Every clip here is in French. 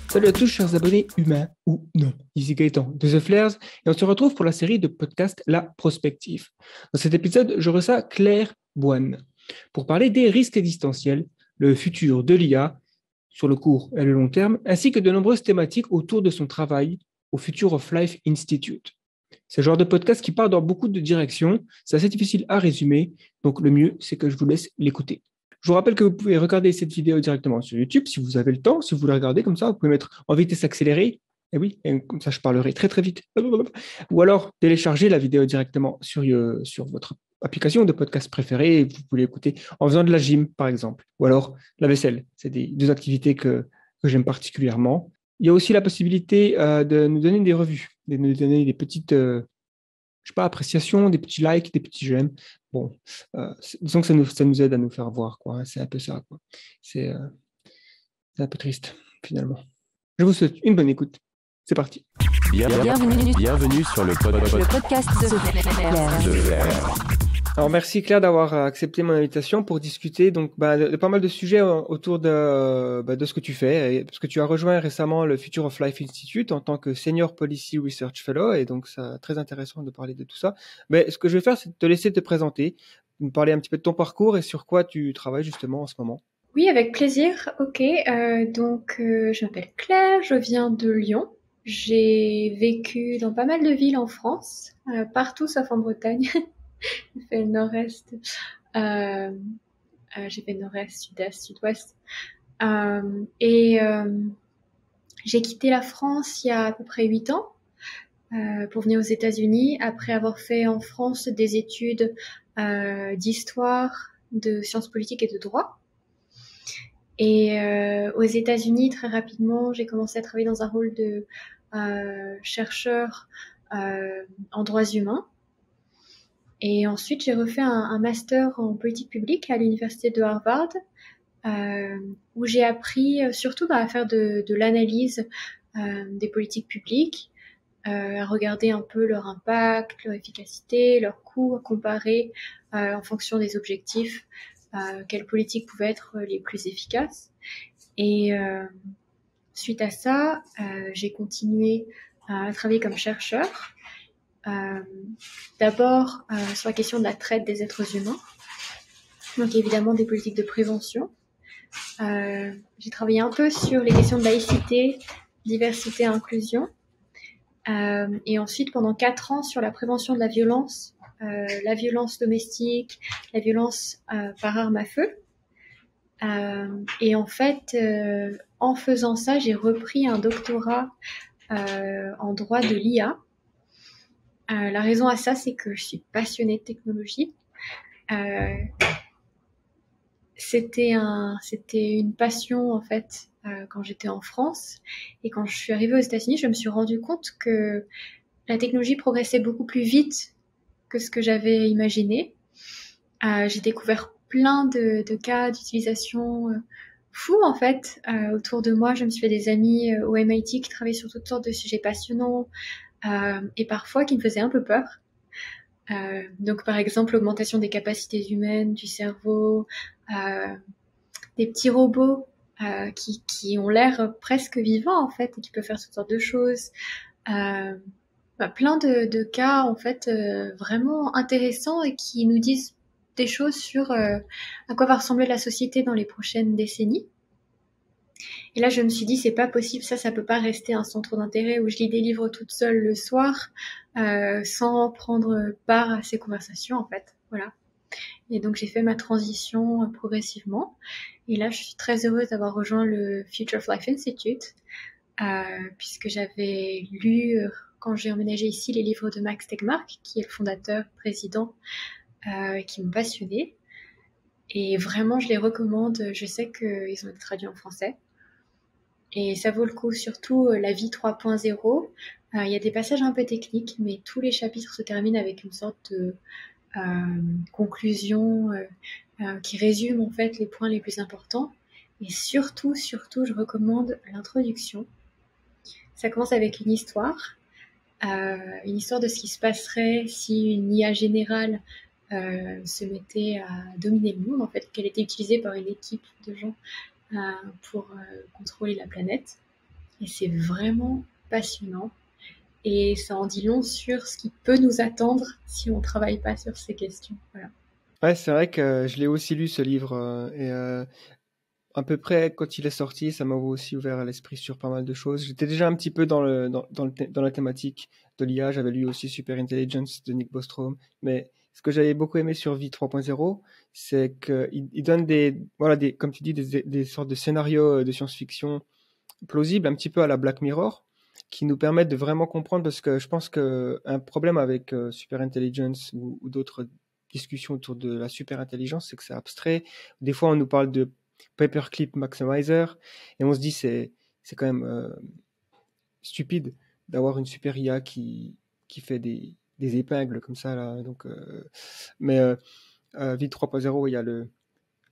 Salut à tous, chers abonnés humains ou non. Ici Gaëtan de The Flares et on se retrouve pour la série de podcasts La Prospective. Dans cet épisode, je reçois Claire Boine pour parler des risques existentiels, le futur de l'IA sur le court et le long terme, ainsi que de nombreuses thématiques autour de son travail au Future of Life Institute. C'est le genre de podcast qui part dans beaucoup de directions, c'est assez difficile à résumer, donc le mieux, c'est que je vous laisse l'écouter. Je vous rappelle que vous pouvez regarder cette vidéo directement sur YouTube si vous avez le temps, si vous la regardez comme ça, vous pouvez mettre en vitesse accélérée, et oui, et comme ça je parlerai très très vite. Ou alors télécharger la vidéo directement sur votre application de podcast préférée et vous pouvez l'écouter en faisant de la gym par exemple, ou alors la vaisselle. C'est des deux activités que j'aime particulièrement. Il y a aussi la possibilité de nous donner des revues, de nous donner des petites, je sais pas, appréciations, des petits likes, des petits j'aime. Bon, disons que ça nous aide à nous faire voir, quoi. C'est un peu ça, quoi. C'est euh, c'est un peu triste, finalement. Je vous souhaite une bonne écoute. C'est parti. Bienvenue sur le podcast de Flair. Alors, merci Claire d'avoir accepté mon invitation pour discuter donc de pas mal de sujets autour de ce que tu fais, parce que tu as rejoint récemment le Future of Life Institute en tant que Senior Policy Research Fellow, et donc c'est très intéressant de parler de tout ça. Mais ce que je vais faire, c'est te laisser te présenter, me parler un petit peu de ton parcours et sur quoi tu travailles justement en ce moment. Oui, avec plaisir. Ok, je m'appelle Claire, je viens de Lyon. J'ai vécu dans pas mal de villes en France, partout sauf en Bretagne. J'ai fait le nord-est, j'ai fait nord-est, sud-est, sud-ouest. J'ai quitté la France il y a à peu près 8 ans pour venir aux États-Unis après avoir fait en France des études d'histoire, de sciences politiques et de droit. Et aux États-Unis, très rapidement, j'ai commencé à travailler dans un rôle de chercheur en droits humains. Et ensuite, j'ai refait un master en politique publique à l'université de Harvard, où j'ai appris surtout à faire de l'analyse des politiques publiques, à regarder un peu leur impact, leur efficacité, leurs coûts, à comparer en fonction des objectifs quelles politiques pouvaient être les plus efficaces. Et suite à ça, j'ai continué à travailler comme chercheur. D'abord sur la question de la traite des êtres humains, donc évidemment des politiques de prévention. J'ai travaillé un peu sur les questions de laïcité, diversité et inclusion. Et ensuite, pendant 4 ans, sur la prévention de la violence domestique, la violence par arme à feu. Et en fait, en faisant ça, j'ai repris un doctorat en droit de l'IA. La raison à ça, c'est que je suis passionnée de technologie. C'était une passion en fait quand j'étais en France, et quand je suis arrivée aux États-Unis, je me suis rendu compte que la technologie progressait beaucoup plus vite que ce que j'avais imaginé. J'ai découvert plein de cas d'utilisation fous en fait autour de moi. Je me suis fait des amis au MIT qui travaillaient sur toutes sortes de sujets passionnants et parfois qui me faisaient un peu peur. Donc par exemple l'augmentation des capacités humaines, du cerveau, des petits robots qui ont l'air presque vivants en fait et qui peuvent faire toutes sortes de choses. Plein de cas en fait vraiment intéressants et qui nous disent des choses sur à quoi va ressembler la société dans les prochaines décennies. Et là, je me suis dit, c'est pas possible, ça peut pas rester un centre d'intérêt où je lis des livres toute seule le soir sans prendre part à ces conversations, en fait. Voilà. Et donc, j'ai fait ma transition progressivement. Et là, je suis très heureuse d'avoir rejoint le Future of Life Institute puisque j'avais lu, quand j'ai emménagé ici, les livres de Max Tegmark, qui est le fondateur, président, qui m'ont passionnée. Et vraiment, je les recommande. Je sais qu'ils ont été traduits en français. Et ça vaut le coup, surtout la vie 3.0. Il y a des passages un peu techniques, mais tous les chapitres se terminent avec une sorte de conclusion qui résume en fait les points les plus importants. Et surtout, je recommande l'introduction. Ça commence avec une histoire de ce qui se passerait si une IA générale se mettait à dominer le monde, en fait, qu'elle était utilisée par une équipe de gens pour contrôler la planète. Et c'est vraiment passionnant. Et ça en dit long sur ce qui peut nous attendre si on ne travaille pas sur ces questions. Voilà. Ouais, c'est vrai que je l'ai aussi lu ce livre et à peu près quand il est sorti, ça m'a aussi ouvert l'esprit sur pas mal de choses. J'étais déjà un petit peu dans la thématique de l'IA. J'avais lu aussi Super Intelligence de Nick Bostrom, mais ce que j'avais beaucoup aimé sur Vie 3.0, c'est qu'il donne comme tu dis, des sortes de scénarios de science-fiction plausibles, un petit peu à la Black Mirror, qui nous permettent de vraiment comprendre, parce que je pense qu'un problème avec Super Intelligence ou d'autres discussions autour de la super intelligence, c'est que c'est abstrait. Des fois, on nous parle de paperclip maximizer et on se dit c'est quand même stupide d'avoir une super IA qui fait des épingles comme ça là. Donc, mais Vid 3.0,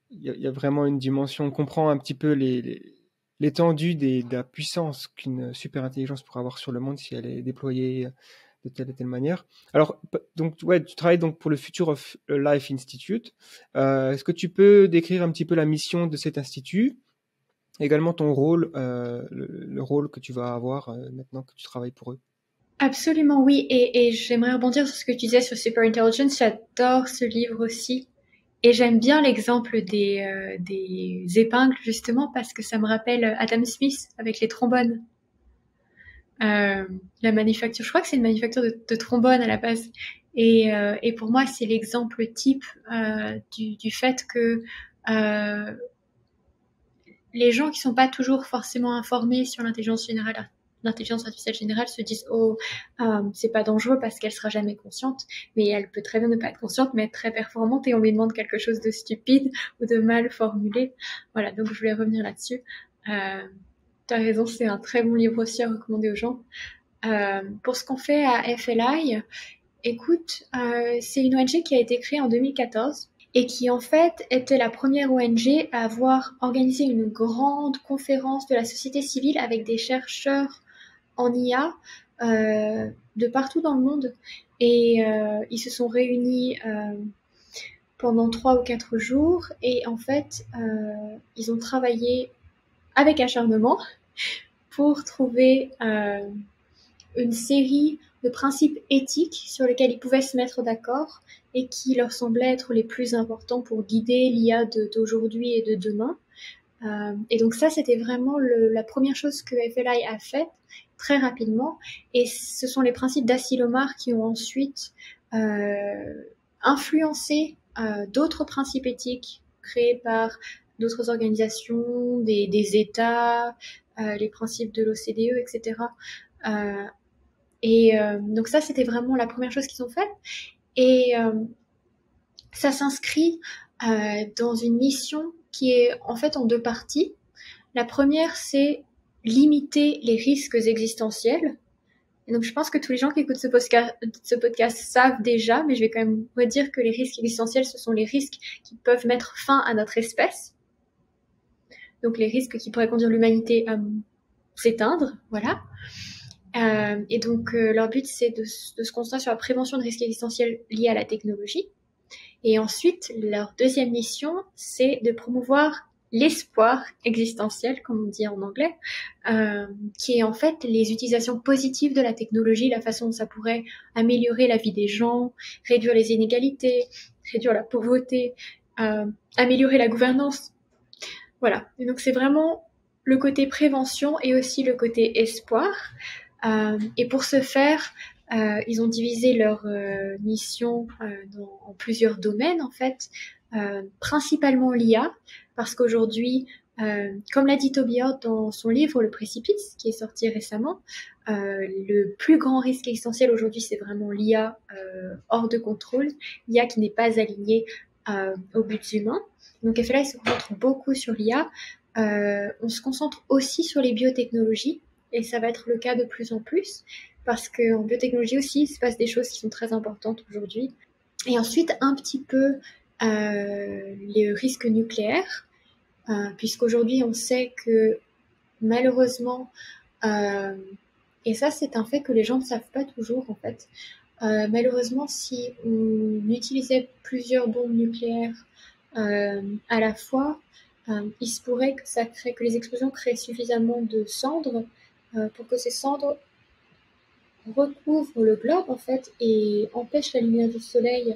il y a vraiment une dimension. On comprend un petit peu l'étendue de la puissance qu'une super intelligence pourrait avoir sur le monde si elle est déployée de telle et telle manière. Alors, donc, ouais, tu travailles donc pour le Future of Life Institute. Est-ce que tu peux décrire un petit peu la mission de cet institut, également ton rôle, le rôle que tu vas avoir maintenant que tu travailles pour eux? Absolument, oui. Et j'aimerais rebondir sur ce que tu disais sur Super Intelligence. J'adore ce livre aussi. Et j'aime bien l'exemple des épingles, justement, parce que ça me rappelle Adam Smith avec les trombones. La manufacture, je crois que c'est une manufacture de trombones à la base. Et pour moi, c'est l'exemple type du fait que les gens qui sont pas toujours forcément informés sur l'intelligence artificielle générale se disent c'est pas dangereux parce qu'elle sera jamais consciente, mais elle peut très bien ne pas être consciente mais être très performante et on lui demande quelque chose de stupide ou de mal formulé. Voilà, donc je voulais revenir là-dessus. T'as raison, c'est un très bon livre aussi à recommander aux gens. Pour ce qu'on fait à FLI, écoute, c'est une ONG qui a été créée en 2014 et qui en fait était la première ONG à avoir organisé une grande conférence de la société civile avec des chercheurs en IA de partout dans le monde. Et ils se sont réunis pendant 3 ou 4 jours et en fait ils ont travaillé avec acharnement pour trouver une série de principes éthiques sur lesquels ils pouvaient se mettre d'accord et qui leur semblaient être les plus importants pour guider l'IA d'aujourd'hui et de demain. Et donc ça, c'était vraiment la première chose que FLI a faite très rapidement. Et ce sont les principes d'Asilomar qui ont ensuite influencé d'autres principes éthiques créés par d'autres organisations, des États, les principes de l'OCDE, etc. Donc ça, c'était vraiment la première chose qu'ils ont faite. Et ça s'inscrit dans une mission qui est en fait en 2 parties. La première, c'est limiter les risques existentiels. Et donc je pense que tous les gens qui écoutent ce podcast savent déjà, mais je vais quand même redire que les risques existentiels, ce sont les risques qui peuvent mettre fin à notre espèce. Donc les risques qui pourraient conduire l'humanité à s'éteindre, voilà. Et donc leur but, c'est de se concentrer sur la prévention de risques existentiels liés à la technologie. Et ensuite, leur deuxième mission, c'est de promouvoir l'espoir existentiel, comme on dit en anglais, qui est en fait les utilisations positives de la technologie, la façon dont ça pourrait améliorer la vie des gens, réduire les inégalités, réduire la pauvreté, améliorer la gouvernance. Voilà. Et donc c'est vraiment le côté prévention et aussi le côté espoir. Et pour ce faire, ils ont divisé leur mission en plusieurs domaines, en fait, principalement l'IA, parce qu'aujourd'hui, comme l'a dit Toby Hord dans son livre Le Précipice, qui est sorti récemment, le plus grand risque existentiel aujourd'hui, c'est vraiment l'IA hors de contrôle, l'IA qui n'est pas alignée aux buts humains. Donc FLI se concentre beaucoup sur l'IA. On se concentre aussi sur les biotechnologies, et ça va être le cas de plus en plus, parce qu'en biotechnologie aussi, il se passe des choses qui sont très importantes aujourd'hui. Et ensuite, un petit peu les risques nucléaires, puisqu'aujourd'hui, on sait que malheureusement, et ça c'est un fait que les gens ne savent pas toujours en fait, malheureusement, si on utilisait plusieurs bombes nucléaires à la fois, il se pourrait que les explosions créent suffisamment de cendres pour que ces cendres recouvrent le globe en fait et empêchent la lumière du soleil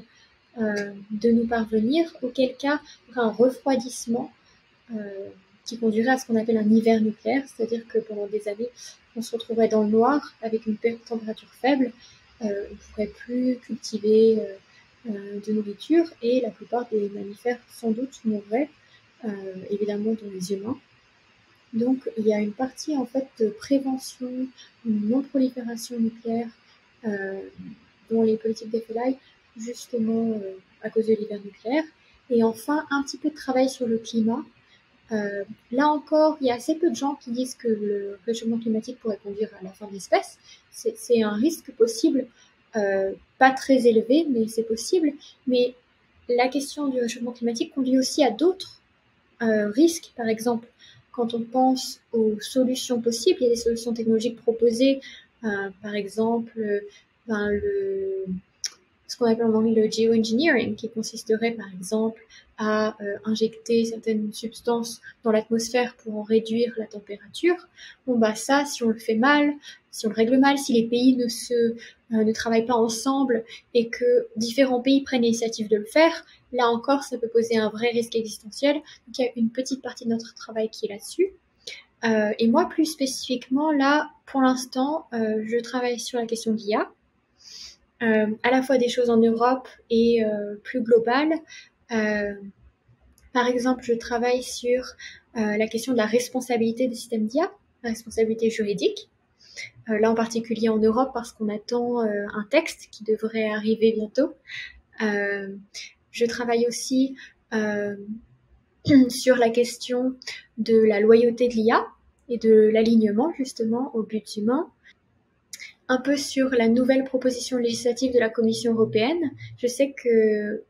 de nous parvenir, auquel cas il y aura un refroidissement qui conduirait à ce qu'on appelle un hiver nucléaire, c'est-à-dire que pendant des années, on se retrouverait dans le noir avec une température faible, on ne pourrait plus cultiver de nourriture et la plupart des mammifères sans doute mourraient, évidemment dont les humains. Donc il y a une partie en fait de prévention, une non-prolifération nucléaire dans les politiques d'FLI, justement à cause de l'hiver nucléaire. Et enfin, un petit peu de travail sur le climat. Là encore, il y a assez peu de gens qui disent que le réchauffement climatique pourrait conduire à la fin de l'espèce. C'est un risque possible, pas très élevé, mais c'est possible. Mais la question du réchauffement climatique conduit aussi à d'autres risques. Par exemple, quand on pense aux solutions possibles, il y a des solutions technologiques proposées, par exemple, ce qu'on appelle en anglais le geoengineering, qui consisterait par exemple à injecter certaines substances dans l'atmosphère pour en réduire la température. Bon bah ça, si on le fait mal, si on le règle mal, si les pays ne travaillent pas ensemble et que différents pays prennent l'initiative de le faire, là encore, ça peut poser un vrai risque existentiel. Donc il y a une petite partie de notre travail qui est là-dessus. Et moi, plus spécifiquement, là, pour l'instant, je travaille sur la question de l'IA. À la fois des choses en Europe et plus globales. Par exemple, je travaille sur la question de la responsabilité des systèmes d'IA, la responsabilité juridique. Là en particulier en Europe parce qu'on attend un texte qui devrait arriver bientôt. Je travaille aussi sur la question de la loyauté de l'IA et de l'alignement justement aux buts humains. Un peu sur la nouvelle proposition législative de la Commission européenne. Je sais que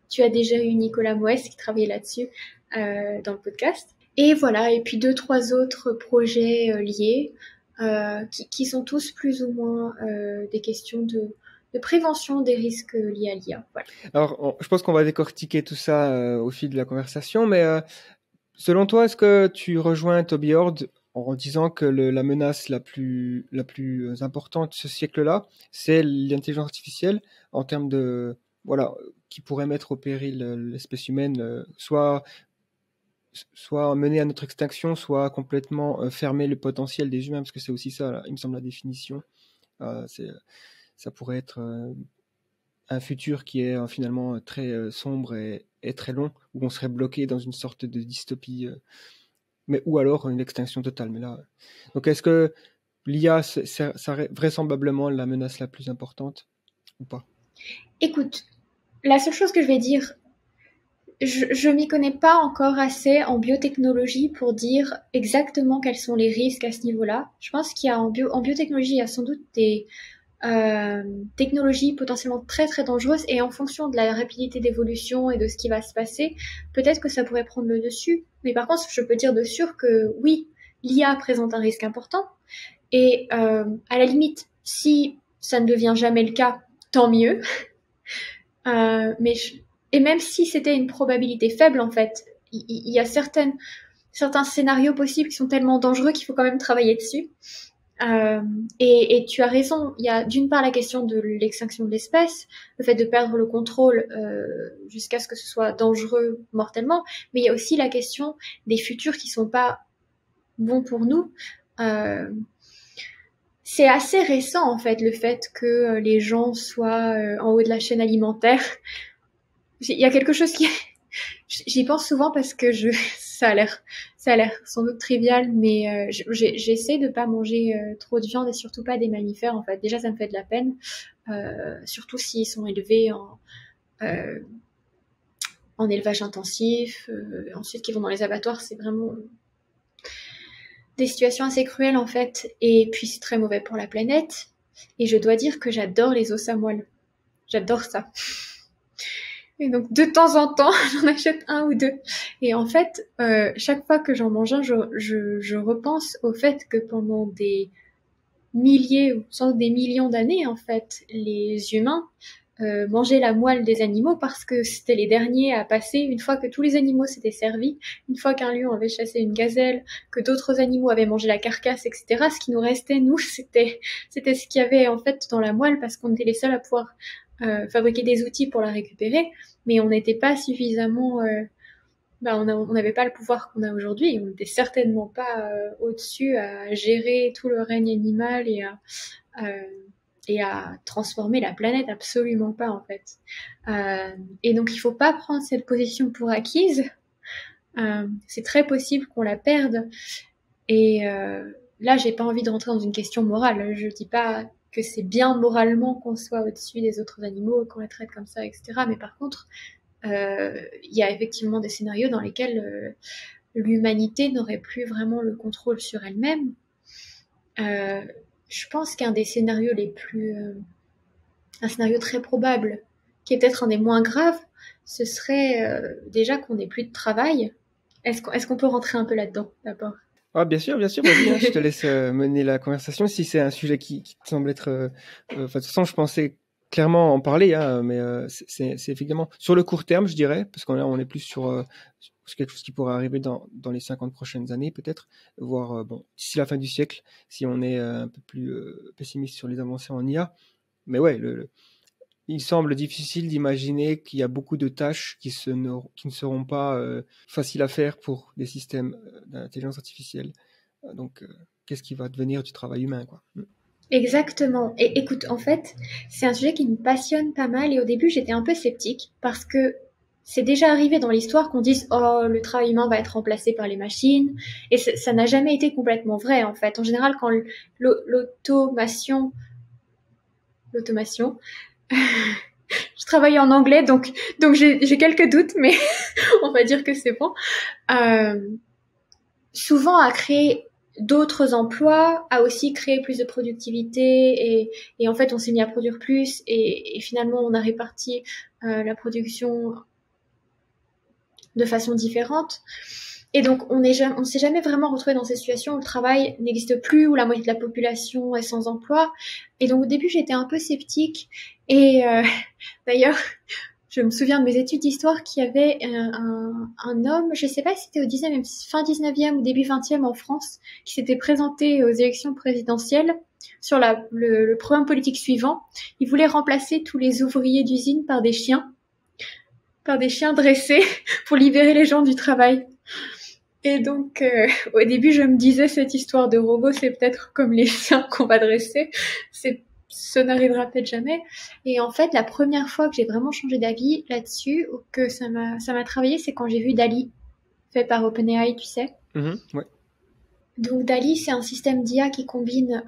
tu as déjà eu Nicolas Moès qui travaillait là-dessus dans le podcast. Et voilà, et puis 2-3 autres projets liés qui sont tous plus ou moins des questions de prévention des risques liés à l'IA. Voilà. Alors, je pense qu'on va décortiquer tout ça au fil de la conversation, mais selon toi, est-ce que tu rejoins Toby Ord en disant que la menace la plus importante ce siècle-là, c'est l'intelligence artificielle en termes de qui pourrait mettre au péril l'espèce humaine, soit mener à notre extinction, soit complètement fermer le potentiel des humains, parce que c'est aussi ça, là, il me semble, la définition. Ça pourrait être un futur qui est finalement très sombre et très long, où on serait bloqué dans une sorte de dystopie, ou alors une extinction totale. Mais là, donc est-ce que l'IA serait vraisemblablement la menace la plus importante ou pas? Écoute, la seule chose que je vais dire, je m'y connais pas encore assez en biotechnologie pour dire exactement quels sont les risques à ce niveau-là. Je pense qu'il y a en biotechnologie, il y a sans doute des technologies potentiellement très très dangereuses et en fonction de la rapidité d'évolution et de ce qui va se passer, peut-être que ça pourrait prendre le dessus. Mais par contre, je peux dire de sûr que oui, l'IA présente un risque important et à la limite, si ça ne devient jamais le cas, tant mieux. Et même si c'était une probabilité faible, en fait, il y a certains scénarios possibles qui sont tellement dangereux qu'il faut quand même travailler dessus. Et tu as raison, il y a d'une part la question de l'extinction de l'espèce, le fait de perdre le contrôle jusqu'à ce que ce soit dangereux mortellement, mais il y a aussi la question des futurs qui sont pas bons pour nous. C'est assez récent en fait le fait que les gens soient en haut de la chaîne alimentaire. Il y a quelque chose qui j'y pense souvent parce que ça a l'air sans doute trivial, mais j'essaie de pas manger trop de viande et surtout pas des mammifères en fait. Déjà ça me fait de la peine, surtout s'ils sont élevés en élevage intensif, ensuite qu'ils vont dans les abattoirs, c'est vraiment des situations assez cruelles en fait, et puis c'est très mauvais pour la planète. Et je dois dire que j'adore les os à moelle, j'adore ça. Et donc, de temps en temps, j'en achète un ou deux. Et en fait, chaque fois que j'en mange un, je repense au fait que pendant des milliers ou sans doute des millions d'années, en fait, les humains manger la moelle des animaux parce que c'était les derniers à passer une fois que tous les animaux s'étaient servis, une fois qu'un lion avait chassé une gazelle, que d'autres animaux avaient mangé la carcasse, etc. Ce qui nous restait, nous, c'était ce qu'il y avait en fait dans la moelle parce qu'on était les seuls à pouvoir fabriquer des outils pour la récupérer, mais on n'était pas suffisamment... on n'avait pas le pouvoir qu'on a aujourd'hui. On n'était certainement pas au-dessus à gérer tout le règne animal et à transformer la planète, absolument pas en fait. Et donc il faut pas prendre cette position pour acquise. C'est très possible qu'on la perde. Et là, j'ai pas envie de rentrer dans une question morale. Je dis pas que c'est bien moralement qu'on soit au-dessus des autres animaux, qu'on les traite comme ça, etc. Mais par contre, il y a effectivement des scénarios dans lesquels l'humanité n'aurait plus vraiment le contrôle sur elle-même. Je pense qu'un des scénarios un scénario très probable, qui est peut-être un des moins graves, ce serait déjà qu'on n'ait plus de travail. Est-ce qu'on peut rentrer un peu là-dedans d'abord? Ah, bien sûr, vas-y, hein, je te laisse mener la conversation si c'est un sujet qui te semble être... de toute façon, je pensais clairement en parler, hein, mais c'est effectivement sur le court terme, je dirais, parce qu'on on est plus sur quelque chose qui pourrait arriver dans les 50 prochaines années, peut-être, voire d'ici la fin du siècle, si on est un peu plus pessimiste sur les avancées en IA. Mais ouais, il semble difficile d'imaginer qu'il y a beaucoup de tâches qui ne seront pas faciles à faire pour des systèmes d'intelligence artificielle. Donc, qu'est-ce qui va devenir du travail humain, quoi? Exactement. Et écoute, en fait, c'est un sujet qui me passionne pas mal. Et au début, j'étais un peu sceptique parce que c'est déjà arrivé dans l'histoire qu'on dise « Oh, le travail humain va être remplacé par les machines ». Et ça n'a jamais été complètement vrai, en fait. En général, quand l'automation... Je travaille en anglais, donc j'ai quelques doutes, mais on va dire que c'est bon. Souvent à créer d'autres emplois, à aussi créer plus de productivité, et en fait on s'est mis à produire plus, et finalement on a réparti la production de façon différente. Et donc on s'est jamais vraiment retrouvé dans cette situation où le travail n'existe plus, où la moitié de la population est sans emploi. Et donc au début j'étais un peu sceptique. Et d'ailleurs, je me souviens de mes études d'histoire qu'il y avait un homme, je sais pas si c'était fin 19e ou début 20e en France, qui s'était présenté aux élections présidentielles sur le programme politique suivant. Il voulait remplacer tous les ouvriers d'usine par des chiens dressés pour libérer les gens du travail. Et donc, au début, je me disais, cette histoire de robot, c'est peut-être comme les chiens qu'on va dresser. Ça n'arrivera peut-être jamais. Et en fait, la première fois que j'ai vraiment changé d'avis là-dessus, ou que ça m'a travaillé, c'est quand j'ai vu DALL-E, fait par OpenAI, tu sais. Ouais. Donc DALL-E, c'est un système d'IA qui combine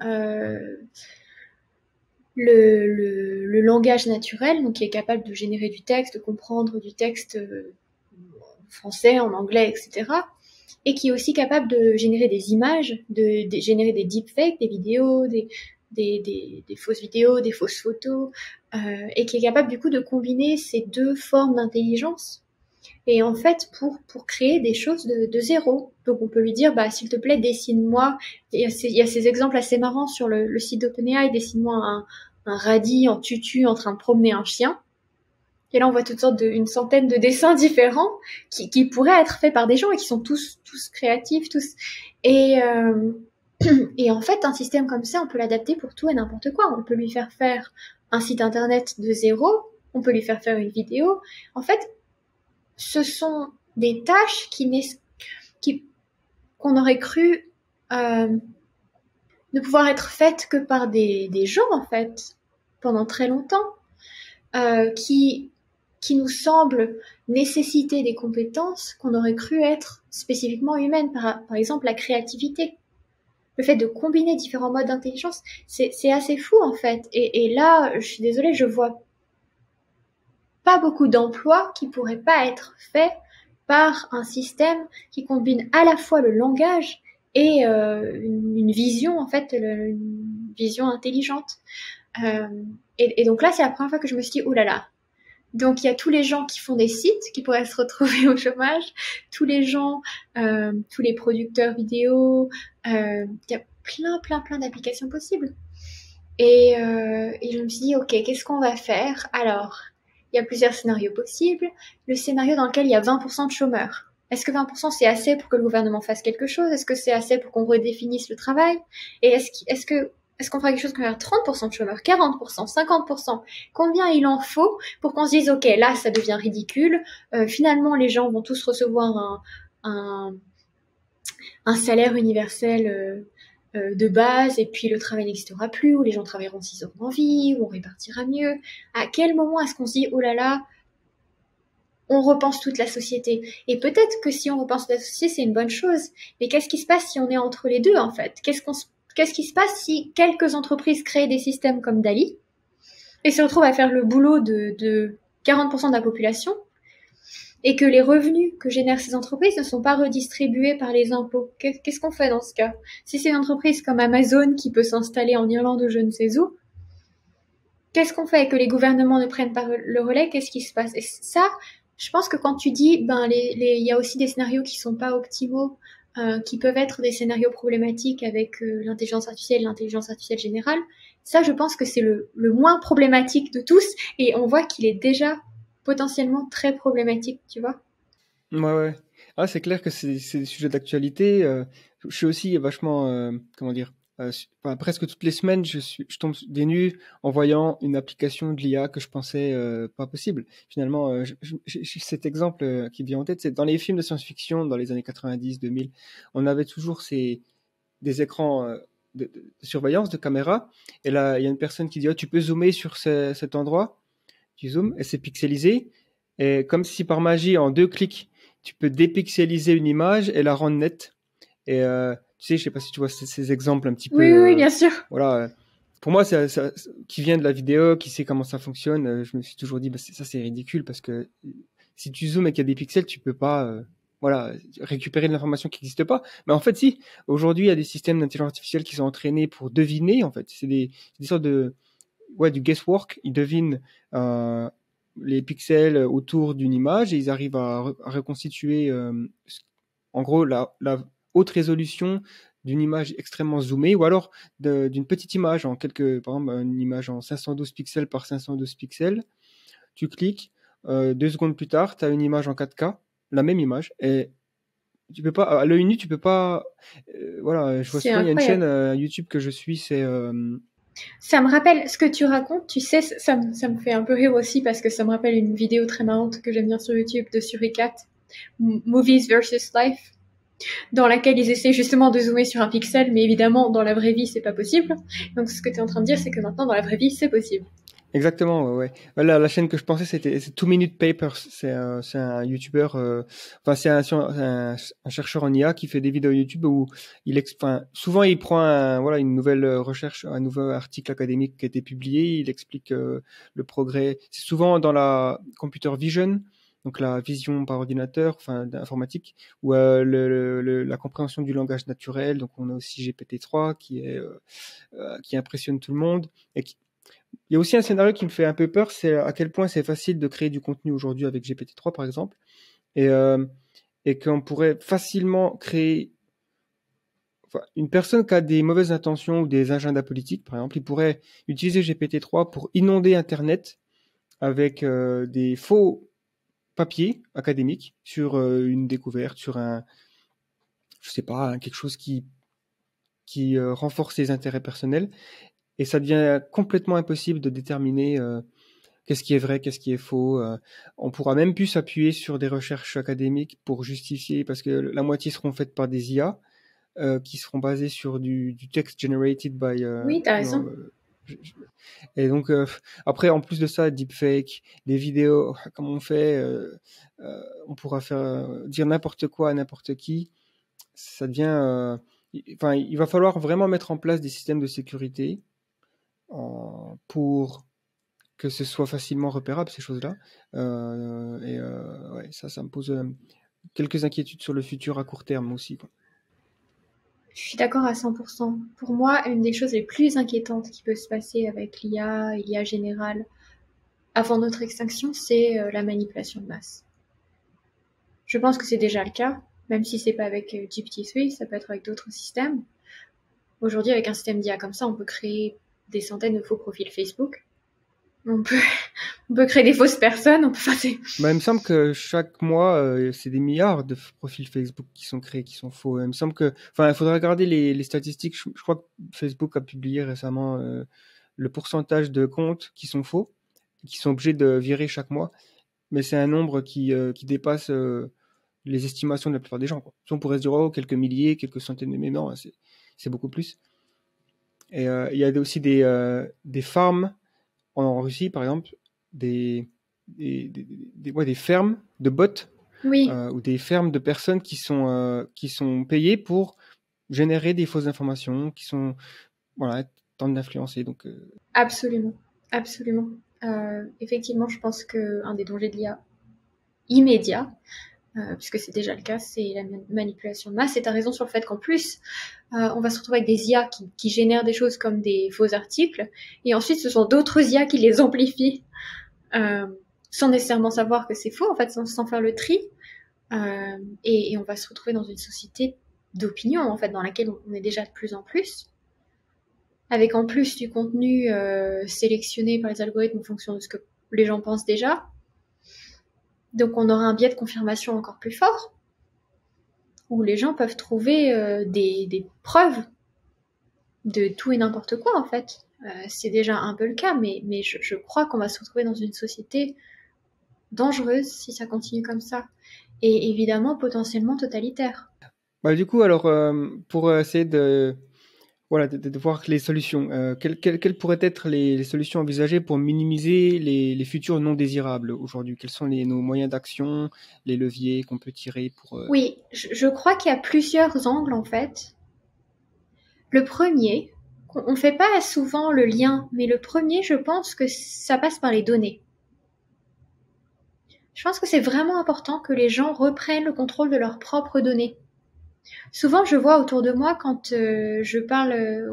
le langage naturel, donc qui est capable de générer du texte, de comprendre du texte en français, en anglais, etc., et qui est aussi capable de générer des images, de générer des deepfakes, des vidéos, des fausses vidéos, des fausses photos, et qui est capable du coup de combiner ces deux formes d'intelligence. Et en fait, pour créer des choses de zéro. Donc on peut lui dire, s'il te plaît, dessine-moi. Il y a ces exemples assez marrants sur le site d'OpenAI, dessine-moi un radis en tutu en train de promener un chien. Et là, on voit une centaine de dessins différents qui pourraient être faits par des gens et qui sont tous créatifs, tous. Et en fait, un système comme ça, on peut l'adapter pour tout et n'importe quoi. On peut lui faire faire un site internet de zéro, on peut lui faire faire une vidéo. En fait, ce sont des tâches qu'on aurait cru ne pouvoir être faites que par des gens, en fait, pendant très longtemps, qui nous semblent nécessiter des compétences qu'on aurait cru être spécifiquement humaines, par exemple la créativité. Le fait de combiner différents modes d'intelligence, c'est assez fou en fait. Et là, je suis désolée, je vois pas beaucoup d'emplois qui pourraient pas être faits par un système qui combine à la fois le langage et une vision, en fait, une vision intelligente. Et donc là, c'est la première fois que je me suis dit, oh là là. Donc il y a tous les gens qui font des sites qui pourraient se retrouver au chômage, tous les gens, tous les producteurs vidéo, il y a plein d'applications possibles. Et je me suis dit, ok, qu'est-ce qu'on va faire? Alors, il y a plusieurs scénarios possibles. Le scénario dans lequel il y a 20% de chômeurs. Est-ce que 20% c'est assez pour que le gouvernement fasse quelque chose? Est-ce que c'est assez pour qu'on redéfinisse le travail? Et est-ce qu'on fera quelque chose quand il y a 30% de chômeurs, 40%, 50%? Combien il en faut pour qu'on se dise, ok, là, ça devient ridicule. Finalement, les gens vont tous recevoir un salaire universel de base, et puis le travail n'existera plus, ou les gens travailleront 6 heures en vie, ou on répartira mieux. À quel moment est-ce qu'on se dit, oh là là, on repense toute la société? Et peut-être que si on repense toute la société, c'est une bonne chose. Mais qu'est-ce qui se passe si on est entre les deux, en fait? Qu'est-ce qui se passe si quelques entreprises créent des systèmes comme Dali et se retrouvent à faire le boulot de 40% de la population, et que les revenus que génèrent ces entreprises ne sont pas redistribués par les impôts? Qu'est-ce qu'on fait dans ce cas? Si c'est une entreprise comme Amazon qui peut s'installer en Irlande ou je ne sais où, qu'est-ce qu'on fait? Que les gouvernements ne prennent pas le relais? Qu'est-ce qui se passe? Et ça, je pense que quand tu dis, il y a aussi des scénarios qui sont pas optimaux, qui peuvent être des scénarios problématiques avec l'intelligence artificielle générale, ça, je pense que c'est le moins problématique de tous, et on voit qu'il est déjà potentiellement très problématique, tu vois. Ouais, ouais. Ah, c'est clair que c'est des sujets d'actualité. Je suis aussi vachement, comment dire, enfin, presque toutes les semaines, je tombe des nues en voyant une application de l'IA que je pensais pas possible. Finalement, j'ai cet exemple qui vient en tête, c'est dans les films de science-fiction dans les années 90, 2000, on avait toujours des écrans de surveillance, de caméra, et là, il y a une personne qui dit, oh, tu peux zoomer sur cet endroit, tu zoomes, et c'est pixelisé, et comme si par magie, en 2 clics, tu peux dépixeliser une image et la rendre nette. Et tu sais, je sais pas si tu vois ces exemples un petit peu. Oui, oui, bien sûr. Voilà. Pour moi, qui vient de la vidéo, qui sait comment ça fonctionne, je me suis toujours dit, bah, ça c'est ridicule parce que si tu zoomes et qu'il y a des pixels, tu peux pas, voilà, récupérer de l'information qui n'existe pas. Mais en fait, si. Aujourd'hui, il y a des systèmes d'intelligence artificielle qui sont entraînés pour deviner. En fait, c'est des sortes de, ouais, du guesswork. Ils devinent les pixels autour d'une image et ils arrivent à reconstituer, en gros, la haute résolution d'une image extrêmement zoomée ou alors d'une petite image par exemple, une image en 512 pixels par 512 pixels. Tu cliques, 2 secondes plus tard, tu as une image en 4K, la même image, et tu peux pas, à l'œil nu, tu peux pas, voilà, je vois C'est souvent, il y a une chaîne incroyable. YouTube que je suis, c'est, Ça me rappelle ce que tu racontes, tu sais, ça me fait un peu rire aussi parce que ça me rappelle une vidéo très marrante que j'aime bien sur YouTube de Suricat, Movies versus Life, dans laquelle ils essaient justement de zoomer sur un pixel, mais évidemment, dans la vraie vie, c'est pas possible. Donc, ce que tu es en train de dire, c'est que maintenant, dans la vraie vie, c'est possible. exactement, ouais, ouais. Voilà, la chaîne que je pensais, c'est 2 Minute Papers. C'est un YouTuber, enfin, un chercheur en IA qui fait des vidéos YouTube où enfin, souvent il prend voilà, une nouvelle recherche, un nouveau article académique qui a été publié, il explique le progrès. C'est souvent dans la computer vision, donc la vision par ordinateur, enfin, informatique, ou la compréhension du langage naturel. Donc on a aussi GPT-3 qui impressionne tout le monde et il y a aussi un scénario qui me fait un peu peur, c'est à quel point c'est facile de créer du contenu aujourd'hui avec GPT-3 par exemple, et, euh, et qu'on pourrait facilement créer, enfin, une personne qui a des mauvaises intentions ou des agendas politiques par exemple, il pourrait utiliser GPT-3 pour inonder Internet avec des faux papiers académiques sur une découverte, sur je sais pas, quelque chose qui renforce ses intérêts personnels, et ça devient complètement impossible de déterminer qu'est-ce qui est vrai, qu'est-ce qui est faux. On pourra même plus s'appuyer sur des recherches académiques pour justifier, parce que la moitié seront faites par des IA qui seront basées sur du text generated by. Oui, t'as raison. Et donc après, en plus de ça, deepfake, des vidéos, comme on fait, on pourra faire dire n'importe quoi à n'importe qui. Ça devient, enfin, il va falloir vraiment mettre en place des systèmes de sécurité pour que ce soit facilement repérable, ces choses-là. Ouais, ça me pose quelques inquiétudes sur le futur à court terme aussi, quoi. Je suis d'accord à 100%. Pour moi, une des choses les plus inquiétantes qui peut se passer avec l'IA et l'IA générale avant notre extinction, c'est la manipulation de masse. Je pense que c'est déjà le cas, même si c'est pas avec GPT-3, ça peut être avec d'autres systèmes. Aujourd'hui, avec un système d'IA comme ça, on peut créer des centaines de faux profils Facebook. On peut créer des fausses personnes, on peut faire des... Il me semble que chaque mois, c'est des milliards de profils Facebook qui sont créés, qui sont faux. Il me semble que, il faudrait regarder les statistiques. Je crois que Facebook a publié récemment le pourcentage de comptes qui sont faux, qui sont obligés de virer chaque mois. Mais c'est un nombre qui dépasse les estimations de la plupart des gens, quoi. On pourrait se dire, oh, quelques milliers, quelques centaines de mais non, c'est beaucoup plus. Et il y a aussi des farms en Russie, par exemple, des fermes de bots, Oui. Ou des fermes de personnes qui sont payées pour générer des fausses informations, qui sont tentent d'influencer. Donc, Absolument. Effectivement, je pense qu'un des dangers de l'IA immédiat, puisque c'est déjà le cas, c'est la manipulation de masse. Et tu as raison sur le fait qu'en plus, on va se retrouver avec des IA qui génèrent des choses comme des faux articles, et ensuite ce sont d'autres IA qui les amplifient, sans nécessairement savoir que c'est faux, en fait, sans faire le tri. Et on va se retrouver dans une société d'opinion, en fait, dans laquelle on est déjà de plus en plus, avec en plus du contenu sélectionné par les algorithmes en fonction de ce que les gens pensent déjà. Donc on aura un biais de confirmation encore plus fort, où les gens peuvent trouver des preuves de tout et n'importe quoi, en fait. C'est déjà un peu le cas, mais je crois qu'on va se retrouver dans une société dangereuse si ça continue comme ça, et évidemment potentiellement totalitaire. Du coup, alors, pour essayer de voir les solutions, quelles pourraient être les solutions envisagées pour minimiser les futurs non désirables aujourd'hui? Quels sont nos moyens d'action, les leviers qu'on peut tirer pour... Oui, je crois qu'il y a plusieurs angles, en fait. Le premier, on ne fait pas souvent le lien, mais le premier, je pense que ça passe par les données. Je pense que c'est vraiment important que les gens reprennent le contrôle de leurs propres données. Souvent, je vois autour de moi, quand je parle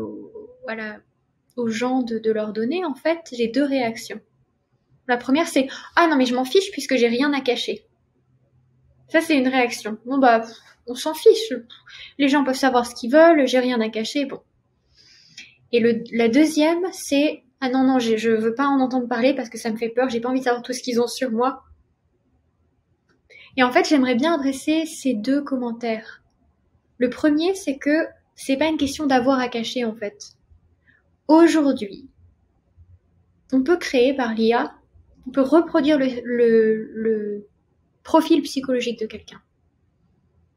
aux gens de leurs données, en fait, j'ai deux réactions. La première, c'est « Ah non, mais je m'en fiche puisque j'ai rien à cacher ». Ça, c'est une réaction. Bon, on s'en fiche. Les gens peuvent savoir ce qu'ils veulent, j'ai rien à cacher, bon. Et la deuxième, c'est « Ah non, je veux pas en entendre parler parce que ça me fait peur, j'ai pas envie de savoir tout ce qu'ils ont sur moi ». Et en fait, j'aimerais bien adresser ces deux commentaires. Le premier, c'est que c'est pas une question d'avoir à cacher, en fait. Aujourd'hui, on peut créer par l'IA, on peut reproduire le profil psychologique de quelqu'un.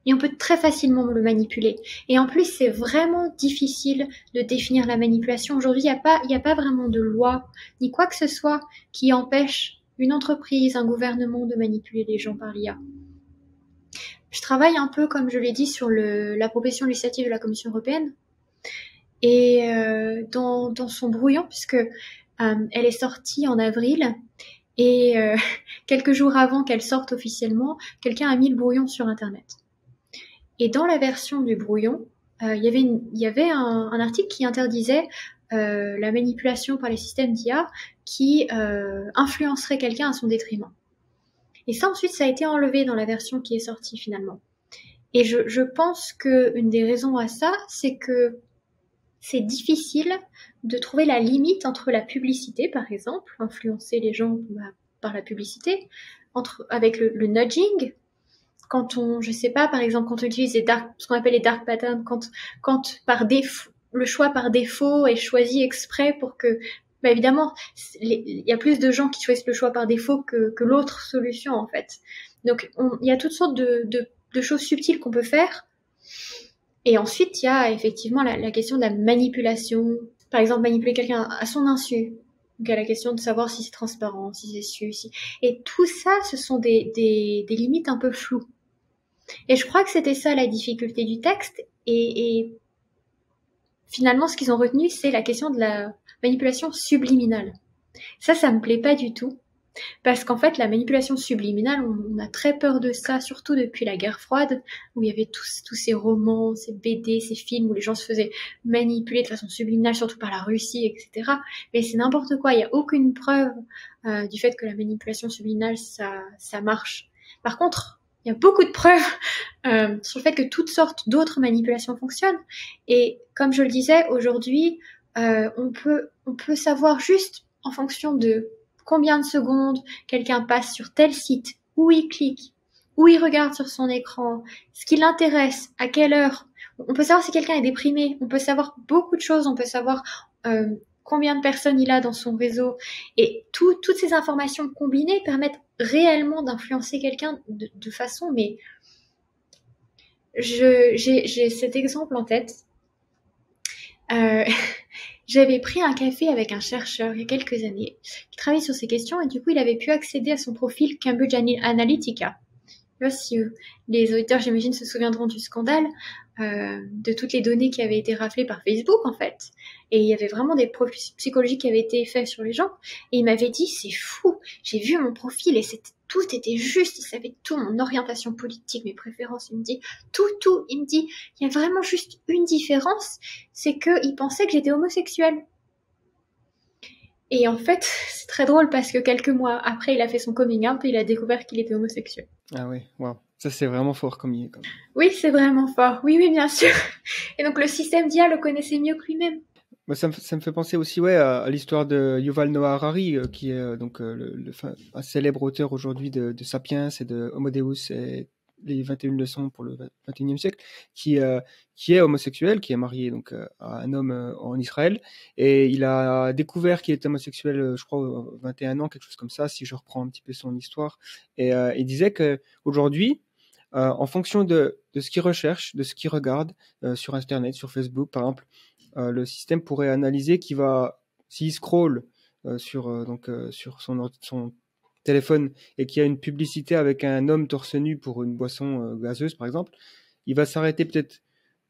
Et on peut très facilement le manipuler. Et en plus, c'est vraiment difficile de définir la manipulation. Aujourd'hui, il n'y a pas vraiment de loi, ni quoi que ce soit qui empêche une entreprise, un gouvernement de manipuler les gens par l'IA. Je travaille un peu, comme je l'ai dit, sur la proposition législative de la Commission européenne. Et dans son brouillon, puisque elle est sortie en avril, et quelques jours avant qu'elle sorte officiellement, quelqu'un a mis le brouillon sur Internet. Et dans la version du brouillon, il y avait un article qui interdisait la manipulation par les systèmes d'IA qui influencerait quelqu'un à son détriment. Et ça, ensuite, ça a été enlevé dans la version qui est sortie finalement. Et je pense qu'une des raisons à ça, c'est que c'est difficile de trouver la limite entre la publicité, par exemple, influencer les gens par la publicité, avec le nudging, quand je sais pas, par exemple, quand on utilise ce qu'on appelle les dark patterns, quand par défaut, le choix par défaut est choisi exprès pour que, évidemment, il y a plus de gens qui choisissent le choix par défaut que l'autre solution, en fait. Donc, il y a toutes sortes de choses subtiles qu'on peut faire. Et ensuite, il y a effectivement la question de la manipulation. Par exemple, manipuler quelqu'un à son insu. Donc, il y a la question de savoir si c'est transparent, si c'est su, Et tout ça, ce sont des limites un peu floues. Et je crois que c'était ça la difficulté du texte. Et finalement, ce qu'ils ont retenu, c'est la question de la manipulation subliminale. Ça me plaît pas du tout. Parce qu'en fait, la manipulation subliminale, on a très peur de ça, surtout depuis la guerre froide, où il y avait tous ces romans, ces BD, ces films où les gens se faisaient manipuler de façon subliminale, surtout par la Russie, etc. Mais c'est n'importe quoi, il n'y a aucune preuve du fait que la manipulation subliminale, ça marche. Par contre, il y a beaucoup de preuves sur le fait que toutes sortes d'autres manipulations fonctionnent. Et comme je le disais, aujourd'hui, on peut savoir juste en fonction de combien de secondes quelqu'un passe sur tel site, où il clique, où il regarde sur son écran, ce qui l'intéresse, à quelle heure. On peut savoir si quelqu'un est déprimé, on peut savoir beaucoup de choses, on peut savoir combien de personnes il a dans son réseau. Et toutes ces informations combinées permettent réellement d'influencer quelqu'un de façon, mais j'ai cet exemple en tête. J'avais pris un café avec un chercheur il y a quelques années qui travaillait sur ces questions et du coup il avait pu accéder à son profil Cambridge Analytica. Je sais pas si les auditeurs, j'imagine, se souviendront du scandale de toutes les données qui avaient été raflées par Facebook, en fait. Et il y avait vraiment des profils psychologiques qui avaient été faits sur les gens. Et il m'avait dit, c'est fou, j'ai vu mon profil et tout était juste, il savait tout, mon orientation politique, mes préférences, il me dit tout. Il me dit, il y a vraiment juste une différence, c'est qu'il pensait que j'étais homosexuelle. Et en fait, c'est très drôle parce que quelques mois après, il a fait son coming out et il a découvert qu'il était homosexuel. Ah oui, waouh. Ça, c'est vraiment fort comme il est. Oui, c'est vraiment fort. Oui, bien sûr. Et donc, le système d'IA le connaissait mieux que lui-même. Moi, ça me fait penser aussi à l'histoire de Yuval Noah Harari, qui est un célèbre auteur aujourd'hui de Sapiens et de Homo Deus et les 21 leçons pour le 21e siècle, qui est homosexuel, qui est marié donc à un homme en Israël, et il a découvert qu'il était homosexuel, je crois, 21 ans, quelque chose comme ça, si je reprends un petit peu son histoire, et il disait que aujourd'hui, en fonction de ce qu'il recherche, de ce qu'il regarde sur Internet, sur Facebook par exemple, le système pourrait analyser s'il scrolle sur son téléphone et qu'il y a une publicité avec un homme torse nu pour une boisson gazeuse par exemple, il va s'arrêter peut-être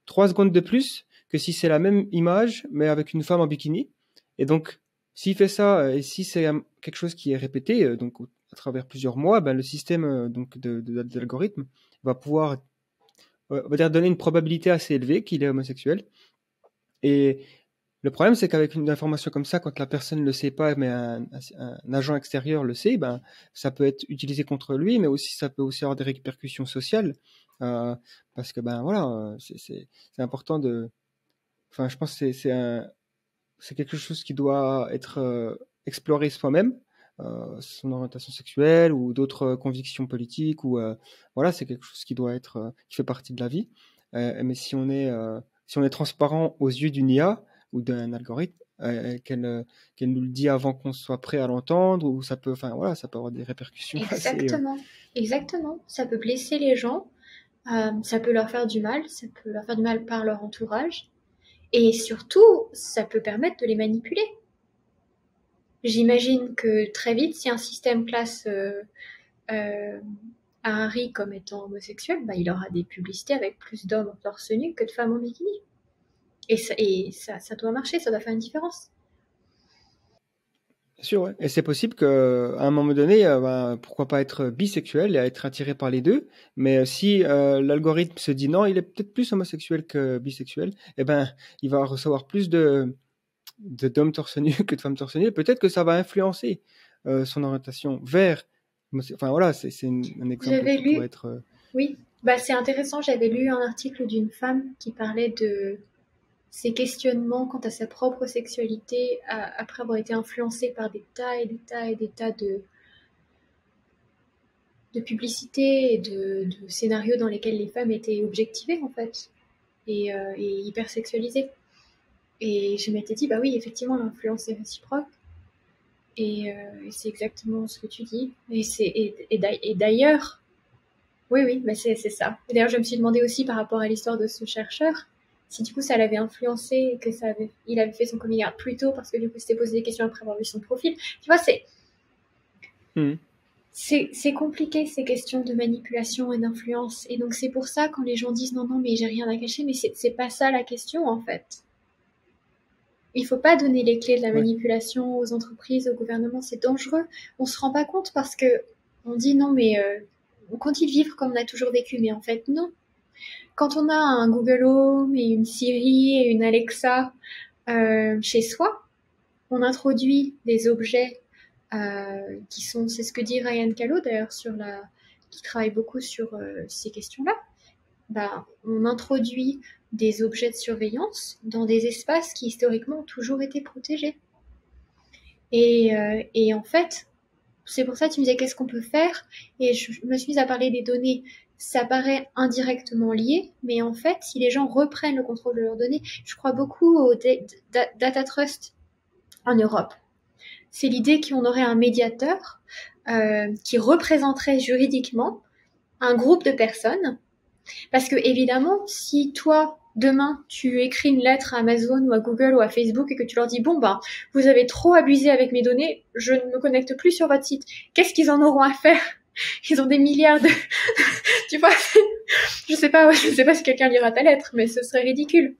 3 secondes de plus que si c'est la même image mais avec une femme en bikini. Et donc s'il fait ça et si c'est quelque chose qui est répété donc à travers plusieurs mois, ben le système d'algorithme va pouvoir donner une probabilité assez élevée qu'il est homosexuel. Et le problème, c'est qu'avec une information comme ça, quand la personne ne le sait pas, mais un agent extérieur le sait, ben, ça peut être utilisé contre lui, mais aussi ça peut aussi avoir des répercussions sociales, parce que ben voilà, c'est important de. Enfin, je pense que c'est quelque chose qui doit être exploré soi-même, son orientation sexuelle ou d'autres convictions politiques, ou voilà, c'est quelque chose qui doit être, qui fait partie de la vie. Mais si on est transparent aux yeux d'une IA ou d'un algorithme, qu'elle nous le dit avant qu'on soit prêt à l'entendre, ou ça peut avoir des répercussions. Exactement. Ça peut blesser les gens, ça peut leur faire du mal, par leur entourage, et surtout, ça peut permettre de les manipuler. J'imagine que très vite, si un système classe Harry comme étant homosexuel, bah, il aura des publicités avec plus d'hommes torse nu que de femmes en bikini. Et ça doit marcher, ça doit faire une différence. Bien sûr, ouais. Et c'est possible qu'à un moment donné, pourquoi pas être bisexuel et être attiré par les deux, mais si l'algorithme se dit non, il est peut-être plus homosexuel que bisexuel, eh ben, il va recevoir plus d'hommes torse nu que de femmes torse nu. Peut-être que ça va influencer son orientation vers. Enfin voilà, c'est un exemple qui pourrait être. Oui, c'est intéressant. J'avais lu un article d'une femme qui parlait de ses questionnements quant à sa propre sexualité après avoir été influencée par des tas de publicités et de scénarios dans lesquels les femmes étaient objectivées en fait et hyper sexualisées. Et je m'étais dit, bah oui, effectivement, l'influence est réciproque. Et c'est exactement ce que tu dis. Et d'ailleurs, oui, c'est ça. Et d'ailleurs, je me suis demandé aussi par rapport à l'histoire de ce chercheur, si du coup ça l'avait influencé et que il avait fait son coming out plus tôt parce que du coup s'était posé des questions après avoir vu son profil. Tu vois, c'est compliqué ces questions de manipulation et d'influence. Et donc c'est pour ça quand les gens disent non, mais j'ai rien à cacher, mais c'est pas ça la question en fait. Il faut pas donner les clés de la manipulation aux entreprises, au gouvernement, c'est dangereux. On se rend pas compte parce que on dit non, mais on continue de vivre comme on a toujours vécu, mais en fait non. Quand on a un Google Home et une Siri et une Alexa chez soi, on introduit des objets qui sont, c'est ce que dit Ryan Calo d'ailleurs qui travaille beaucoup sur ces questions-là. On introduit des objets de surveillance dans des espaces qui historiquement ont toujours été protégés. Et en fait, c'est pour ça que tu me disais qu'est-ce qu'on peut faire, et je me suis mise à parler des données. Ça paraît indirectement lié, mais en fait, si les gens reprennent le contrôle de leurs données, je crois beaucoup au data trust en Europe. C'est l'idée qu'on aurait un médiateur qui représenterait juridiquement un groupe de personnes. Parce que évidemment, si toi, demain, tu écris une lettre à Amazon ou à Google ou à Facebook et que tu leur dis, bon, ben, vous avez trop abusé avec mes données, je ne me connecte plus sur votre site. Qu'est-ce qu'ils en auront à faire? Ils ont des milliards de... tu vois, je sais pas si quelqu'un lira ta lettre, mais ce serait ridicule.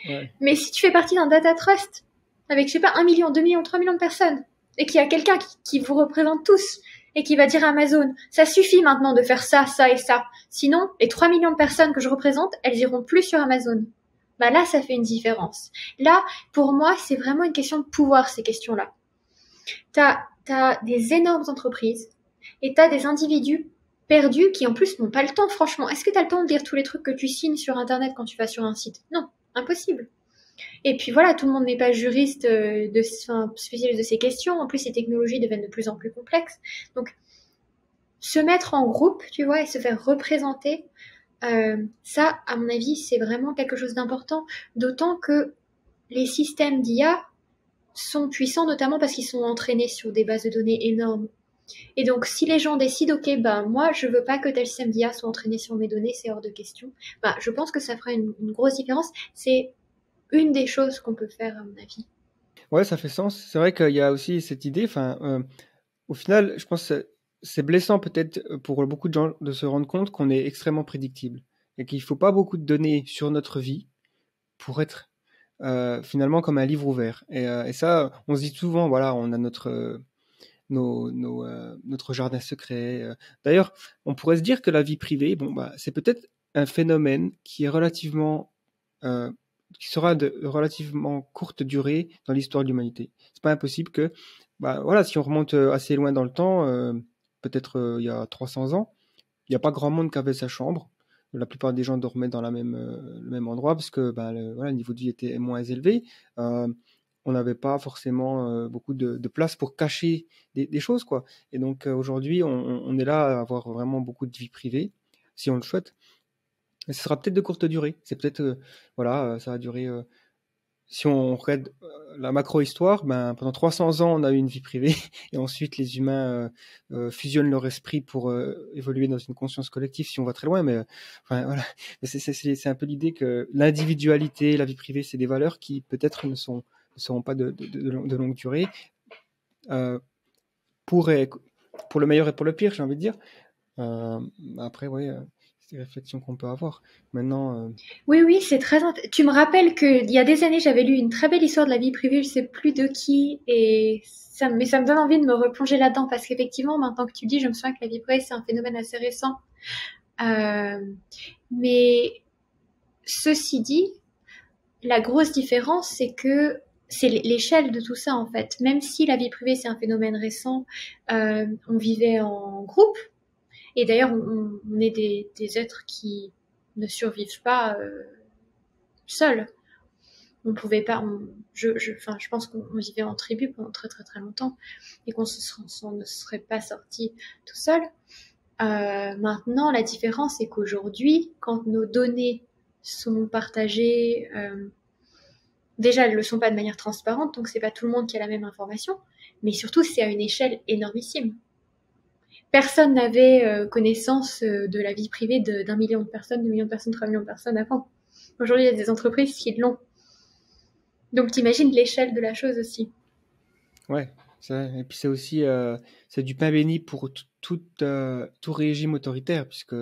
Ouais. Mais si tu fais partie d'un data trust, avec, je sais pas, 1 million, 2 millions, 3 millions de personnes, et qu'il y a quelqu'un qui vous représente tous, et qui va dire à Amazon, ça suffit maintenant de faire ça, ça et ça. Sinon, les 3 millions de personnes que je représente, elles iront plus sur Amazon. Bah là, ça fait une différence. Là, pour moi, c'est vraiment une question de pouvoir, ces questions-là. T'as des énormes entreprises, et t'as des individus perdus qui, en plus, n'ont pas le temps, franchement. Est-ce que t'as le temps de lire tous les trucs que tu signes sur Internet quand tu vas sur un site? Non, impossible. Et puis voilà, tout le monde n'est pas juriste spécialiste de ces questions. En plus, les technologies deviennent de plus en plus complexes. Donc, se mettre en groupe, tu vois, et se faire représenter, ça, à mon avis, c'est vraiment quelque chose d'important. D'autant que les systèmes d'IA sont puissants, notamment parce qu'ils sont entraînés sur des bases de données énormes. Et donc, si les gens décident, ok, moi, je veux pas que tel système d'IA soit entraîné sur mes données, c'est hors de question. Je pense que ça fera une grosse différence. C'est une des choses qu'on peut faire, à mon avis. Ouais, ça fait sens. C'est vrai qu'il y a aussi cette idée, au final, je pense que c'est blessant peut-être pour beaucoup de gens de se rendre compte qu'on est extrêmement prédictible et qu'il ne faut pas beaucoup de données sur notre vie pour être finalement comme un livre ouvert. Et ça, on se dit souvent, voilà, on a notre jardin secret. D'ailleurs, on pourrait se dire que la vie privée, c'est peut-être un phénomène qui est qui sera de relativement courte durée dans l'histoire de l'humanité. C'est pas impossible que, si on remonte assez loin dans le temps, peut-être il y a 300 ans, il n'y a pas grand monde qui avait sa chambre. La plupart des gens dormaient dans le même endroit parce que le niveau de vie était moins élevé. On n'avait pas forcément beaucoup de place pour cacher des choses, quoi. Et donc aujourd'hui, on est là à avoir vraiment beaucoup de vie privée, si on le souhaite. Mais ce sera peut-être de courte durée. C'est peut-être, ça va durer. Si on regarde la macro-histoire, pendant 300 ans, on a eu une vie privée, et ensuite les humains fusionnent leur esprit pour évoluer dans une conscience collective, si on va très loin. Mais voilà. Mais c'est un peu l'idée que l'individualité, la vie privée, c'est des valeurs qui peut-être ne seront pas de longue durée. Pour le meilleur et pour le pire, j'ai envie de dire. Après, c'est des réflexions qu'on peut avoir. Maintenant. Oui, c'est très. Tu me rappelles qu'il y a des années, j'avais lu une très belle histoire de la vie privée, je sais plus de qui, et ça me donne envie de me replonger là-dedans parce qu'effectivement, maintenant que tu le dis, je me souviens que la vie privée c'est un phénomène assez récent. Mais ceci dit, la grosse différence, c'est que c'est l'échelle de tout ça en fait. Même si la vie privée c'est un phénomène récent, on vivait en groupe. Et d'ailleurs, on est des êtres qui ne survivent pas seuls. On pouvait pas. Je pense qu'on vivait en tribu pendant très très très longtemps et qu'on ne serait pas sorti tout seul. Maintenant, la différence, c'est qu'aujourd'hui, quand nos données sont partagées, déjà, elles ne le sont pas de manière transparente, donc c'est pas tout le monde qui a la même information, mais surtout, c'est à une échelle énormissime. Personne n'avait connaissance de la vie privée d'1 million de personnes, 2 millions de personnes, 3 millions de personnes avant. Aujourd'hui, il y a des entreprises qui l'ont. Donc, t'imagines l'échelle de la chose aussi. Ouais, et puis c'est aussi c'est du pain béni pour tout régime autoritaire, puisque,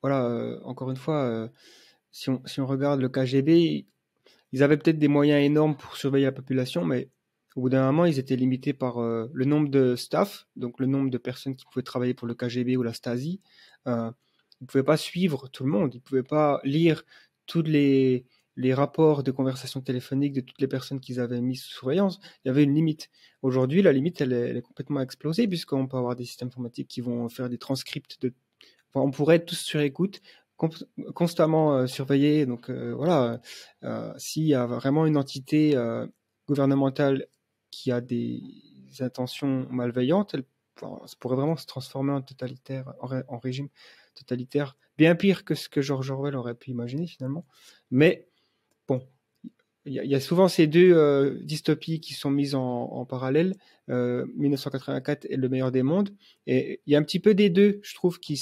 encore une fois, si on regarde le KGB, ils avaient peut-être des moyens énormes pour surveiller la population, mais au bout d'un moment, ils étaient limités par le nombre de staff, donc le nombre de personnes qui pouvaient travailler pour le KGB ou la Stasi. Ils ne pouvaient pas suivre tout le monde, ils ne pouvaient pas lire tous les rapports de conversation téléphonique de toutes les personnes qu'ils avaient mises sous surveillance. Il y avait une limite. Aujourd'hui, la limite, elle est complètement explosée, puisqu'on peut avoir des systèmes informatiques qui vont faire des transcripts on pourrait être tous sur écoute constamment surveillés. Donc voilà, s'il y a vraiment une entité gouvernementale qui a des intentions malveillantes, ça pourrait vraiment se transformer en totalitaire, en régime totalitaire, bien pire que ce que George Orwell aurait pu imaginer finalement. Mais bon, il y a souvent ces deux dystopies qui sont mises en parallèle. 1984 est le meilleur des mondes, et il y a un petit peu des deux, je trouve, qui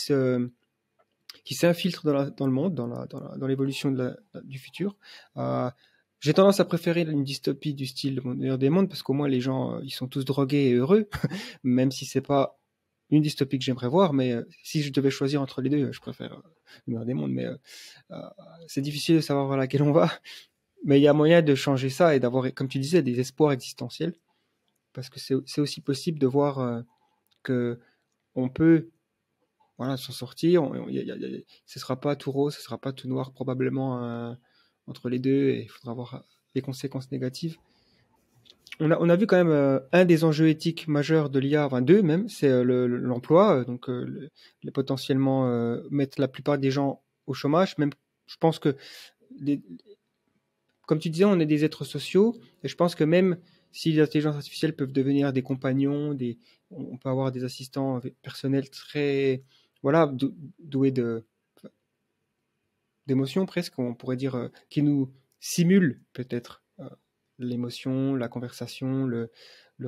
s'infiltrent dans le monde, dans l'évolution du futur. J'ai tendance à préférer une dystopie du style Le meilleur des mondes, parce qu'au moins les gens ils sont tous drogués et heureux, même si c'est pas une dystopie que j'aimerais voir, mais si je devais choisir entre les deux, je préfère Le meilleur des mondes. Mais c'est difficile de savoir vers laquelle on va. Mais il y a moyen de changer ça et d'avoir, comme tu disais, des espoirs existentiels, parce que c'est aussi possible de voir que on peut s'en sortir. Ce sera pas tout rose, ce sera pas tout noir probablement entre les deux, et il faudra voir les conséquences négatives. On a vu quand même un des enjeux éthiques majeurs de l'IA, enfin deux même, c'est l'emploi, donc potentiellement mettre la plupart des gens au chômage. Même, je pense que comme tu disais, on est des êtres sociaux, et je pense que même si les intelligences artificielles peuvent devenir des compagnons, on peut avoir des assistants personnels très, doués d'émotions presque, on pourrait dire, qui nous simulent peut-être l'émotion, la conversation, le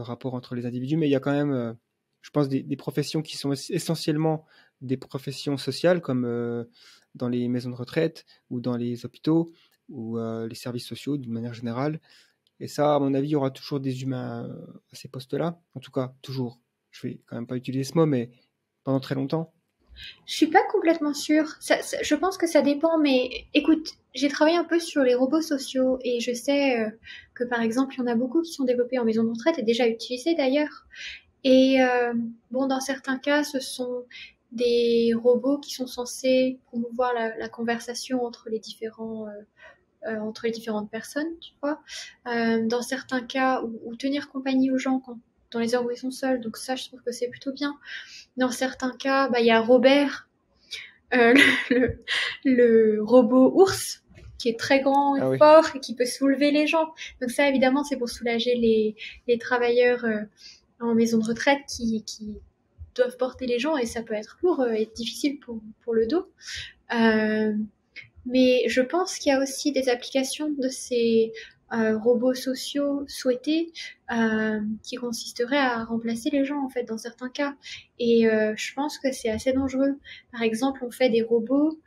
rapport entre les individus. Mais il y a quand même, je pense, des professions qui sont essentiellement des professions sociales, comme dans les maisons de retraite ou dans les hôpitaux, ou les services sociaux d'une manière générale. Et ça, à mon avis, il y aura toujours des humains à ces postes-là. En tout cas, toujours. Je vais quand même pas utiliser ce mot, mais pendant très longtemps. Je suis pas complètement sûre. Je pense que ça dépend, mais écoute, j'ai travaillé un peu sur les robots sociaux et je sais que par exemple, il y en a beaucoup qui sont développés en maison de retraite et déjà utilisés d'ailleurs. Et dans certains cas, ce sont des robots qui sont censés promouvoir la conversation entre les différentes personnes, tu vois. Dans certains cas, ou tenir compagnie aux gens dans les heures où ils sont seuls. Donc ça, je trouve que c'est plutôt bien. Dans certains cas, il y a Robert, le robot ours, qui est très grand et fort et qui peut soulever les gens. Donc ça, évidemment, c'est pour soulager les travailleurs en maison de retraite qui doivent porter les gens, et ça peut être lourd et difficile pour le dos. Mais je pense qu'il y a aussi des applications de ces robots sociaux souhaités qui consisteraient à remplacer les gens en fait dans certains cas. Et je pense que c'est assez dangereux. Par exemple, on fait des robots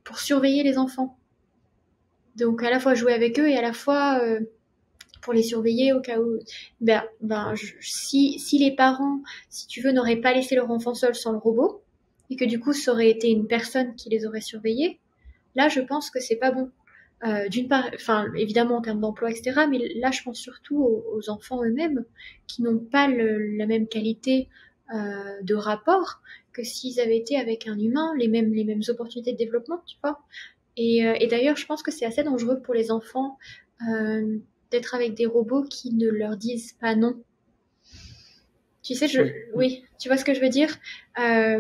pour surveiller les enfants. Donc à la fois jouer avec eux et à la fois pour les surveiller au cas où. Si les parents, si tu veux, n'auraient pas laissé leur enfant seul sans le robot, et que du coup ça aurait été une personne qui les aurait surveillés, là je pense que c'est pas bon. D'une part, évidemment en termes d'emploi, etc., mais là je pense surtout aux enfants eux-mêmes qui n'ont pas la même qualité de rapport que s'ils avaient été avec un humain, les mêmes opportunités de développement, tu vois. Et d'ailleurs, je pense que c'est assez dangereux pour les enfants d'être avec des robots qui ne leur disent pas non. Tu sais, oui, tu vois ce que je veux dire.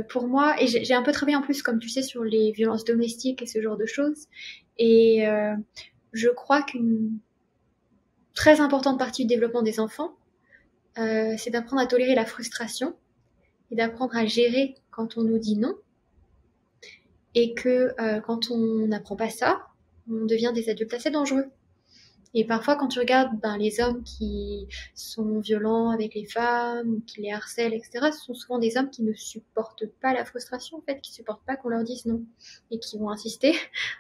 Pour moi, et j'ai un peu travaillé en plus, comme tu sais, sur les violences domestiques et ce genre de choses. Et je crois qu'une très importante partie du développement des enfants, c'est d'apprendre à tolérer la frustration et d'apprendre à gérer quand on nous dit non. Et que quand on n'apprend pas ça, on devient des adultes assez dangereux. Et parfois, quand tu regardes les hommes qui sont violents avec les femmes, qui les harcèlent, etc., ce sont souvent des hommes qui ne supportent pas la frustration, en fait, qui ne supportent pas qu'on leur dise non. Et qui vont insister,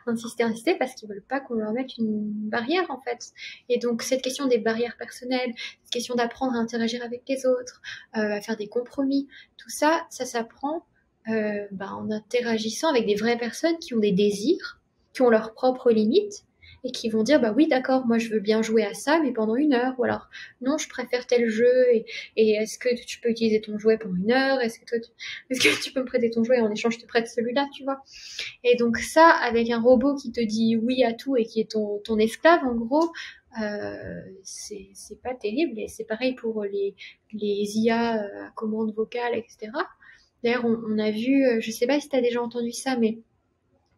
insister, parce qu'ils ne veulent pas qu'on leur mette une barrière, en fait. Et donc, cette question des barrières personnelles, cette question d'apprendre à interagir avec les autres, à faire des compromis, tout ça, ça s'apprend en interagissant avec des vraies personnes qui ont des désirs, qui ont leurs propres limites, et qui vont dire oui d'accord, moi je veux bien jouer à ça mais pendant 1 heure, ou alors non je préfère tel jeu, et est-ce que tu peux utiliser ton jouet pendant 1 heure, est-ce que tu peux me prêter ton jouet, en échange je te prête celui-là, tu vois. Et donc ça, avec un robot qui te dit oui à tout et qui est ton esclave en gros, c'est pas terrible. Et c'est pareil pour les IA à commande vocale, etc. D'ailleurs on a vu, je sais pas si tu as déjà entendu ça, mais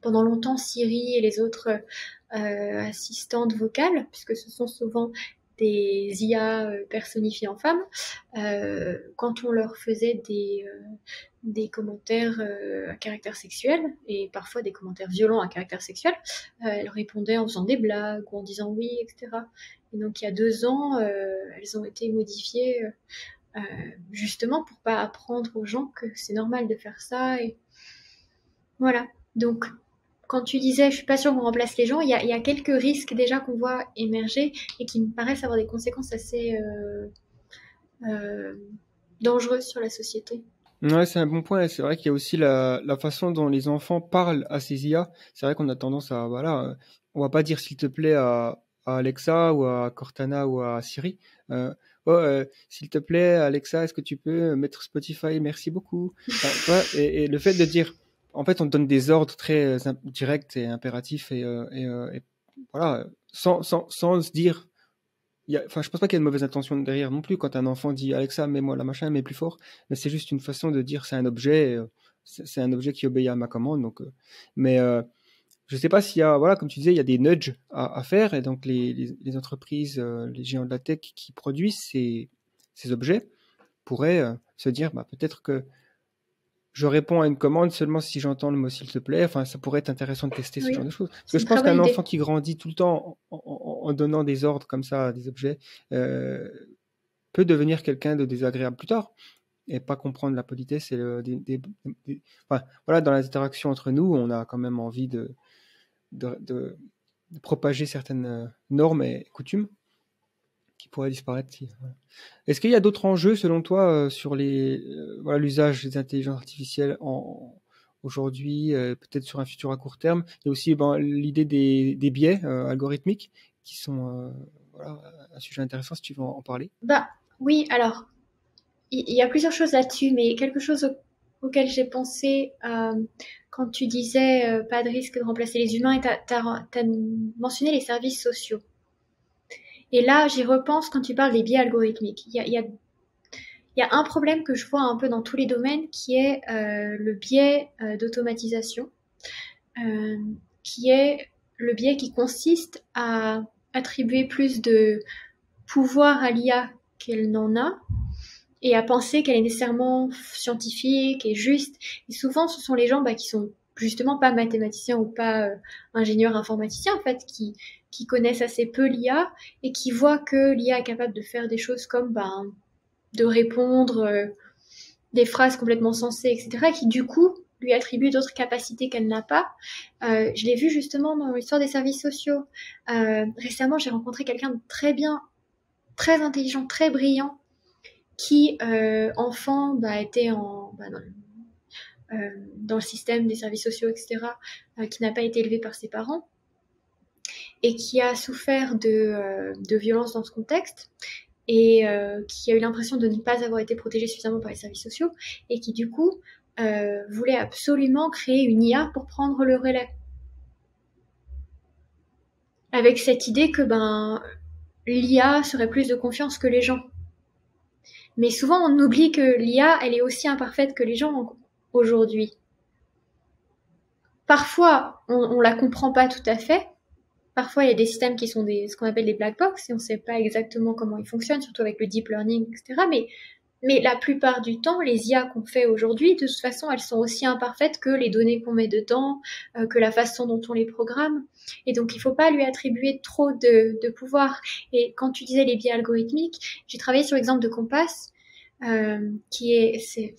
pendant longtemps Siri et les autres assistantes vocales, puisque ce sont souvent des IA personnifiées en femmes, quand on leur faisait des commentaires à caractère sexuel, et parfois des commentaires violents à caractère sexuel, elles répondaient en faisant des blagues ou en disant oui, etc. Et donc il y a 2 ans, elles ont été modifiées justement pour pas apprendre aux gens que c'est normal de faire ça. Et voilà. Donc quand tu disais, je suis pas sûre qu'on remplace les gens, il y a quelques risques déjà qu'on voit émerger et qui me paraissent avoir des conséquences assez dangereuses sur la société. Ouais, c'est un bon point. C'est vrai qu'il y a aussi la façon dont les enfants parlent à ces IA. C'est vrai qu'on a tendance à, voilà, on va pas dire s'il te plaît à Alexa ou à Cortana ou à Siri. S'il te plaît, Alexa, est-ce que tu peux mettre Spotify? Merci beaucoup. Enfin, ouais, et le fait de dire, en fait, on te donne des ordres très directs et impératifs et voilà, sans se dire. Enfin, je pense pas qu'il y ait de mauvaise intention derrière non plus quand un enfant dit Alexa, mets-moi la machin, mets plus fort. Mais c'est juste une façon de dire c'est un objet, c'est un objet qui obéit à ma commande. Donc, mais je sais pas s'il y a, voilà, comme tu disais, il y a des nudges à faire et donc les entreprises, les géants de la tech qui produisent ces objets pourraient se dire, bah, peut-être que je réponds à une commande seulement si j'entends le mot s'il te plaît. Enfin, ça pourrait être intéressant de tester ce genre de choses. Parce que je pense qu'un enfant qui grandit tout le temps en donnant des ordres comme ça à des objets peut devenir quelqu'un de désagréable plus tard et pas comprendre la politesse et enfin, voilà, dans les interactions entre nous, on a quand même envie de propager certaines normes et coutumes qui pourraient disparaître. Est-ce qu'il y a d'autres enjeux, selon toi, sur voilà, l'usage des intelligences artificielles aujourd'hui, peut-être sur un futur à court terme? Il y a aussi l'idée des biais algorithmiques qui sont voilà, un sujet intéressant, si tu veux en parler. Bah oui, alors, il y a plusieurs choses là-dessus, mais quelque chose auquel j'ai pensé quand tu disais pas de risque de remplacer les humains, et t'as mentionné les services sociaux. Et là, j'y repense quand tu parles des biais algorithmiques. Il y a un problème que je vois un peu dans tous les domaines qui est le biais d'automatisation, qui est le biais qui consiste à attribuer plus de pouvoir à l'IA qu'elle n'en a et à penser qu'elle est nécessairement scientifique et juste. Et souvent, ce sont les gens qui sont justement pas mathématiciens ou pas ingénieurs informaticiens en fait, qui connaissent assez peu l'IA et qui voient que l'IA est capable de faire des choses comme de répondre des phrases complètement sensées, etc., qui du coup lui attribuent d'autres capacités qu'elle n'a pas. Je l'ai vu justement dans l'histoire des services sociaux. Récemment, j'ai rencontré quelqu'un de très bien, très intelligent, très brillant, qui, enfant, était dans le système des services sociaux, etc., qui n'a pas été élevé par ses parents et qui a souffert de violences dans ce contexte et qui a eu l'impression de ne pas avoir été protégé suffisamment par les services sociaux et qui, du coup, voulait absolument créer une IA pour prendre le relais. Avec cette idée que l'IA serait plus de confiance que les gens. Mais souvent, on oublie que l'IA, elle est aussi imparfaite que les gens aujourd'hui. Parfois, on la comprend pas tout à fait. Parfois, il y a des systèmes qui sont ce qu'on appelle des black box et on sait pas exactement comment ils fonctionnent, surtout avec le deep learning, etc. Mais la plupart du temps, les IA qu'on fait aujourd'hui, de toute façon, elles sont aussi imparfaites que les données qu'on met dedans, que la façon dont on les programme. Et donc, il faut pas lui attribuer trop de pouvoir. Et quand tu disais les biais algorithmiques, j'ai travaillé sur l'exemple de Compass, c'est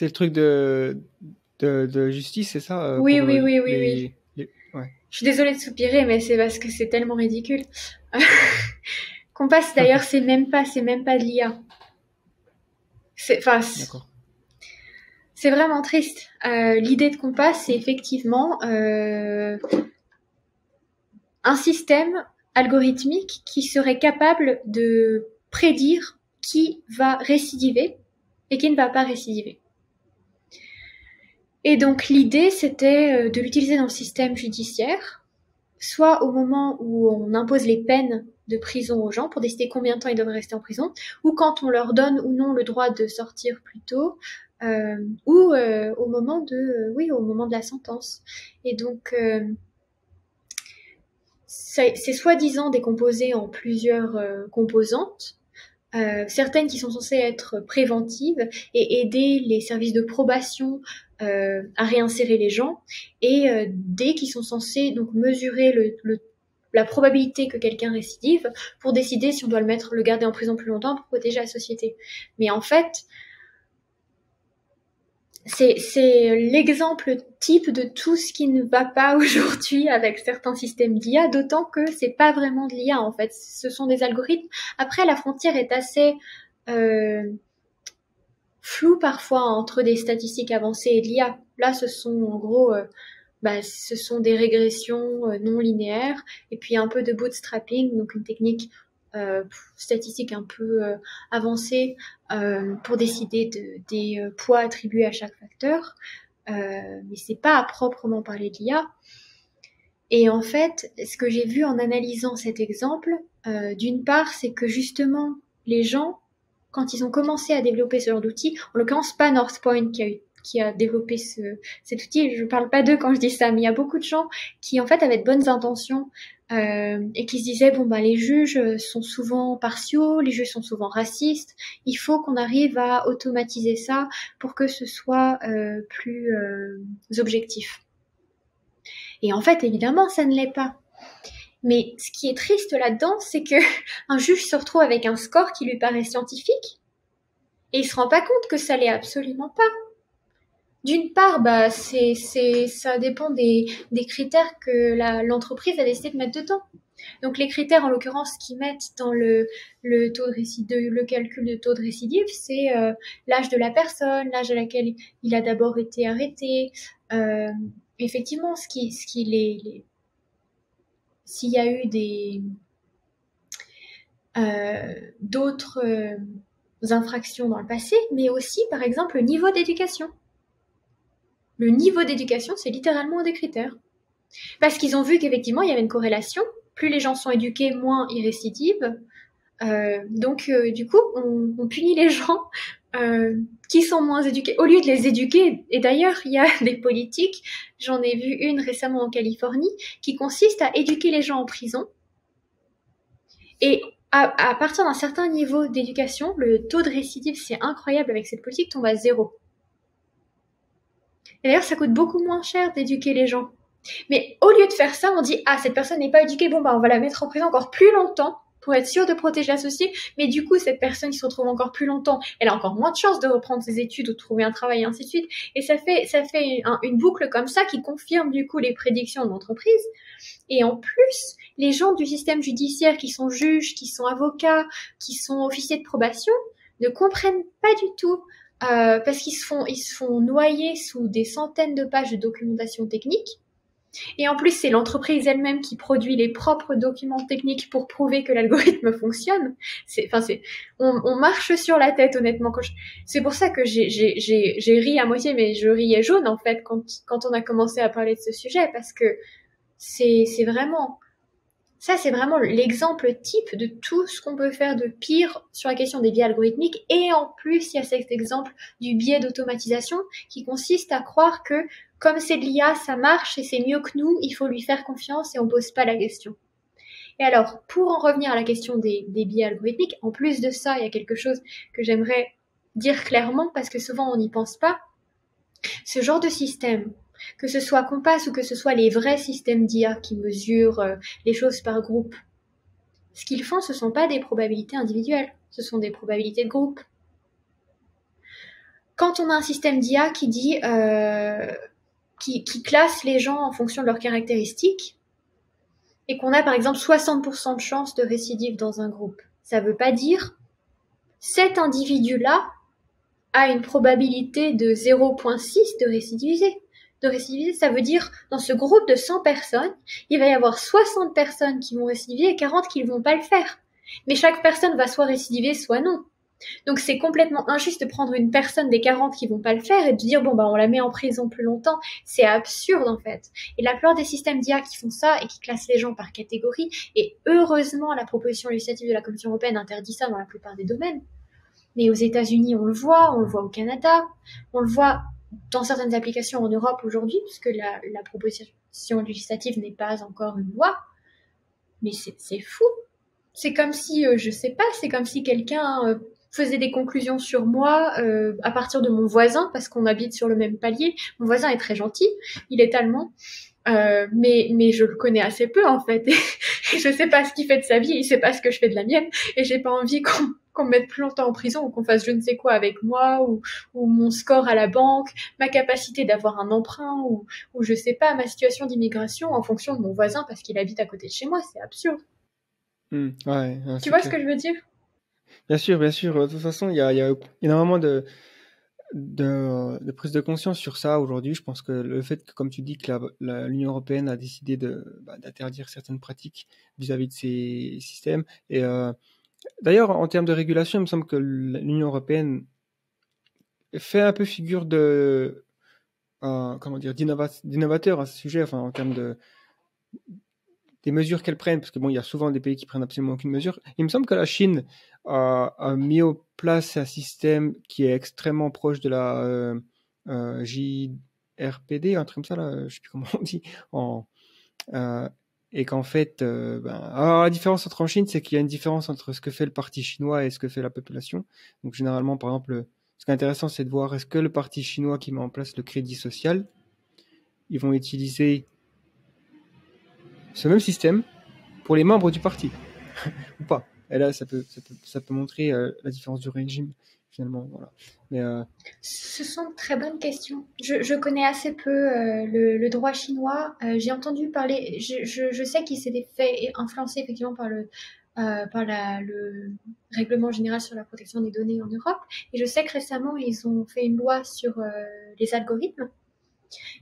le truc de justice, c'est ça? Oui. Ouais. Je suis désolée de soupirer, mais c'est parce que c'est tellement ridicule. Compass, d'ailleurs, c'est même pas de l'IA. C'est vraiment triste. L'idée de Compass, c'est effectivement un système algorithmique qui serait capable de prédire qui va récidiver et qui ne va pas récidiver. Et donc l'idée, c'était de l'utiliser dans le système judiciaire, soit au moment où on impose les peines de prison aux gens pour décider combien de temps ils doivent rester en prison, ou quand on leur donne ou non le droit de sortir plus tôt, ou au moment de la sentence. Et donc, c'est soi-disant décomposé en plusieurs composantes. Certaines qui sont censées être préventives et aider les services de probation à réinsérer les gens, et des qui sont censées donc mesurer la probabilité que quelqu'un récidive pour décider si on doit le garder en prison plus longtemps pour protéger la société. Mais en fait, c'est l'exemple type de tout ce qui ne va pas aujourd'hui avec certains systèmes d'IA, d'autant que c'est pas vraiment de l'IA en fait, ce sont des algorithmes. Après, la frontière est assez floue parfois entre des statistiques avancées et de l'IA. Là, ce sont en gros, ce sont des régressions non linéaires et puis un peu de bootstrapping, donc une technique statistique un peu avancée pour décider des poids attribués à chaque facteur, mais c'est pas à proprement parler de l'IA. Et en fait, ce que j'ai vu en analysant cet exemple, d'une part, c'est que justement, les gens, quand ils ont commencé à développer ce genre d'outil, en l'occurrence pas Northpoint qui a développé cet outil, je parle pas d'eux quand je dis ça, mais il y a beaucoup de gens qui en fait avaient de bonnes intentions et qui se disaient les juges sont souvent partiaux, les juges sont souvent racistes, il faut qu'on arrive à automatiser ça pour que ce soit plus objectif. Et en fait, évidemment, ça ne l'est pas. Mais ce qui est triste là-dedans, c'est que un juge se retrouve avec un score qui lui paraît scientifique et il se rend pas compte que ça l'est absolument pas. D'une part, ça dépend des critères que l'entreprise a décidé de mettre dedans. Donc les critères, en l'occurrence, qu'ils mettent dans le calcul de taux de récidive, c'est l'âge de la personne, l'âge à laquelle il a d'abord été arrêté. Effectivement, s'il y a eu d'autres infractions dans le passé, mais aussi, par exemple, le niveau d'éducation. Le niveau d'éducation, c'est littéralement un des critères. Parce qu'ils ont vu qu'effectivement, il y avait une corrélation. Plus les gens sont éduqués, moins ils récidivent. Donc, du coup, on punit les gens qui sont moins éduqués, au lieu de les éduquer. Et d'ailleurs, il y a des politiques, j'en ai vu une récemment en Californie, qui consiste à éduquer les gens en prison. Et à partir d'un certain niveau d'éducation, le taux de récidive, c'est incroyable avec cette politique, tombe à 0. Et d'ailleurs, ça coûte beaucoup moins cher d'éduquer les gens. Mais au lieu de faire ça, on dit « Ah, cette personne n'est pas éduquée, on va la mettre en prison encore plus longtemps pour être sûr de protéger la société. » Mais du coup, cette personne qui se retrouve encore plus longtemps, elle a encore moins de chances de reprendre ses études ou de trouver un travail et ainsi de suite. Et ça fait une boucle comme ça qui confirme du coup les prédictions de l'entreprise. Et en plus, les gens du système judiciaire qui sont juges, qui sont avocats, qui sont officiers de probation, ne comprennent pas du tout parce qu'ils se font noyer sous des centaines de pages de documentation technique. Et en plus, c'est l'entreprise elle-même qui produit les propres documents techniques pour prouver que l'algorithme fonctionne. On marche sur la tête, honnêtement. C'est pour ça que j'ai ri à moitié, mais je riais jaune, en fait, quand on a commencé à parler de ce sujet, parce que c'est vraiment l'exemple type de tout ce qu'on peut faire de pire sur la question des biais algorithmiques. Et en plus, il y a cet exemple du biais d'automatisation qui consiste à croire que comme c'est de l'IA, ça marche et c'est mieux que nous, il faut lui faire confiance et on pose pas la question. Et alors, pour en revenir à la question des biais algorithmiques, en plus de ça, il y a quelque chose que j'aimerais dire clairement parce que souvent on n'y pense pas. Ce genre de système, que ce soit Compass ou que ce soit les vrais systèmes d'IA qui mesurent les choses par groupe, ce qu'ils font, ce ne sont pas des probabilités individuelles, ce sont des probabilités de groupe. Quand on a un système d'IA qui dit qui classe les gens en fonction de leurs caractéristiques et qu'on a par exemple 60% de chances de récidive dans un groupe, ça ne veut pas dire cet individu-là a une probabilité de 0,6 de récidiviser. Ça veut dire, dans ce groupe de 100 personnes, il va y avoir 60 personnes qui vont récidiver et 40 qui ne vont pas le faire. Mais chaque personne va soit récidiver, soit non. Donc c'est complètement injuste de prendre une personne des 40 qui vont pas le faire et de dire on la met en prison plus longtemps. C'est absurde en fait. Et la plupart des systèmes d'IA qui font ça et qui classent les gens par catégorie, et heureusement la proposition législative de la Commission européenne interdit ça dans la plupart des domaines, Mais aux États-Unis, on le voit au Canada, on le voit dans certaines applications en Europe aujourd'hui, puisque la proposition législative n'est pas encore une loi. Mais c'est fou. C'est comme si, je sais pas, c'est comme si quelqu'un faisait des conclusions sur moi à partir de mon voisin, parce qu'on habite sur le même palier. Mon voisin est très gentil, il est allemand, mais je le connais assez peu en fait. Et je sais pas ce qu'il fait de sa vie, il sait pas ce que je fais de la mienne, et j'ai pas envie qu'on me mette plus longtemps en prison ou qu'on fasse je ne sais quoi avec moi, ou mon score à la banque, ma capacité d'avoir un emprunt, ou je sais pas, ma situation d'immigration en fonction de mon voisin parce qu'il habite à côté de chez moi. C'est absurde. Ouais, Tu c'est vois clair. ce que je veux dire? Bien sûr, bien sûr. De toute façon, il y a énormément de prise de conscience sur ça aujourd'hui. Je pense que le fait que, comme tu dis, que l'Union européenne a décidé d'interdire certaines pratiques vis-à-vis de ces systèmes. Et d'ailleurs, en termes de régulation, il me semble que l'Union européenne fait un peu figure comment dire, d'innovateur à ce sujet, enfin, en termes des mesures qu'elle prenne, parce que bon, il y a souvent des pays qui prennent absolument aucune mesure. Il me semble que la Chine a mis en place un système qui est extrêmement proche de la JRPD, un truc comme ça, là, je sais plus comment on dit, et qu'en fait, alors la différence en Chine, c'est qu'il y a une différence entre ce que fait le parti chinois et ce que fait la population. Donc généralement, par exemple, ce qui est intéressant, c'est de voir est-ce que le parti chinois qui met en place le crédit social, ils vont utiliser ce même système pour les membres du parti ou pas. Et là, ça peut montrer la différence du régime, finalement. Voilà. Mais, Ce sont de très bonnes questions. Je connais assez peu le droit chinois. J'ai entendu parler, je sais qu'il s'était fait influencer effectivement par le règlement général sur la protection des données en Europe. Et je sais que récemment, ils ont fait une loi sur les algorithmes.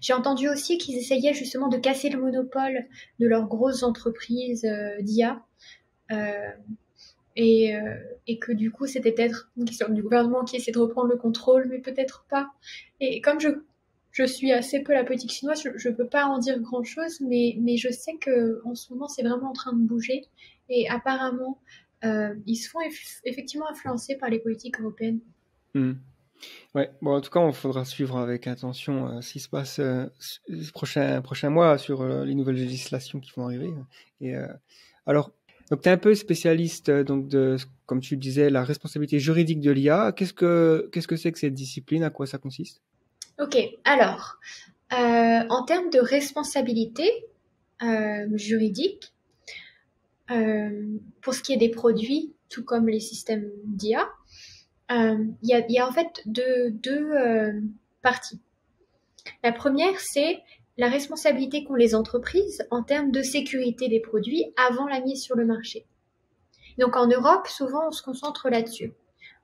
J'ai entendu aussi qu'ils essayaient justement de casser le monopole de leurs grosses entreprises d'IA. Et que du coup, c'était peut-être une question du gouvernement qui essaie de reprendre le contrôle, mais peut-être pas. Et comme je suis assez peu la politique chinoise, je peux pas en dire grand-chose, mais je sais que en ce moment, c'est vraiment en train de bouger. Et apparemment, ils se font effectivement influencer par les politiques européennes. Ouais, bon, en tout cas, il faudra suivre avec attention ce qui se passe ces prochains mois sur les nouvelles législations qui vont arriver. Et alors, donc tu es un peu spécialiste donc comme tu le disais, la responsabilité juridique de l'IA. Qu'est-ce que c'est que cette discipline? À quoi ça consiste? Ok, alors, en termes de responsabilité juridique, pour ce qui est des produits, tout comme les systèmes d'IA, il y a en fait deux parties. La première, c'est la responsabilité qu'ont les entreprises en termes de sécurité des produits avant la mise sur le marché. Donc en Europe, souvent, on se concentre là-dessus.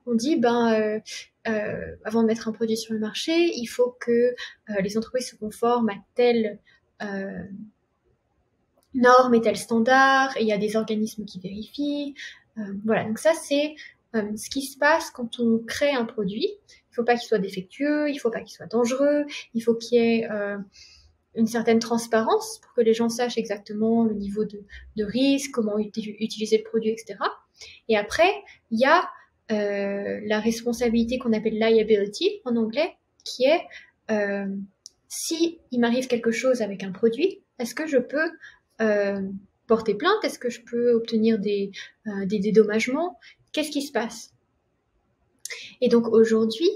On dit, avant de mettre un produit sur le marché, il faut que les entreprises se conforment à telle norme et tel standard, et il y a des organismes qui vérifient. Voilà, donc ça, c'est ce qui se passe quand on crée un produit. Il ne faut pas qu'il soit défectueux, il ne faut pas qu'il soit dangereux, il faut qu'il y ait une certaine transparence pour que les gens sachent exactement le niveau de risque, comment utiliser le produit, etc. Et après, il y a la responsabilité qu'on appelle liability en anglais, qui est si il m'arrive quelque chose avec un produit, est-ce que je peux porter plainte? Est-ce que je peux obtenir des dédommagements? Qu'est-ce qui se passe? Et donc aujourd'hui,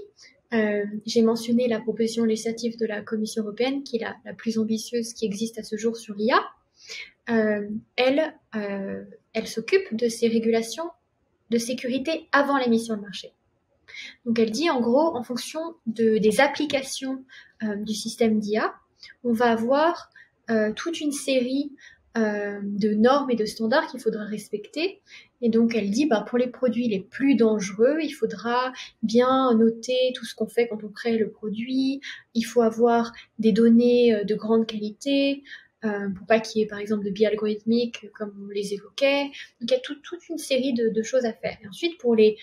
j'ai mentionné la proposition législative de la Commission européenne, qui est la plus ambitieuse qui existe à ce jour sur l'IA. Elle s'occupe de ces régulations de sécurité avant la mise sur le marché. Donc elle dit en gros, en fonction des applications du système d'IA, on va avoir toute une série de normes et de standards qu'il faudra respecter. Et donc elle dit, pour les produits les plus dangereux, il faudra bien noter tout ce qu'on fait quand on crée le produit, il faut avoir des données de grande qualité, pour pas qu'il y ait par exemple de biais algorithmiques comme on les évoquait. Donc il y a toute une série de choses à faire. Et ensuite pour les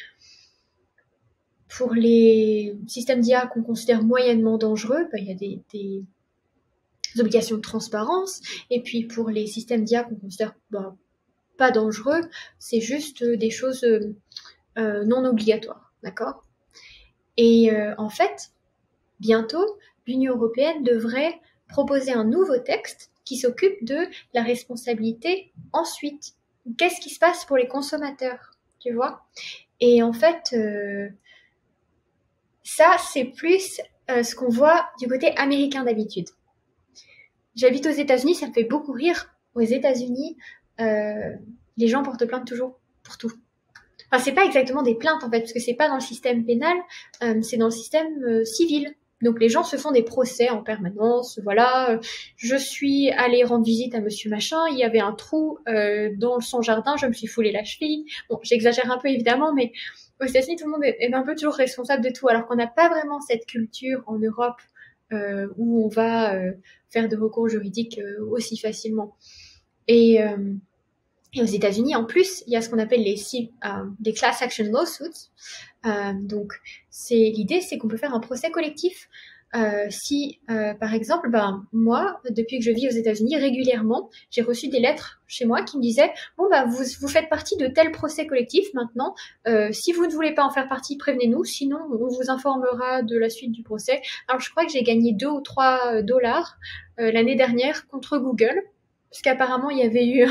systèmes d'IA qu'on considère moyennement dangereux, il y a des obligations de transparence. Et puis pour les systèmes d'IA qu'on considère pas dangereux, c'est juste des choses non obligatoires. d'accord? Et en fait, bientôt, l'Union européenne devrait proposer un nouveau texte qui s'occupe de la responsabilité ensuite. Qu'est-ce qui se passe pour les consommateurs, tu vois? Et en fait, ça, c'est plus ce qu'on voit du côté américain d'habitude. J'habite aux États-Unis, ça me fait beaucoup rire. Aux États-Unis, les gens portent plainte toujours pour tout. Enfin, c'est pas exactement des plaintes en fait, parce que c'est pas dans le système pénal, c'est dans le système civil. Donc les gens se font des procès en permanence. Voilà, je suis allée rendre visite à Monsieur Machin, il y avait un trou dans son jardin, je me suis foulé la cheville. Bon, j'exagère un peu évidemment, mais aux États-Unis, tout le monde est un peu toujours responsable de tout, alors qu'on n'a pas vraiment cette culture en Europe où on va faire de recours juridiques aussi facilement. Et aux États-Unis, en plus, il y a ce qu'on appelle les class action lawsuits. Donc, l'idée, c'est qu'on peut faire un procès collectif. Si, par exemple, moi, depuis que je vis aux États-Unis, régulièrement, j'ai reçu des lettres chez moi qui me disaient bon vous faites partie de tel procès collectif maintenant. Si vous ne voulez pas en faire partie, prévenez-nous. Sinon, on vous informera de la suite du procès. Alors, je crois que j'ai gagné 2 ou 3 dollars l'année dernière contre Google. Parce qu'apparemment, il y avait eu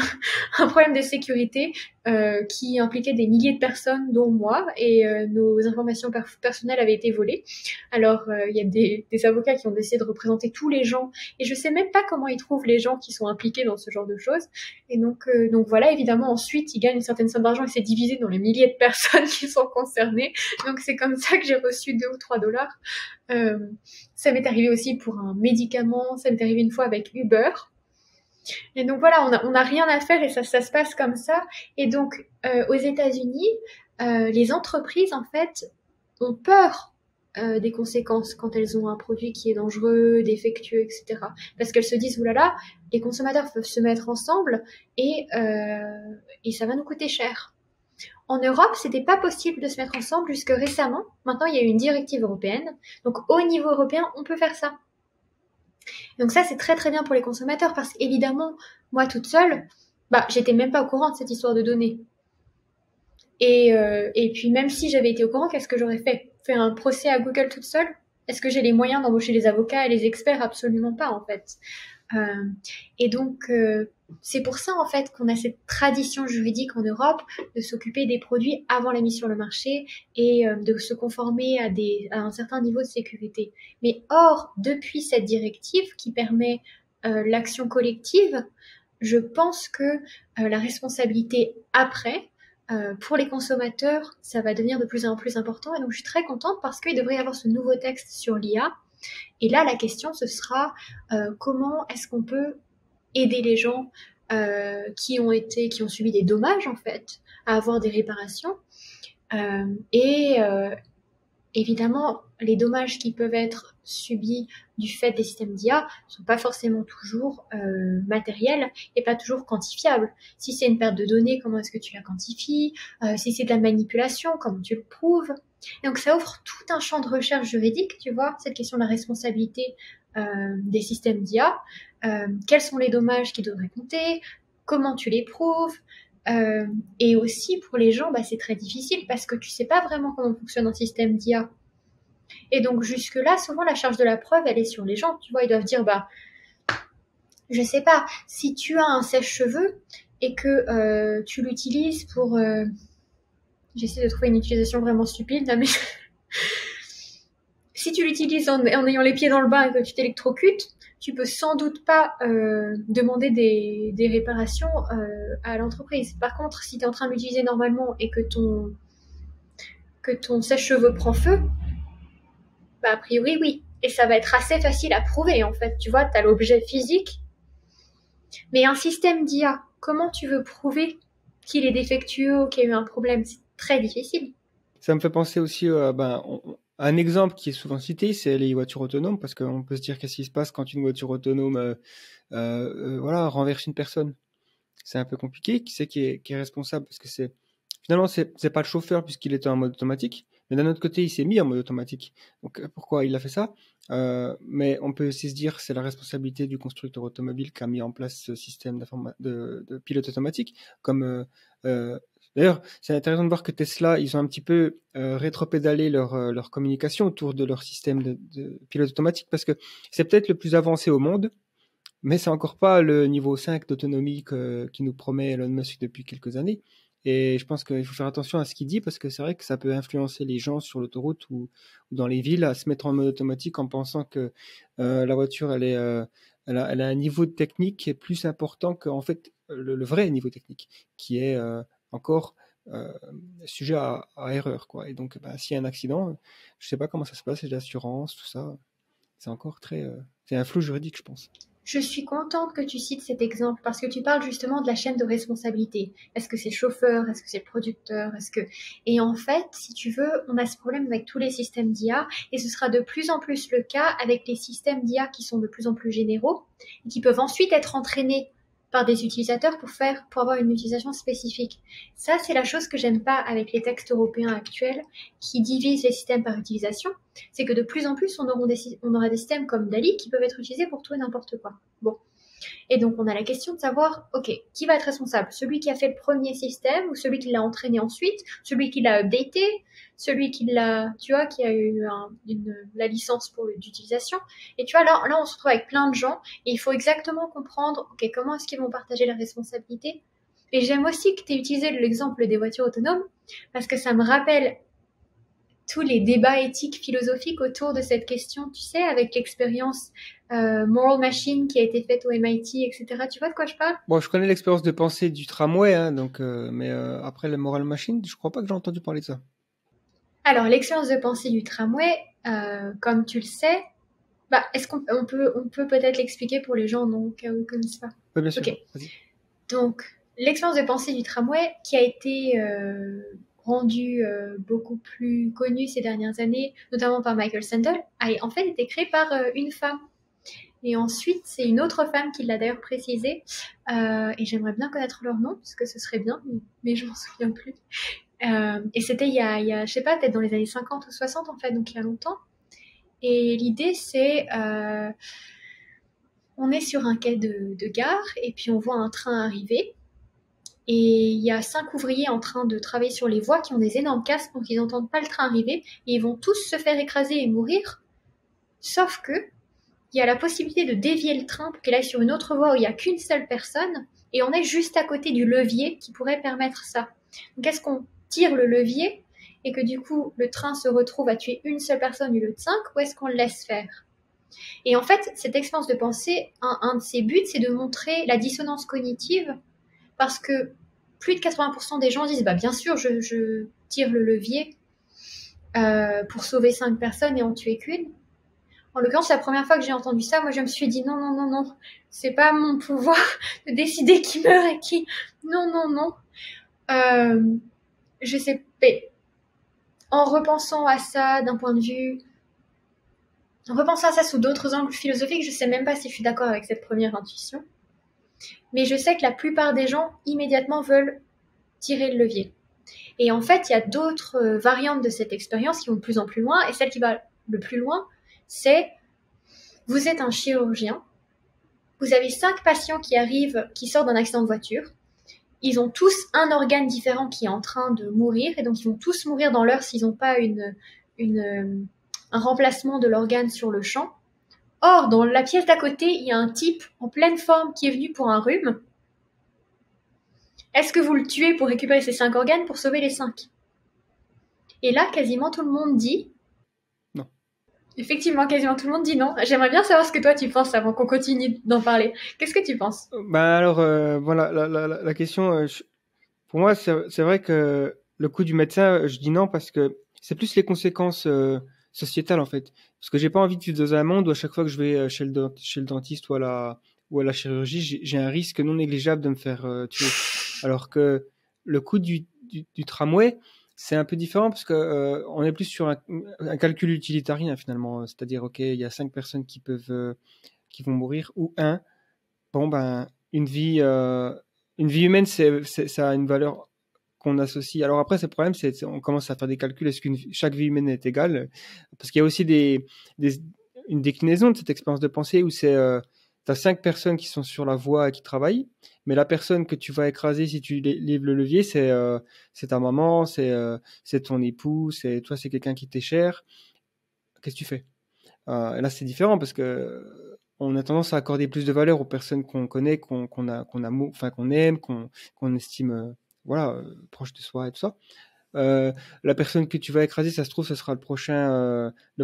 un problème de sécurité qui impliquait des milliers de personnes, dont moi, et nos informations personnelles avaient été volées. Alors, il y a des avocats qui ont décidé de représenter tous les gens, et je sais même pas comment ils trouvent les gens qui sont impliqués dans ce genre de choses. Et donc voilà, évidemment, ensuite, ils gagnent une certaine somme d'argent et c'est divisé dans les milliers de personnes qui sont concernées. Donc c'est comme ça que j'ai reçu 2 ou 3 dollars. Ça m'est arrivé aussi pour un médicament, ça m'est arrivé une fois avec Uber. Et donc voilà, on n'a rien à faire et ça se passe comme ça. Et donc aux États-Unis, les entreprises en fait ont peur des conséquences quand elles ont un produit qui est dangereux, défectueux, etc. Parce qu'elles se disent oulala, les consommateurs peuvent se mettre ensemble et ça va nous coûter cher. En Europe, c'était pas possible de se mettre ensemble jusque récemment. Maintenant, il y a une directive européenne. Donc au niveau européen, on peut faire ça. Donc ça, c'est très très bien pour les consommateurs parce qu'évidemment, moi toute seule, j'étais même pas au courant de cette histoire de données. Et puis même si j'avais été au courant, qu'est-ce que j'aurais fait? Faire un procès à Google toute seule? Est-ce que j'ai les moyens d'embaucher les avocats et les experts? Absolument pas en fait. Et donc c'est pour ça en fait qu'on a cette tradition juridique en Europe de s'occuper des produits avant la mise sur le marché et de se conformer à un certain niveau de sécurité. Mais or, depuis cette directive qui permet l'action collective, je pense que la responsabilité après, pour les consommateurs, ça va devenir de plus en plus important. Et donc je suis très contente parce qu'il devrait y avoir ce nouveau texte sur l'IA. Et là, la question, ce sera comment est-ce qu'on peut aider les gens qui ont subi des dommages, en fait, à avoir des réparations. Évidemment, les dommages qui peuvent être subis du fait des systèmes d'IA ne sont pas forcément toujours matériels et pas toujours quantifiables. Si c'est une perte de données, comment est-ce que tu la quantifies? Si c'est de la manipulation, comment tu le prouves? Et donc ça offre tout un champ de recherche juridique, tu vois, cette question de la responsabilité des systèmes d'IA. Quels sont les dommages qui devraient compter? Comment tu les prouves? Et aussi pour les gens, c'est très difficile parce que tu sais pas vraiment comment fonctionne un système d'IA. Et donc jusque-là, souvent la charge de la preuve, elle est sur les gens. Tu vois, ils doivent dire, je sais pas, si tu as un sèche-cheveux et que tu l'utilises pour... J'essaie de trouver une utilisation vraiment stupide, là, mais... Si tu l'utilises en ayant les pieds dans le bain et que tu t'électrocutes, tu peux sans doute pas demander des réparations à l'entreprise. Par contre, si tu es en train de l'utiliser normalement et que ton sèche-cheveux prend feu, a priori, oui. Et ça va être assez facile à prouver, en fait. Tu vois, tu as l'objet physique. Mais un système d'IA, comment tu veux prouver qu'il est défectueux ou qu'il y a eu un problème? C'est très difficile. Ça me fait penser aussi un exemple qui est souvent cité, c'est les voitures autonomes, parce qu'on peut se dire qu'est-ce qui se passe quand une voiture autonome renverse une personne. C'est un peu compliqué. Qui c'est qui est responsable? Parce que finalement, c'est pas le chauffeur puisqu'il était en mode automatique, mais d'un autre côté, il s'est mis en mode automatique. Donc pourquoi il a fait ça? Mais on peut aussi se dire c'est la responsabilité du constructeur automobile qui a mis en place ce système de pilote automatique, comme D'ailleurs, c'est intéressant de voir que Tesla, ils ont un petit peu rétropédalé leur communication autour de leur système de pilote automatique parce que c'est peut-être le plus avancé au monde, mais c'est encore pas le niveau 5 d'autonomie qui nous promet Elon Musk depuis quelques années. Et je pense qu'il faut faire attention à ce qu'il dit parce que c'est vrai que ça peut influencer les gens sur l'autoroute ou dans les villes à se mettre en mode automatique en pensant que la voiture, elle a un niveau technique qui est plus important que en fait le vrai niveau technique, qui est encore euh, sujet à erreur, quoi. Et donc, s'il y a un accident, je sais pas comment ça se passe, les assurances, tout ça, c'est encore c'est un flou juridique, je pense. Je suis contente que tu cites cet exemple parce que tu parles justement de la chaîne de responsabilité. Est-ce que c'est le chauffeur? Est-ce que c'est le producteur? Et en fait, si tu veux, on a ce problème avec tous les systèmes d'IA et ce sera de plus en plus le cas avec les systèmes d'IA qui sont de plus en plus généraux et qui peuvent ensuite être entraînés par des utilisateurs pour avoir une utilisation spécifique. Ça, c'est la chose que j'aime pas avec les textes européens actuels qui divisent les systèmes par utilisation. C'est que de plus en plus, on aura des systèmes comme DALL-E qui peuvent être utilisés pour tout et n'importe quoi. Bon. Et donc, on a la question de savoir, ok, qui va être responsable? Celui qui a fait le premier système ou celui qui l'a entraîné ensuite? Celui qui l'a updaté? Celui qui l'a, tu vois, qui a eu la licence d'utilisation? Et tu vois, là, on se retrouve avec plein de gens et il faut exactement comprendre, ok, comment est-ce qu'ils vont partager la responsabilité? Et j'aime aussi que tu aies utilisé l'exemple des voitures autonomes parce que ça me rappelle tous les débats éthiques, philosophiques autour de cette question, tu sais, avec l'expérience Moral Machine qui a été faite au MIT, etc. Tu vois de quoi je parle? Bon, je connais l'expérience de pensée du tramway, hein, donc, mais après la Moral Machine, je crois pas que j'ai entendu parler de ça. Alors, l'expérience de pensée du tramway, comme tu le sais, est-ce qu'on peut peut-être l'expliquer pour les gens, non, au cas où ils ne connaissent pas? Oui, bien sûr. Ok. Vas-y. Donc, l'expérience de pensée du tramway qui a été rendue beaucoup plus connue ces dernières années, notamment par Michael Sandel, a en fait été créée par une femme. Et ensuite, c'est une autre femme qui l'a d'ailleurs précisé. Et j'aimerais bien connaître leur nom, parce que ce serait bien, mais je m'en souviens plus. Et c'était il y a, je sais pas, peut-être dans les années 50 ou 60, en fait, donc il y a longtemps. Et l'idée, c'est... on est sur un quai de gare, et puis on voit un train arriver. Et il y a 5 ouvriers en train de travailler sur les voies qui ont des énormes casques, donc ils n'entendent pas le train arriver. Et ils vont tous se faire écraser et mourir. Sauf que il y a la possibilité de dévier le train pour qu'il aille sur une autre voie où il n'y a qu'une seule personne, et on est juste à côté du levier qui pourrait permettre ça. Donc est-ce qu'on tire le levier et que du coup le train se retrouve à tuer une seule personne au lieu de 5, ou est-ce qu'on le laisse faire? Et en fait, cette expérience de pensée, un de ses buts, c'est de montrer la dissonance cognitive, parce que plus de 80% des gens disent bien sûr je tire le levier pour sauver 5 personnes et en tuer qu'une. En l'occurrence, la première fois que j'ai entendu ça, moi je me suis dit non, c'est pas mon pouvoir de décider qui meurt et qui... Non. Je sais pas. En repensant à ça d'un point de vue... En repensant à ça sous d'autres angles philosophiques, je sais même pas si je suis d'accord avec cette première intuition. Mais je sais que la plupart des gens, immédiatement, veulent tirer le levier. Et en fait, il y a d'autres variantes de cette expérience qui vont de plus en plus loin. Et celle qui va le plus loin, c'est... Vous êtes un chirurgien, vous avez 5 patients qui arrivent, qui sortent d'un accident de voiture. Ils ont tous un organe différent qui est en train de mourir, et donc ils vont tous mourir dans l'heure s'ils n'ont pas un remplacement de l'organe sur le champ. Or, dans la pièce d'à côté, il y a un type en pleine forme qui est venu pour un rhume. Est-ce que vous le tuez pour récupérer ces 5 organes pour sauver les 5? Et là, quasiment tout le monde dit... Non. Effectivement, quasiment tout le monde dit non. J'aimerais bien savoir ce que toi tu penses avant qu'on continue d'en parler. Qu'est-ce que tu penses? Alors, voilà, la question, pour moi, c'est vrai que le coup du médecin, je dis non parce que c'est plus les conséquences sociétales, en fait. Parce que j'ai pas envie de vivre dans un monde où à chaque fois que je vais chez le dentiste ou à la chirurgie, j'ai un risque non négligeable de me faire tuer. Alors que le coup du tramway, c'est un peu différent parce que on est plus sur un calcul utilitarien finalement. C'est-à-dire, ok, il y a 5 personnes qui vont mourir ou un. Bon, une vie humaine, ça a une valeur qu'on associe. Alors après, ce problème, c'est on commence à faire des calculs. Est-ce que chaque vie humaine est égale? Parce qu'il y a aussi une déclinaison de cette expérience de pensée où c'est tu as 5 personnes qui sont sur la voie et qui travaillent, mais la personne que tu vas écraser si tu livres le levier, c'est ta maman, c'est ton époux, c'est quelqu'un qui t'est cher. Qu'est-ce que tu fais? Et là, c'est différent parce que on a tendance à accorder plus de valeur aux personnes qu'on connaît, qu'on aime, qu'on estime, proche de soi et tout ça. La personne que tu vas écraser, ça se trouve, ce sera le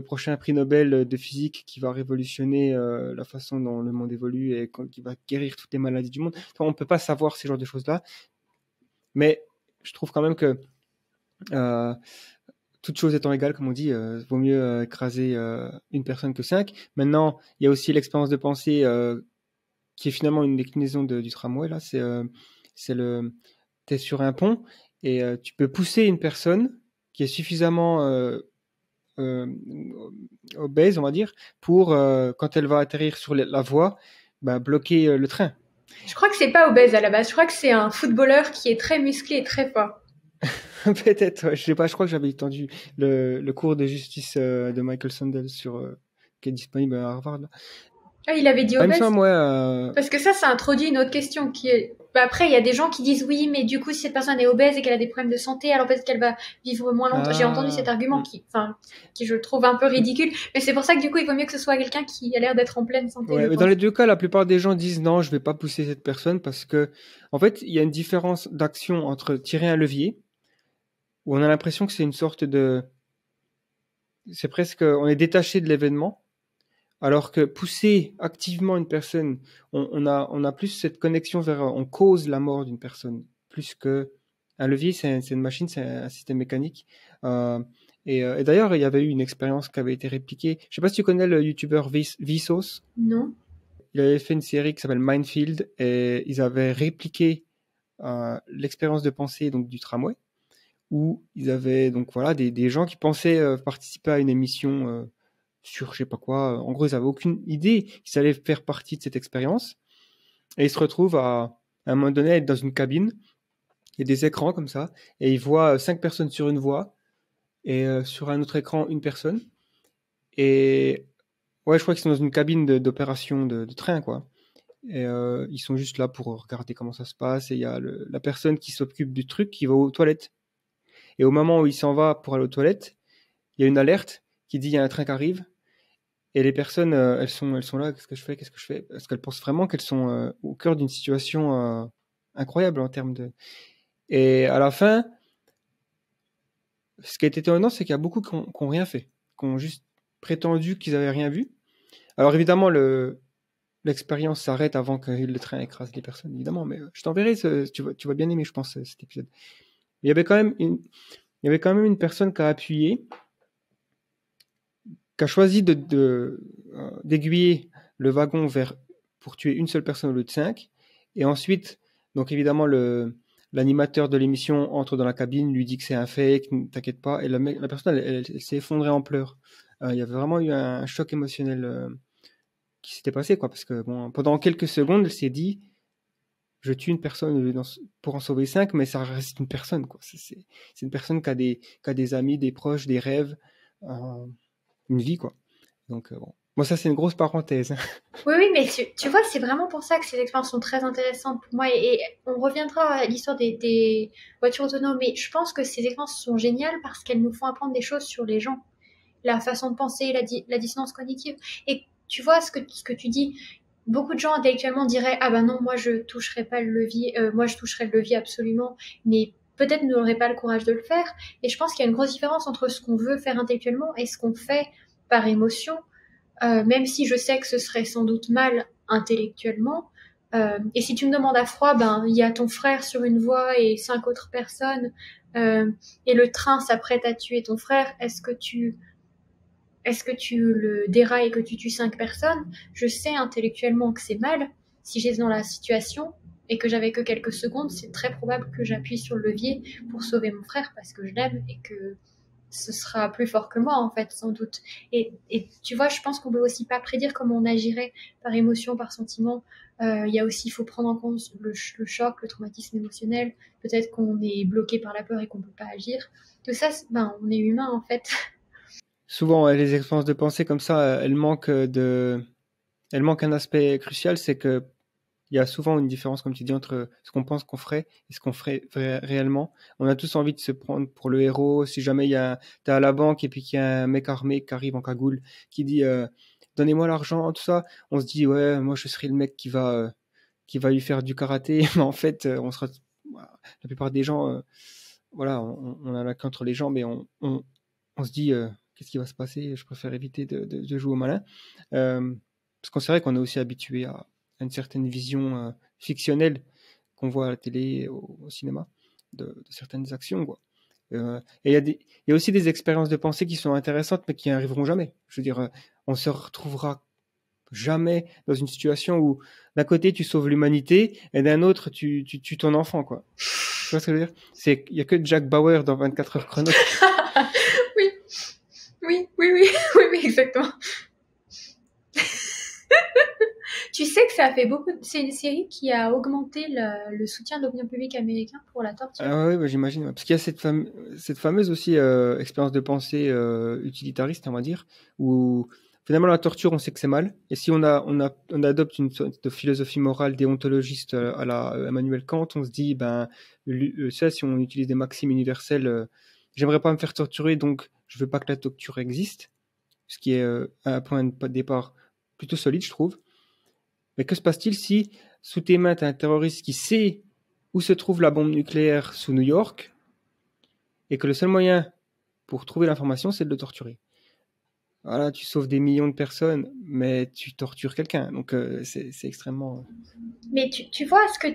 prochain prix Nobel de physique qui va révolutionner la façon dont le monde évolue et qui va guérir toutes les maladies du monde. Enfin, on peut pas savoir ces genres de choses-là, mais je trouve quand même que toutes choses étant égales, comme on dit, vaut mieux écraser une personne que 5. Maintenant, il y a aussi l'expérience de pensée qui est finalement une déclinaison du tramway. Là, t'es sur un pont et tu peux pousser une personne qui est suffisamment obèse, on va dire, pour quand elle va atterrir sur la voie, bloquer le train. Je crois que c'est pas obèse à la base. Je crois que c'est un footballeur qui est très musclé et très fort. Peut-être, ouais, je sais pas, je crois que j'avais entendu le cours de justice de Michael Sandel qui est disponible à Harvard. Là. Ah, il avait dit obèse. Parce que ça introduit une autre question qui est... après, il y a des gens qui disent oui, mais du coup, si cette personne est obèse et qu'elle a des problèmes de santé, alors peut-être qu'elle va vivre moins longtemps. J'ai entendu cet argument qui je trouve un peu ridicule, mais c'est pour ça que du coup, il vaut mieux que ce soit quelqu'un qui a l'air d'être en pleine santé. Ouais, mais dans les deux cas, la plupart des gens disent non, je vais pas pousser cette personne parce que, en fait, il y a une différence d'action entre tirer un levier, où on a l'impression que c'est une sorte c'est presque, on est détaché de l'événement, alors que pousser activement une personne, on a plus cette connexion on cause la mort d'une personne, plus que un levier, c'est une machine, c'est un système mécanique. Et d'ailleurs, il y avait eu une expérience qui avait été répliquée. Je sais pas si tu connais le youtubeur Vsauce. Non. Il avait fait une série qui s'appelle Minefield et ils avaient répliqué l'expérience de pensée donc du tramway, où ils avaient donc des gens qui pensaient participer à une émission sur je sais pas quoi. En gros, ils avaient aucune idée qu'ils allaient faire partie de cette expérience. Et ils se retrouvent à un moment donné être dans une cabine. Il y a des écrans comme ça, et ils voient 5 personnes sur une voie et sur un autre écran une personne. Et ouais, je crois qu'ils sont dans une cabine d'opération de train, quoi. Et ils sont juste là pour regarder comment ça se passe. Et il y a la personne qui s'occupe du truc qui va aux toilettes. Et au moment où il s'en va pour aller aux toilettes, il y a une alerte qui dit il y a un train qui arrive. Et les personnes, elles sont là, qu'est-ce que je fais? Parce qu'elles pensent vraiment qu'elles sont au cœur d'une situation incroyable en termes de... Et à la fin, ce qui a été étonnant, c'est qu'il y a beaucoup qui n'ont rien fait, qui ont juste prétendu qu'ils n'avaient rien vu. Alors évidemment, l'expérience s'arrête avant que le train écrase les personnes, évidemment, mais je t'enverrai, tu vas bien aimer, je pense, cet épisode. Il y avait quand même une personne qui a appuyé, qui a choisi d'aiguiller le wagon pour tuer une seule personne au lieu de 5. Et ensuite, donc évidemment, l'animateur de l'émission entre dans la cabine, lui dit que c'est un fake, ne t'inquiète pas. Et la personne, elle s'est effondrée en pleurs. Il y avait vraiment eu un choc émotionnel qui s'était passé, quoi. Parce que pendant quelques secondes, elle s'est dit, je tue une personne pour en sauver 5, mais ça reste une personne, quoi. C'est une personne qui a des amis, des proches, des rêves, une vie, quoi. Donc, Moi, ça, c'est une grosse parenthèse. Oui, mais tu vois, c'est vraiment pour ça que ces expériences sont très intéressantes pour moi. Et on reviendra à l'histoire des voitures autonomes. Mais je pense que ces expériences sont géniales parce qu'elles nous font apprendre des choses sur les gens. La façon de penser, la dissonance cognitive. Et tu vois, ce que tu dis, beaucoup de gens intellectuellement diraient « Ah ben non, moi je toucherai pas le levier, moi je toucherai le levier absolument. » Mais peut-être n'auraient pas le courage de le faire. Et je pense qu'il y a une grosse différence entre ce qu'on veut faire intellectuellement et ce qu'on fait par émotion. Même si je sais que ce serait sans doute mal intellectuellement. Et si tu me demandes à froid, il y a ton frère sur une voie et 5 autres personnes, et le train s'apprête à tuer ton frère, est-ce que tu le dérailles et que tu tues 5 personnes? Je sais intellectuellement que c'est mal. Si j'étais dans la situation et que j'avais que quelques secondes, c'est très probable que j'appuie sur le levier pour sauver mon frère parce que je l'aime et que ce sera plus fort que moi, en fait, sans doute. Et tu vois, je pense qu'on peut aussi pas prédire comment on agirait par émotion, par sentiment. Il y a aussi, il faut prendre en compte le choc, le traumatisme émotionnel. Peut-être qu'on est bloqué par la peur et qu'on peut pas agir. Tout ça, on est humain, en fait. Souvent, les expériences de pensée comme ça, elles manquent Elle manque un aspect crucial, c'est que il y a souvent une différence, comme tu dis, entre ce qu'on pense qu'on ferait et ce qu'on ferait réellement. On a tous envie de se prendre pour le héros. Si jamais t'es à la banque et puis qu'il y a un mec armé qui arrive en cagoule, qui dit donnez-moi l'argent, tout ça, on se dit ouais, moi je serai le mec qui va lui faire du karaté. Mais en fait, la plupart des gens, voilà, on a la queue entre les jambes et on se dit qu'est-ce qui va se passer? Je préfère éviter de jouer au malin. Parce qu'on c'est vrai qu'on est aussi habitué à une certaine vision fictionnelle qu'on voit à la télé et au cinéma de certaines actions, quoi. Et il y a aussi des expériences de pensée qui sont intéressantes mais qui n'arriveront jamais. Je veux dire, on se retrouvera jamais dans une situation où d'un côté tu sauves l'humanité et d'un autre tu tues ton enfant, quoi. Tu vois ce que je veux dire? Il y a que Jack Bauer dans 24 heures chrono. Oui, exactement. Tu sais que ça a fait c'est une série qui a augmenté le soutien de l'opinion publique américain pour la torture. Ah oui, bah, j'imagine. Parce qu'il y a cette fameuse aussi expérience de pensée utilitariste, on va dire, où finalement la torture, on sait que c'est mal. Et si on adopte une sorte de philosophie morale déontologiste à la Emmanuel Kant, on se dit, si on utilise des maximes universelles, j'aimerais pas me faire torturer, donc je veux pas que la torture existe. Ce qui est un point de départ plutôt solide, je trouve. Mais que se passe-t-il si, sous tes mains, tu as un terroriste qui sait où se trouve la bombe nucléaire sous New York et que le seul moyen pour trouver l'information, c'est de le torturer? Voilà, tu sauves des millions de personnes, mais tu tortures quelqu'un. Donc, c'est extrêmement... Mais tu vois, ce que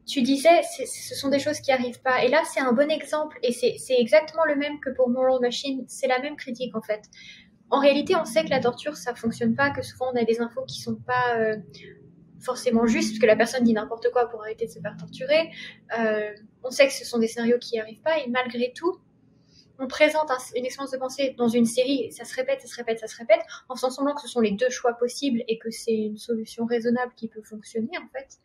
tu disais, ce sont des choses qui n'arrivent pas. Et là, c'est un bon exemple. Et c'est exactement le même que pour Moral Machine. C'est la même critique, en fait. En réalité, on sait que la torture, ça fonctionne pas, que souvent on a des infos qui sont pas forcément justes, parce que la personne dit n'importe quoi pour arrêter de se faire torturer. On sait que ce sont des scénarios qui n'y arrivent pas, et malgré tout, on présente une expérience de pensée dans une série, ça se répète, en faisant semblant que ce sont les deux choix possibles et que c'est une solution raisonnable qui peut fonctionner, en fait.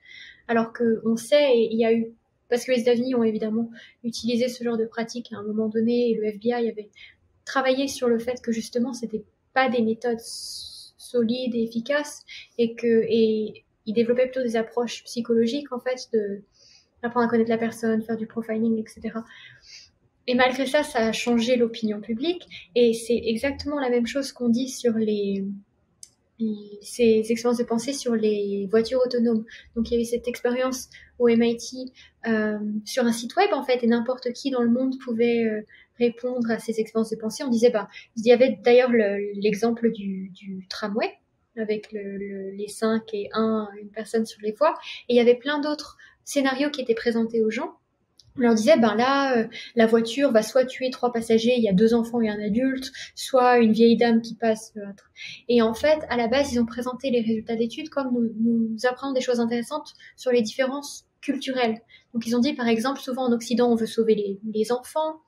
Alors qu'on sait, et il y a eu, parce que les États-Unis ont évidemment utilisé ce genre de pratique à un moment donné, et le FBI avait travailler sur le fait que justement c'était pas des méthodes solides et efficaces et ils développaient plutôt des approches psychologiques en fait, d'apprendre à connaître la personne, faire du profiling, etc. Et malgré ça, ça a changé l'opinion publique et c'est exactement la même chose qu'on dit sur ces expériences de pensée sur les voitures autonomes. Donc il y a eu cette expérience au MIT sur un site web en fait, et n'importe qui dans le monde pouvait répondre à ces expériences de pensée. On disait, il y avait d'ailleurs l'exemple du tramway avec les 5 et une personne sur les voies, et il y avait plein d'autres scénarios qui étaient présentés aux gens. On leur disait, la voiture va soit tuer 3 passagers, il y a 2 enfants et un adulte, soit une vieille dame qui passe. Et en fait, à la base, ils ont présenté les résultats d'études comme nous apprenons des choses intéressantes sur les différences culturelles. Donc, ils ont dit, par exemple, souvent en Occident, on veut sauver les enfants,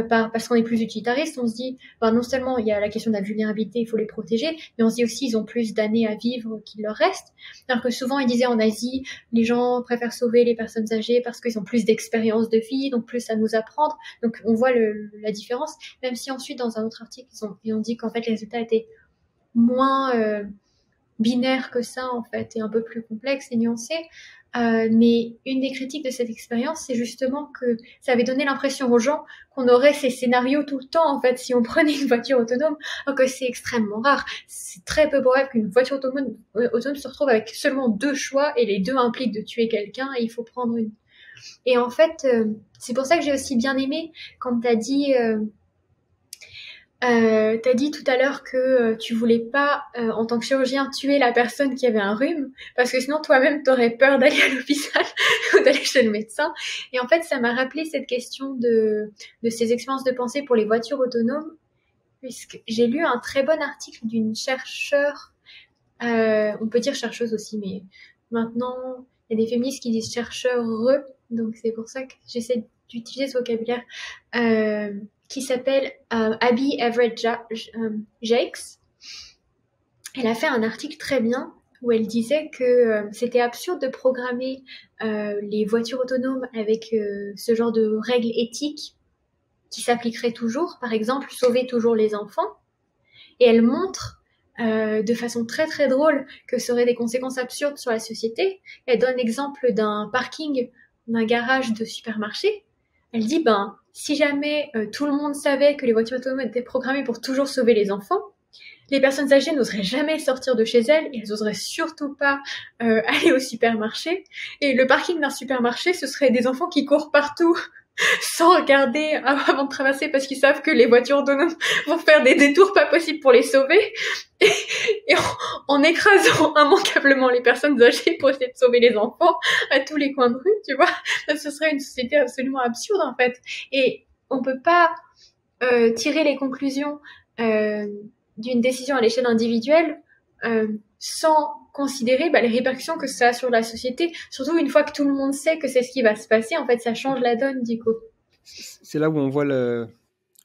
parce qu'on est plus utilitariste. On se dit, non seulement il y a la question de la vulnérabilité, il faut les protéger, mais on se dit aussi ils ont plus d'années à vivre qu'il leur reste. Alors que souvent ils disaient en Asie, les gens préfèrent sauver les personnes âgées parce qu'ils ont plus d'expérience de vie, donc plus à nous apprendre. Donc on voit la différence, même si ensuite dans un autre article ils ont dit qu'en fait les résultats étaient moins binaires que ça en fait, et un peu plus complexes et nuancés. Mais une des critiques de cette expérience, c'est justement que ça avait donné l'impression aux gens qu'on aurait ces scénarios tout le temps, en fait, si on prenait une voiture autonome, alors que c'est extrêmement rare. C'est très peu probable qu'une voiture autonome se retrouve avec seulement 2 choix, et les 2 impliquent de tuer quelqu'un, et il faut prendre une. Et en fait, c'est pour ça que j'ai aussi bien aimé quand t'as dit tout à l'heure que tu voulais pas, en tant que chirurgien, tuer la personne qui avait un rhume, parce que sinon toi-même t'aurais peur d'aller à l'hôpital ou d'aller chez le médecin. Et en fait, ça m'a rappelé cette question de ces expériences de pensée pour les voitures autonomes, puisque j'ai lu un très bon article d'une chercheure, on peut dire chercheuse aussi, mais maintenant il y a des féministes qui disent chercheurs, donc c'est pour ça que j'essaie d'utiliser ce vocabulaire. Qui s'appelle Abby Everett Jakes. Elle a fait un article très bien où elle disait que c'était absurde de programmer les voitures autonomes avec ce genre de règles éthiques qui s'appliqueraient toujours. Par exemple, sauver toujours les enfants. Et elle montre de façon très très drôle que ça aurait des conséquences absurdes sur la société. Elle donne l'exemple d'un parking, d'un garage de supermarché. Elle dit, si jamais tout le monde savait que les voitures autonomes étaient programmées pour toujours sauver les enfants, les personnes âgées n'oseraient jamais sortir de chez elles, et elles n'oseraient surtout pas aller au supermarché. Et le parking d'un supermarché, ce serait des enfants qui courent partout sans regarder avant de traverser parce qu'ils savent que les voitures autonomes vont faire des détours pas possibles pour les sauver. Et en écrasant immanquablement les personnes âgées pour essayer de sauver les enfants à tous les coins de rue, tu vois, ce serait une société absolument absurde en fait. Et on peut pas tirer les conclusions d'une décision à l'échelle individuelle sans considérer les répercussions que ça a sur la société, surtout une fois que tout le monde sait que c'est ce qui va se passer. En fait, ça change la donne du coup. C'est là où on voit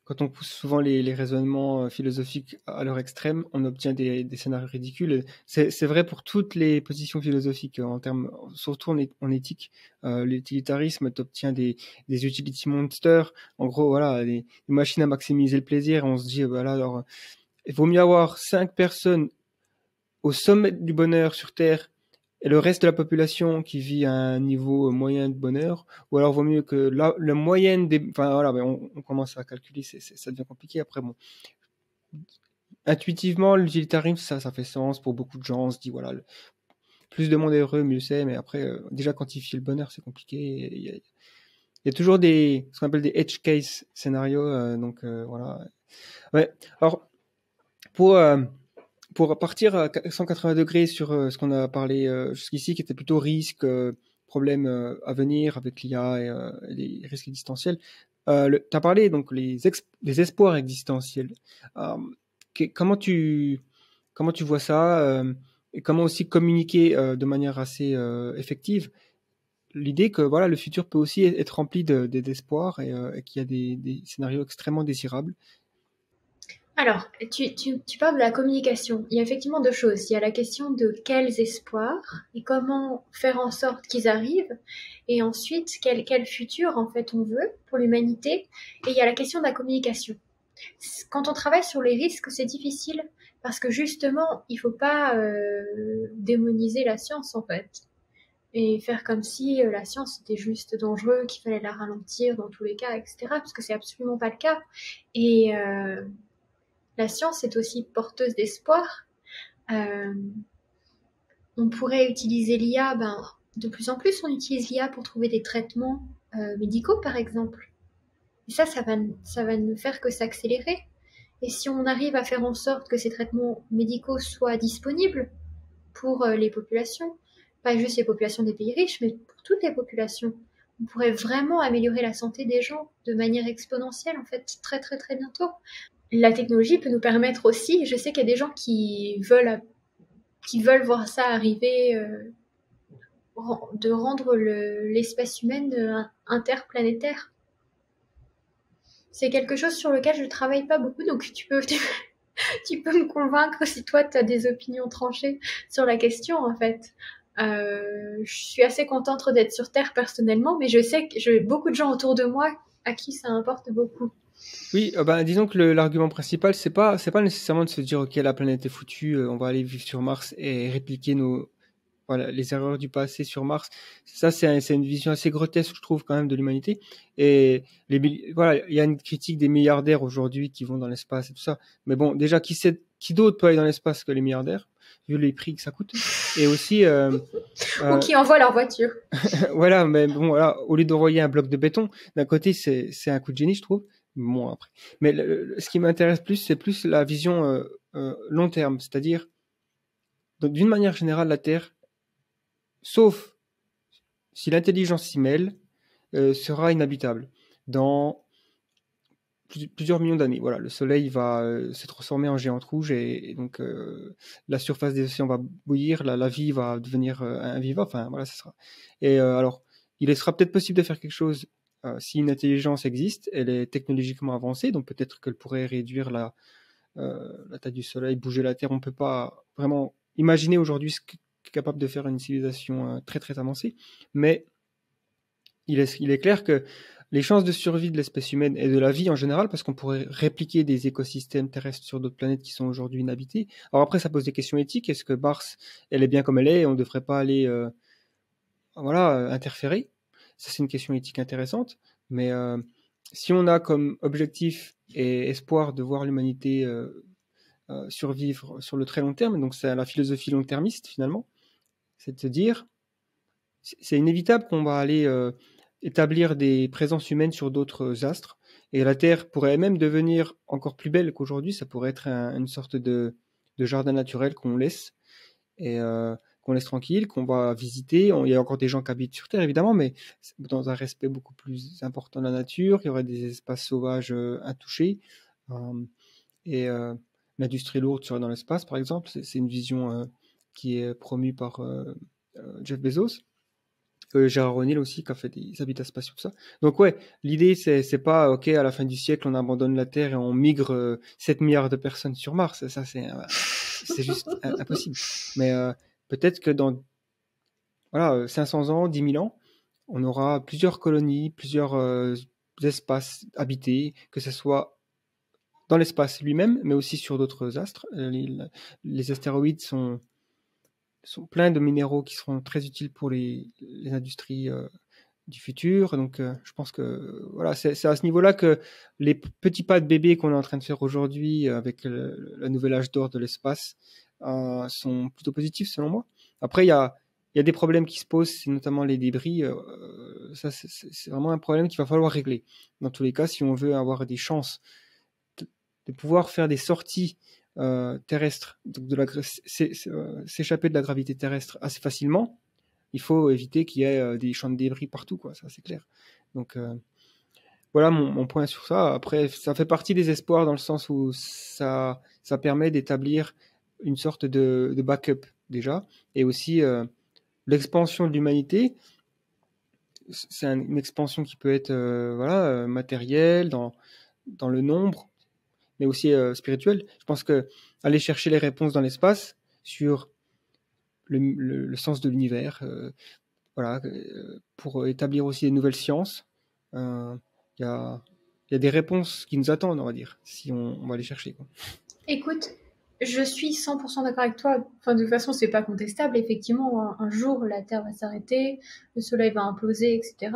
quand on pousse souvent les raisonnements philosophiques à leur extrême, on obtient des scénarios ridicules. C'est vrai pour toutes les positions philosophiques, en termes, surtout en éthique. L'utilitarisme t'obtient des utility monsters. En gros, voilà, des machines à maximiser le plaisir. On se dit, alors, il vaut mieux avoir 5 personnes au sommet du bonheur sur Terre et le reste de la population qui vit à un niveau moyen de bonheur, ou alors vaut mieux que la moyenne des... Enfin voilà, on commence à calculer, ça devient compliqué. Après, bon, intuitivement, l'utilitarisme, ça fait sens pour beaucoup de gens. On se dit, voilà, plus de monde est heureux, mieux c'est, mais après, déjà quantifier le bonheur, c'est compliqué. Il y a toujours ce qu'on appelle des edge case scénarios, donc voilà. Ouais, alors, pour partir à 180 degrés sur ce qu'on a parlé jusqu'ici, qui était plutôt risque, problème à venir avec l'IA et les risques existentiels, tu as parlé donc des espoirs existentiels. Comment tu vois ça et comment aussi communiquer de manière assez effective l'idée que voilà, le futur peut aussi être rempli d'espoirs et qu'il y a des scénarios extrêmement désirables. Alors, tu parles de la communication. Il y a effectivement 2 choses. Il y a la question de quels espoirs et comment faire en sorte qu'ils arrivent. Et ensuite, quel futur, en fait, on veut pour l'humanité. Et il y a la question de la communication. Quand on travaille sur les risques, c'est difficile parce que justement, il faut pas démoniser la science, en fait. Et faire comme si la science était juste dangereux, qu'il fallait la ralentir dans tous les cas, etc. Parce que c'est absolument pas le cas. Et la science est aussi porteuse d'espoir. On pourrait utiliser l'IA, de plus en plus on utilise l'IA pour trouver des traitements médicaux par exemple. Et ça va ne faire que s'accélérer. Et si on arrive à faire en sorte que ces traitements médicaux soient disponibles pour les populations, pas juste les populations des pays riches, mais pour toutes les populations, on pourrait vraiment améliorer la santé des gens de manière exponentielle en fait très très très bientôt. La technologie peut nous permettre aussi, je sais qu'il y a des gens qui veulent voir ça arriver, de rendre l'espèce humaine interplanétaire. C'est quelque chose sur lequel je ne travaille pas beaucoup, donc tu peux me convaincre si toi tu as des opinions tranchées sur la question en fait. Je suis assez contente d'être sur Terre personnellement, mais je sais que j'ai beaucoup de gens autour de moi à qui ça importe beaucoup. Oui, disons que l'argument principal, c'est pas nécessairement de se dire ok, la planète est foutue, on va aller vivre sur Mars et répliquer les erreurs du passé sur Mars. Ça, c'est une vision assez grotesque, je trouve, quand même, de l'humanité. Et il y a une critique des milliardaires aujourd'hui qui vont dans l'espace et tout ça. Mais bon, déjà, qui d'autre peut aller dans l'espace que les milliardaires, vu les prix que ça coûte. Et aussi ou qui envoient leur voiture. Voilà, mais bon, voilà, au lieu d'envoyer un bloc de béton, d'un côté, c'est un coup de génie, je trouve. Bon, après. Mais ce qui m'intéresse plus, c'est plus la vision long terme. C'est-à-dire, d'une manière générale, la Terre, sauf si l'intelligence s'y mêle, sera inhabitable dans plusieurs millions d'années. Voilà, le Soleil va se transformer en géante rouge et donc la surface des océans va bouillir, la vie va devenir invivable. Enfin, voilà, ça sera. Et alors, il sera peut-être possible de faire quelque chose si une intelligence existe, elle est technologiquement avancée, donc peut-être qu'elle pourrait réduire la taille du Soleil, bouger la Terre. On ne peut pas vraiment imaginer aujourd'hui ce qu'est capable de faire une civilisation très très avancée, mais il est clair que les chances de survie de l'espèce humaine et de la vie en général, parce qu'on pourrait répliquer des écosystèmes terrestres sur d'autres planètes qui sont aujourd'hui inhabitées. Alors après, ça pose des questions éthiques. Est-ce que Mars, elle est bien comme elle est et on ne devrait pas aller interférer? Ça, c'est une question éthique intéressante. Mais si on a comme objectif et espoir de voir l'humanité survivre sur le très long terme, donc c'est la philosophie long-termiste finalement, c'est de se dire, c'est inévitable qu'on va aller établir des présences humaines sur d'autres astres, et la Terre pourrait même devenir encore plus belle qu'aujourd'hui. Ça pourrait être une sorte de jardin naturel qu'on laisse, et qu'on laisse tranquille, qu'on va visiter. Il y a encore des gens qui habitent sur Terre, évidemment, mais dans un respect beaucoup plus important de la nature. Il y aurait des espaces sauvages intouchés. Et l'industrie lourde serait dans l'espace, par exemple. C'est une vision qui est promue par Jeff Bezos. Gérard O'Neill aussi, qui a fait des habitats spatiaux, tout ça. Donc ouais, l'idée, c'est pas, ok, à la fin du siècle, on abandonne la Terre et on migre 7 milliards de personnes sur Mars. Ça, c'est juste impossible. Mais peut-être que dans 500 ans, 10 000 ans, on aura plusieurs colonies, plusieurs espaces habités, que ce soit dans l'espace lui-même, mais aussi sur d'autres astres. Les astéroïdes sont pleins de minéraux qui seront très utiles pour les industries du futur. Donc, je pense que voilà, c'est à ce niveau-là que les petits pas de bébé qu'on est en train de faire aujourd'hui avec le nouvel âge d'or de l'espace sont plutôt positifs selon moi. Après, il y a des problèmes qui se posent, c'est notamment les débris. Ça, c'est vraiment un problème qu'il va falloir régler. Dans tous les cas, si on veut avoir des chances de pouvoir faire des sorties terrestres, donc s'échapper de la gravité terrestre assez facilement, il faut éviter qu'il y ait des champs de débris partout, quoi. Ça, c'est clair. Donc, voilà mon point sur ça. Après, ça fait partie des espoirs dans le sens où ça permet d'établir une sorte de backup, déjà. Et aussi, l'expansion de l'humanité, c'est une expansion qui peut être matérielle, dans le nombre, mais aussi spirituelle. Je pense que aller chercher les réponses dans l'espace sur le sens de l'univers, pour établir aussi des nouvelles sciences, il y a des réponses qui nous attendent, on va dire, si on va les chercher, quoi. Écoute, je suis 100% d'accord avec toi. Enfin, de toute façon, c'est pas contestable. Effectivement, un jour, la Terre va s'arrêter, le Soleil va imploser, etc.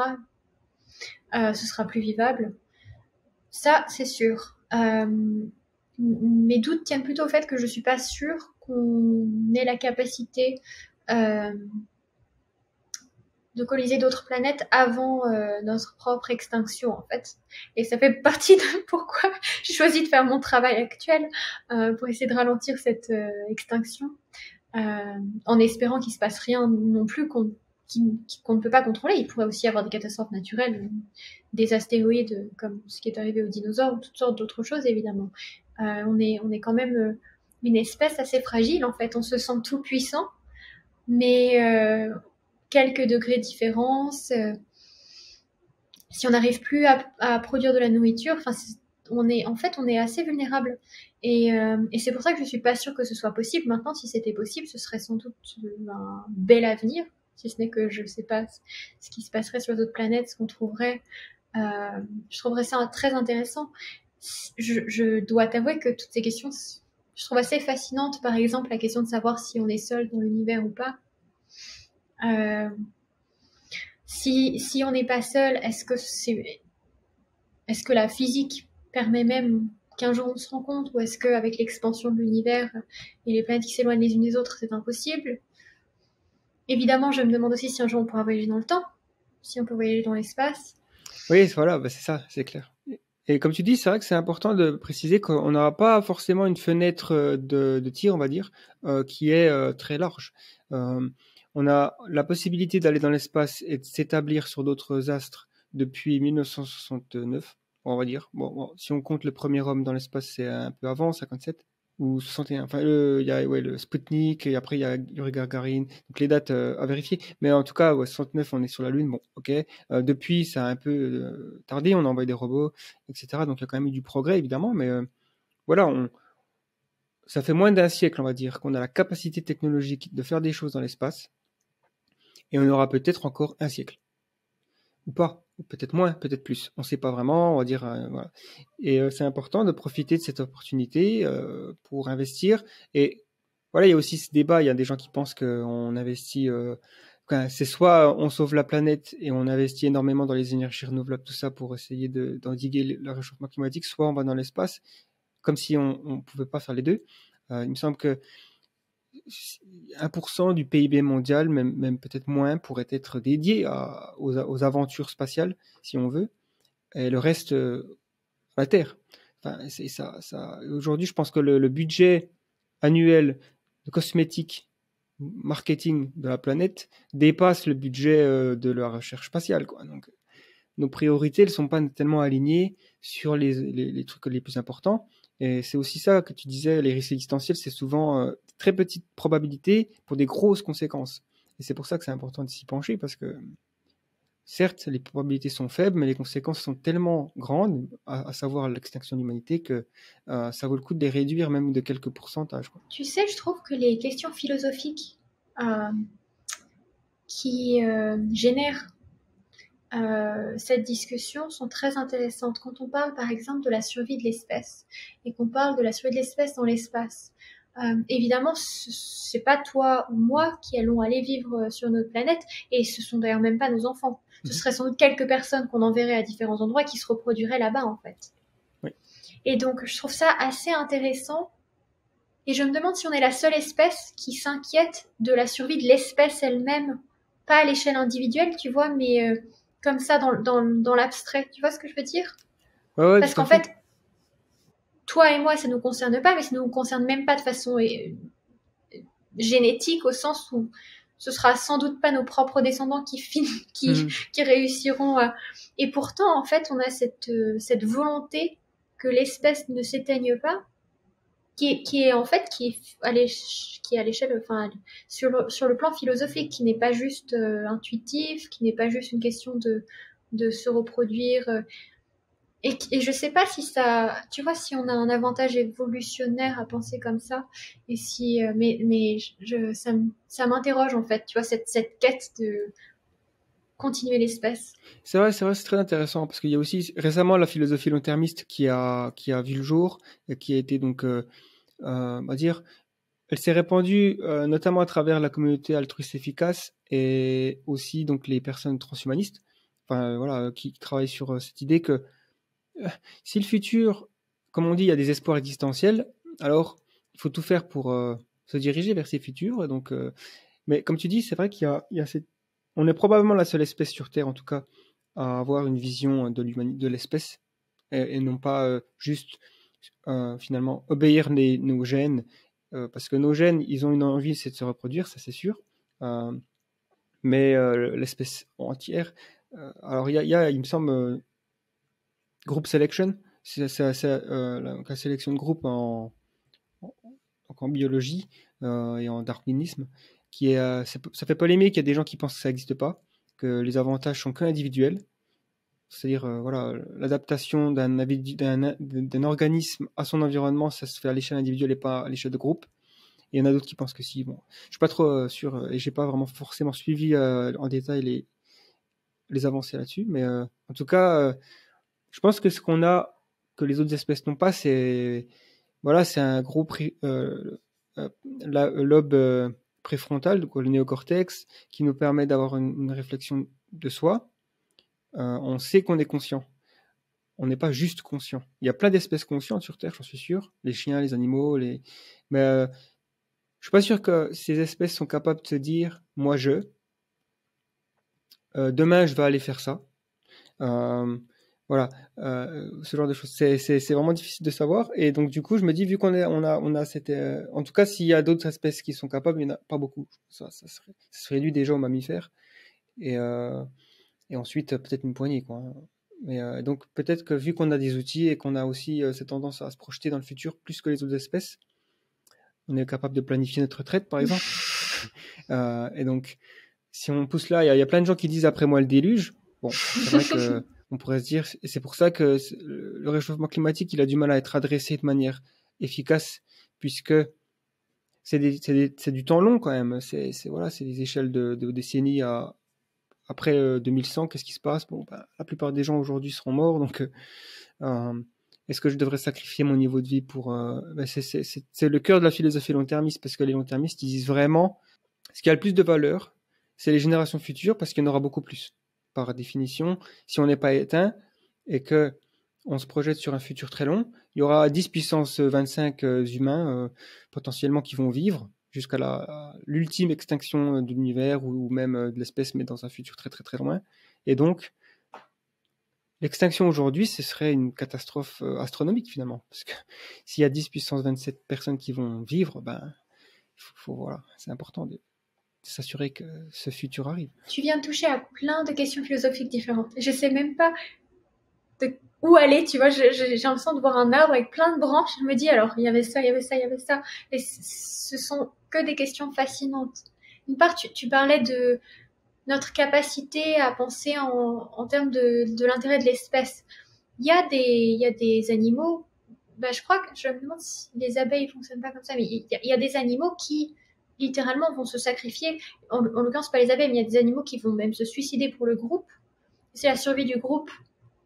Ce sera plus vivable. Ça, c'est sûr. Mes doutes tiennent plutôt au fait que je suis pas sûre qu'on ait la capacité de coloniser d'autres planètes avant notre propre extinction, en fait. Et ça fait partie de pourquoi j'ai choisi de faire mon travail actuel pour essayer de ralentir cette extinction, en espérant qu'il se passe rien non plus qu'on ne peut pas contrôler. Il pourrait aussi y avoir des catastrophes naturelles, des astéroïdes comme ce qui est arrivé aux dinosaures, ou toutes sortes d'autres choses, évidemment. On est quand même une espèce assez fragile, en fait. On se sent tout puissant, mais quelques degrés de différence. Si on n'arrive plus à produire de la nourriture, on est assez vulnérable. Et c'est pour ça que je suis pas sûre que ce soit possible. Maintenant, si c'était possible, ce serait sans doute un bel avenir, si ce n'est que je ne sais pas ce qui se passerait sur d'autres planètes, ce qu'on trouverait. Je trouverais ça très intéressant. Je dois t'avouer que toutes ces questions, je trouve assez fascinantes. Par exemple, la question de savoir si on est seul dans l'univers ou pas. Si on n'est pas seul, est-ce que la physique permet même qu'un jour on se rencontre, ou est-ce qu'avec l'expansion de l'univers et les planètes qui s'éloignent les unes des autres, c'est impossible? Évidemment, je me demande aussi si un jour on pourra voyager dans le temps, si on peut voyager dans l'espace. Oui, voilà, c'est ça, c'est clair. Et comme tu dis, c'est vrai que c'est important de préciser qu'on n'aura pas forcément une fenêtre de tir, on va dire, qui est très large. On a la possibilité d'aller dans l'espace et de s'établir sur d'autres astres depuis 1969, on va dire. Bon, si on compte le premier homme dans l'espace, c'est un peu avant, 57 ou 61. Enfin, il y a le Sputnik, et après il y a Yuri Gagarin. Donc les dates à vérifier. Mais en tout cas, 69, on est sur la Lune. Bon, ok. Depuis, ça a un peu tardé. On a envoyé des robots, etc. Donc il y a quand même eu du progrès, évidemment. Mais voilà, ça fait moins d'un siècle, on va dire, qu'on a la capacité technologique de faire des choses dans l'espace. Et on aura peut-être encore un siècle. ou pas, ou peut-être moins, peut-être plus. On ne sait pas vraiment, on va dire. Voilà. Et c'est important de profiter de cette opportunité pour investir. Et voilà, il y a aussi ce débat. Il y a des gens qui pensent qu'on investit. C'est soit on sauve la planète et on investit énormément dans les énergies renouvelables, tout ça pour essayer d'endiguer le réchauffement climatique, soit on va dans l'espace, comme si on ne pouvait pas faire les deux. Il me semble que 1% du PIB mondial, même peut-être moins, pourrait être dédié aux aventures spatiales, si on veut, et le reste à la Terre. Enfin, c'est ça. Aujourd'hui, je pense que le budget annuel de cosmétiques, marketing de la planète dépasse le budget de la recherche spatiale, quoi. Donc, nos priorités ne sont pas tellement alignées sur les trucs les plus importants. Et c'est aussi ça que tu disais, les risques existentiels, c'est souvent très petite probabilité pour des grosses conséquences. Et c'est pour ça que c'est important de s'y pencher, parce que certes, les probabilités sont faibles, mais les conséquences sont tellement grandes, à savoir l'extinction de l'humanité, que ça vaut le coup de les réduire même de quelques pourcentages, quoi. Tu sais, je trouve que les questions philosophiques qui génèrent cette discussion sont très intéressantes. Quand on parle par exemple de la survie de l'espèce et qu'on parle de la survie de l'espèce dans l'espace, évidemment, c'est pas toi ou moi qui allons aller vivre sur notre planète, et ce sont d'ailleurs même pas nos enfants. Ce serait sans doute quelques personnes qu'on enverrait à différents endroits qui se reproduiraient là-bas en fait. Oui. Et donc je trouve ça assez intéressant. Et je me demande si on est la seule espèce qui s'inquiète de la survie de l'espèce elle-même, pas à l'échelle individuelle, tu vois, mais comme ça dans l'abstrait. Tu vois ce que je veux dire? Ouais, Parce qu'en fait, toi et moi, ça nous concerne pas, mais ça nous concerne même pas de façon génétique, au sens où ce sera sans doute pas nos propres descendants qui réussiront à... Et pourtant, en fait, on a cette volonté que l'espèce ne s'éteigne pas, qui est à l'échelle, enfin, sur le plan philosophique, qui n'est pas juste intuitif, qui n'est pas juste une question de se reproduire. Et je sais pas si ça, tu vois, si on a un avantage évolutionnaire à penser comme ça, et si, ça m'interroge en fait, tu vois, cette quête de continuer l'espèce. C'est vrai, c'est très intéressant, parce qu'il y a aussi récemment la philosophie long-termiste qui a vu le jour et qui a été donc, on va dire, elle s'est répandue notamment à travers la communauté altruiste efficace et aussi donc les personnes transhumanistes, enfin voilà, qui travaillent sur cette idée que si le futur, comme on dit, il y a des espoirs existentiels, alors il faut tout faire pour se diriger vers ces futurs. Donc, mais comme tu dis, c'est vrai il y a on est probablement la seule espèce sur Terre, en tout cas, à avoir une vision de l'espèce et non pas juste finalement obéir nos gènes, parce que nos gènes, ils ont une envie, c'est de se reproduire, ça c'est sûr. Mais l'espèce entière, alors il me semble, group selection, c'est la sélection de groupe en biologie et en darwinisme, qui est, ça fait polémique. Il y a des gens qui pensent que ça n'existe pas, que les avantages sont qu'individuels, c'est-à-dire voilà, l'adaptation d'un organisme à son environnement, ça se fait à l'échelle individuelle et pas à l'échelle de groupe. Et il y en a d'autres qui pensent que si. Bon, je suis pas trop sûr et j'ai pas vraiment forcément suivi en détail les avancées là-dessus, mais en tout cas, je pense que ce qu'on a que les autres espèces n'ont pas, c'est voilà, c'est un gros lobe préfrontal, donc le néocortex, qui nous permet d'avoir une réflexion de soi. On sait qu'on est conscient. On n'est pas juste conscient. Il y a plein d'espèces conscientes sur Terre, j'en suis sûr. Les chiens, les animaux, mais je suis pas sûr que ces espèces sont capables de se dire, moi demain je vais aller faire ça. Voilà, ce genre de choses. C'est vraiment difficile de savoir. Et donc, du coup, je me dis, vu qu'on a cette. En tout cas, s'il y a d'autres espèces qui sont capables, il n'y en a pas beaucoup. Ça se réduit déjà aux mammifères. Et ensuite, peut-être une poignée, quoi. Mais donc, peut-être que vu qu'on a des outils et qu'on a aussi cette tendance à se projeter dans le futur plus que les autres espèces, on est capable de planifier notre retraite, par exemple. Et donc, si on pousse là, il y a plein de gens qui disent après moi le déluge. Bon, c'est vrai que. On pourrait se dire, et c'est pour ça que le réchauffement climatique, il a du mal à être adressé de manière efficace, puisque c'est du temps long quand même. C'est des échelles de décennies à après 2100, qu'est-ce qui se passe? Bon, la plupart des gens aujourd'hui seront morts, donc est-ce que je devrais sacrifier mon niveau de vie pour... c'est le cœur de la philosophie long-termiste, parce que les long-termistes, ils disent vraiment, ce qui a le plus de valeur, c'est les générations futures, parce qu'il y en aura beaucoup plus. Par définition, si on n'est pas éteint, et que on se projette sur un futur très long, il y aura 10 puissance 25 humains potentiellement qui vont vivre jusqu'à l'ultime extinction de l'univers ou même de l'espèce, mais dans un futur très très très loin. Et donc, l'extinction aujourd'hui, ce serait une catastrophe astronomique finalement, parce que s'il y a 10 puissance 27 personnes qui vont vivre, voilà, c'est important de s'assurer que ce futur arrive. Tu viens de toucher à plein de questions philosophiques différentes. Je sais même pas où aller, tu vois, j'ai l'impression de voir un arbre avec plein de branches. Je me dis, alors, il y avait ça, il y avait ça, il y avait ça. Et ce sont que des questions fascinantes. D'une part, tu parlais de notre capacité à penser en termes de l'intérêt de l'espèce. Il y a des animaux, je crois que je me demande si les abeilles fonctionnent pas comme ça, mais il y a des animaux qui littéralement vont se sacrifier. En l'occurrence, pas les abeilles, mais il y a des animaux qui vont même se suicider pour le groupe. C'est la survie du groupe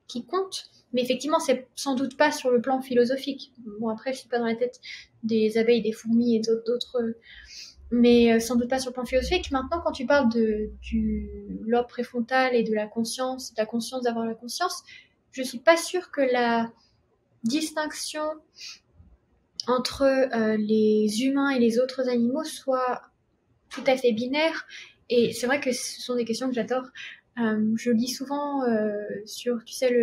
qui compte. Mais effectivement, c'est sans doute pas sur le plan philosophique. Bon, après, je suis pas dans la tête des abeilles, des fourmis et d'autres, mais sans doute pas sur le plan philosophique. Maintenant, quand tu parles du lobe préfrontal et de la conscience d'avoir la conscience, je suis pas sûre que la distinction entre les humains et les autres animaux soit tout à fait binaire. Et c'est vrai que ce sont des questions que j'adore. Je lis souvent sur, tu sais,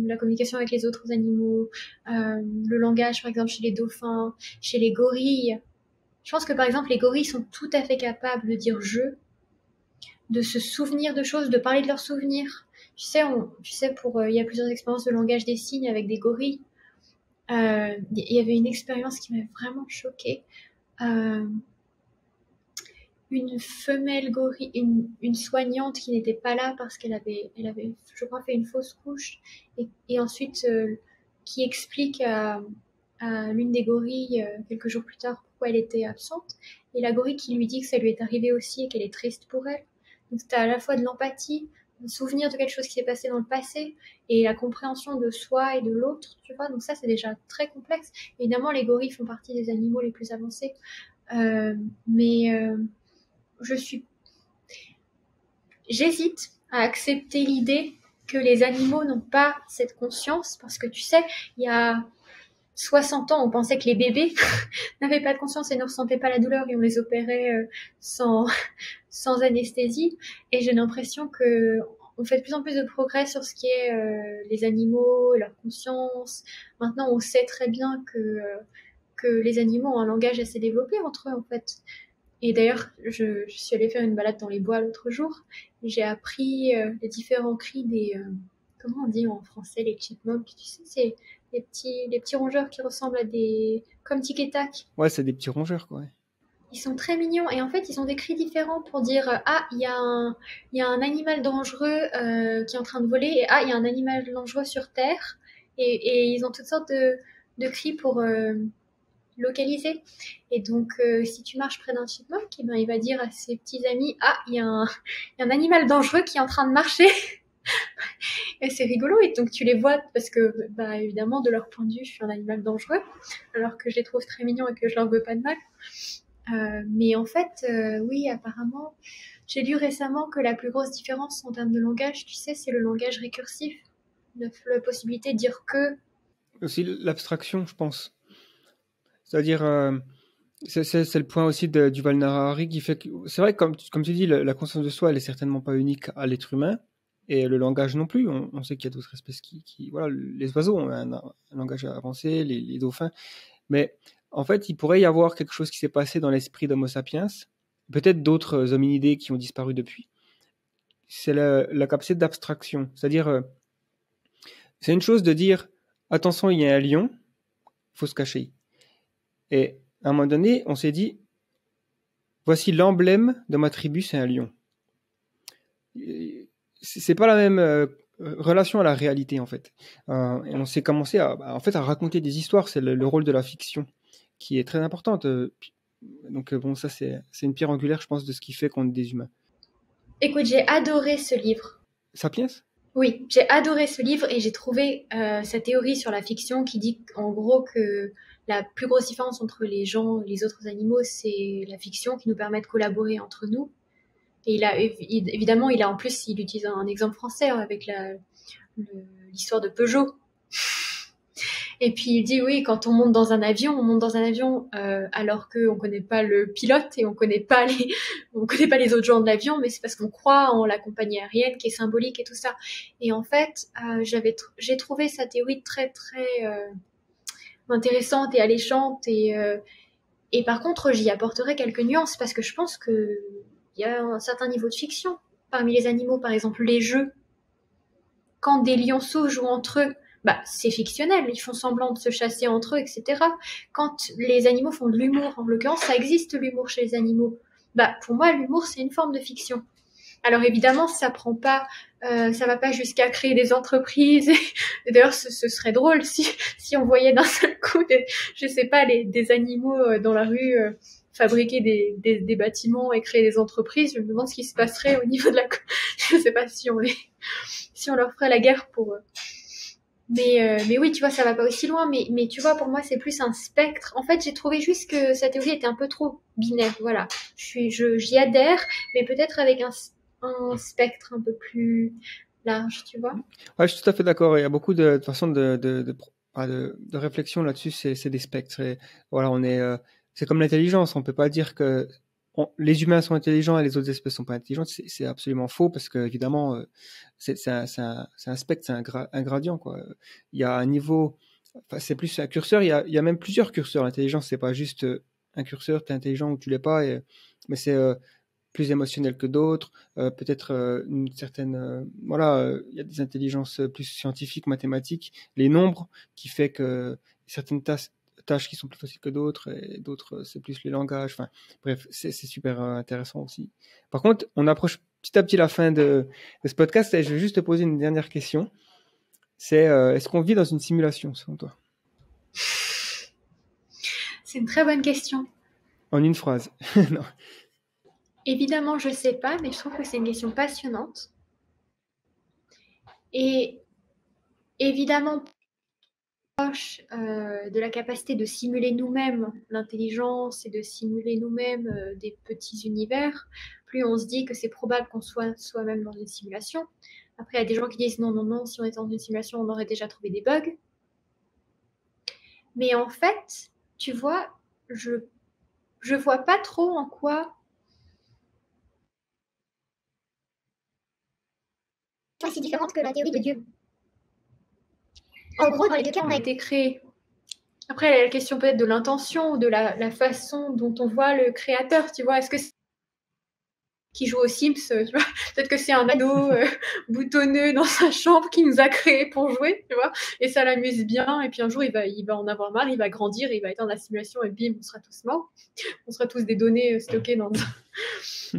la communication avec les autres animaux, le langage, par exemple, chez les dauphins, chez les gorilles. Je pense que, par exemple, les gorilles sont tout à fait capables de dire « je », de se souvenir de choses, de parler de leurs souvenirs. Tu sais, il y a plusieurs expériences de langage des signes avec des gorilles. Il y avait une expérience qui m'avait vraiment choquée. Une femelle gorille, une soignante qui n'était pas là parce qu'elle avait, je crois, fait une fausse couche, et ensuite qui explique à l'une des gorilles quelques jours plus tard pourquoi elle était absente, et la gorille qui lui dit que ça lui est arrivé aussi et qu'elle est triste pour elle. Donc c'était à la fois de l'empathie, un souvenir de quelque chose qui s'est passé dans le passé, et la compréhension de soi et de l'autre, tu vois. Donc ça, c'est déjà très complexe. Évidemment, les gorilles font partie des animaux les plus avancés, mais j'hésite à accepter l'idée que les animaux n'ont pas cette conscience, parce que tu sais, il y a 60 ans, on pensait que les bébés n'avaient pas de conscience et ne ressentaient pas la douleur, et on les opérait sans anesthésie. Et j'ai l'impression que on fait de plus en plus de progrès sur ce qui est les animaux, leur conscience. Maintenant, on sait très bien que les animaux ont un langage assez développé entre eux, en fait. Et d'ailleurs, je suis allée faire une balade dans les bois l'autre jour. J'ai appris les différents cris des... comment on dit en français, les chipmunks? Tu sais, c'est les petits rongeurs qui ressemblent à des... comme tic et tac. Ouais, c'est des petits rongeurs, quoi. Ils sont très mignons. Et en fait, ils ont des cris différents pour dire ah, il y a un animal dangereux qui est en train de voler. Et ah, il y a un animal dangereux sur Terre. Et ils ont toutes sortes de cris pour... localisé. Et donc, si tu marches près d'un chipmunk, il va dire à ses petits amis ah, il y a un animal dangereux qui est en train de marcher. Et c'est rigolo. Et donc, tu les vois parce que, évidemment, de leur point de vue, je suis un animal dangereux, alors que je les trouve très mignons et que je leur veux pas de mal. Mais en fait, oui, apparemment, j'ai lu récemment que la plus grosse différence en termes de langage, tu sais, c'est le langage récursif. La possibilité de dire que. Aussi l'abstraction, je pense. C'est-à-dire, c'est le point aussi de Yuval Noah Harari qui fait que, c'est vrai que comme tu dis, la conscience de soi, elle est certainement pas unique à l'être humain, et le langage non plus. On sait qu'il y a d'autres espèces voilà, les oiseaux ont un langage avancé, les dauphins, mais en fait, il pourrait y avoir quelque chose qui s'est passé dans l'esprit d'Homo sapiens, peut-être d'autres hominidés qui ont disparu depuis. C'est la capacité d'abstraction, c'est-à-dire, c'est une chose de dire, attention, il y a un lion, il faut se cacher. Et à un moment donné, on s'est dit, voici l'emblème de ma tribu, c'est un lion. C'est pas la même relation à la réalité, en fait. Et on s'est commencé à raconter des histoires. C'est le rôle de la fiction qui est très importante. Donc bon, ça c'est une pierre angulaire, je pense, de ce qui fait qu'on est des humains. Écoute, j'ai adoré ce livre. Sapiens? Oui, j'ai adoré ce livre et j'ai trouvé sa théorie sur la fiction qui dit en gros que la plus grosse différence entre les gens et les autres animaux, c'est la fiction qui nous permet de collaborer entre nous. Et évidemment, il utilise un exemple français avec l'histoire de Peugeot. Et puis il dit oui, quand on monte dans un avion alors qu'on connaît pas le pilote et on connaît pas les autres gens de l'avion, mais c'est parce qu'on croit en la compagnie aérienne qui est symbolique et tout ça. Et en fait, j'ai trouvé sa théorie très très intéressante et alléchante et par contre j'y apporterai quelques nuances parce que je pense que il y a un certain niveau de fiction parmi les animaux, par exemple les jeux. Quand des lionceaux jouent entre eux, c'est fictionnel, ils font semblant de se chasser entre eux, etc. Quand les animaux font de l'humour, en l'occurrence, ça existe l'humour chez les animaux. Pour moi, l'humour, c'est une forme de fiction. Alors évidemment, ça va pas jusqu'à créer des entreprises. Et d'ailleurs, ce serait drôle si on voyait d'un seul coup des animaux dans la rue fabriquer des bâtiments et créer des entreprises. Je me demande ce qui se passerait au niveau de je sais pas si on leur ferait la guerre pour mais oui, tu vois, ça va pas aussi loin. Mais tu vois, pour moi, c'est plus un spectre. En fait, j'ai trouvé juste que sa théorie était un peu trop binaire. Voilà, j'y adhère, mais peut-être avec un spectre un peu plus large, tu vois. Ouais, je suis tout à fait d'accord. Il y a beaucoup de façons de réflexion là-dessus. C'est des spectres. Et voilà, c'est comme l'intelligence. On peut pas dire que les humains sont intelligents et les autres espèces sont pas intelligentes. C'est absolument faux parce que évidemment, c'est un spectre, c'est un gradient, quoi. Il y a un niveau, enfin, c'est plus un curseur. Il y a même plusieurs curseurs. L'intelligence, c'est pas juste un curseur. T'es intelligent ou tu l'es pas. Mais c'est plus émotionnel que d'autres. Peut-être une certaine, il y a des intelligences plus scientifiques, mathématiques, les nombres qui fait que certaines tâches qui sont plus faciles que d'autres et d'autres c'est plus les langages, enfin bref, c'est super intéressant aussi. Par contre, on approche petit à petit la fin de ce podcast et je vais juste te poser une dernière question. C'est est-ce qu'on vit dans une simulation selon toi? C'est une très bonne question. En une phrase. Non. Évidemment, je sais pas, mais je trouve que c'est une question passionnante. Et évidemment, proche de la capacité de simuler nous-mêmes l'intelligence et de simuler nous-mêmes des petits univers, plus on se dit que c'est probable qu'on soit soi-même dans une simulation. Après, il y a des gens qui disent non, non, non, si on était dans une simulation, on aurait déjà trouvé des bugs. Mais en fait, tu vois, je vois pas trop en quoi c'est différente que la théorie de Dieu. En gros, dans les deux cas, on a été créé. Après, il y a la question peut-être de l'intention ou de la façon dont on voit le créateur, tu vois. Est-ce que c'est qui joue aux Sims, tu vois, peut-être que c'est un ado boutonneux dans sa chambre qui nous a créé pour jouer, tu vois, et ça l'amuse bien, et puis un jour il va en avoir marre, il va grandir, il va être dans la simulation, et bim, on sera tous morts, on sera tous des données stockées dans...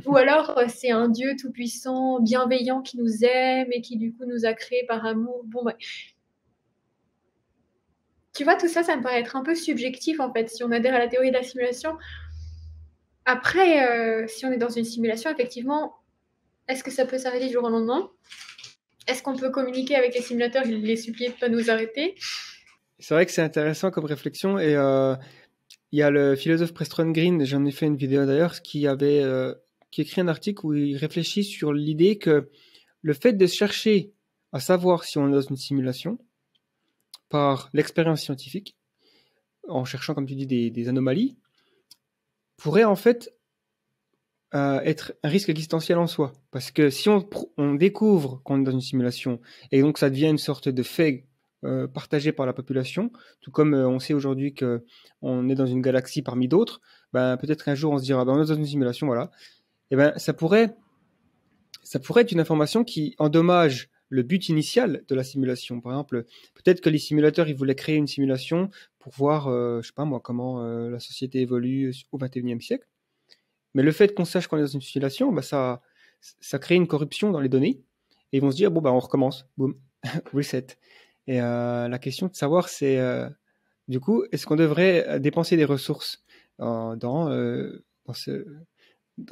Ou alors c'est un dieu tout-puissant, bienveillant, qui nous aime, et qui du coup nous a créés par amour, bon bah... Tu vois, tout ça, ça me paraît être un peu subjectif, en fait, si on adhère à la théorie de la simulation. Après, si on est dans une simulation, effectivement, est-ce que ça peut s'arrêter du jour au lendemain? Est-ce qu'on peut communiquer avec les simulateurs et les supplier de ne pas nous arrêter? C'est vrai que c'est intéressant comme réflexion et il y a le philosophe Preston Green, j'en ai fait une vidéo d'ailleurs, qui écrit un article où il réfléchit sur l'idée que le fait de chercher à savoir si on est dans une simulation par l'expérience scientifique, en cherchant, comme tu dis, des anomalies, pourrait en fait être un risque existentiel en soi. Parce que si on découvre qu'on est dans une simulation, et donc ça devient une sorte de fait partagé par la population, tout comme on sait aujourd'hui qu'on est dans une galaxie parmi d'autres, peut-être qu'un jour on se dira, on est dans une simulation, voilà. Et ça pourrait être une information qui endommage le but initial de la simulation. Par exemple, peut-être que les simulateurs, ils voulaient créer une simulation pour voir, je sais pas moi, comment la société évolue au XXIe siècle. Mais le fait qu'on sache qu'on est dans une simulation, ça crée une corruption dans les données. Et ils vont se dire, on recommence. Boum, reset. Et la question de savoir, c'est, du coup, est-ce qu'on devrait dépenser des ressources dans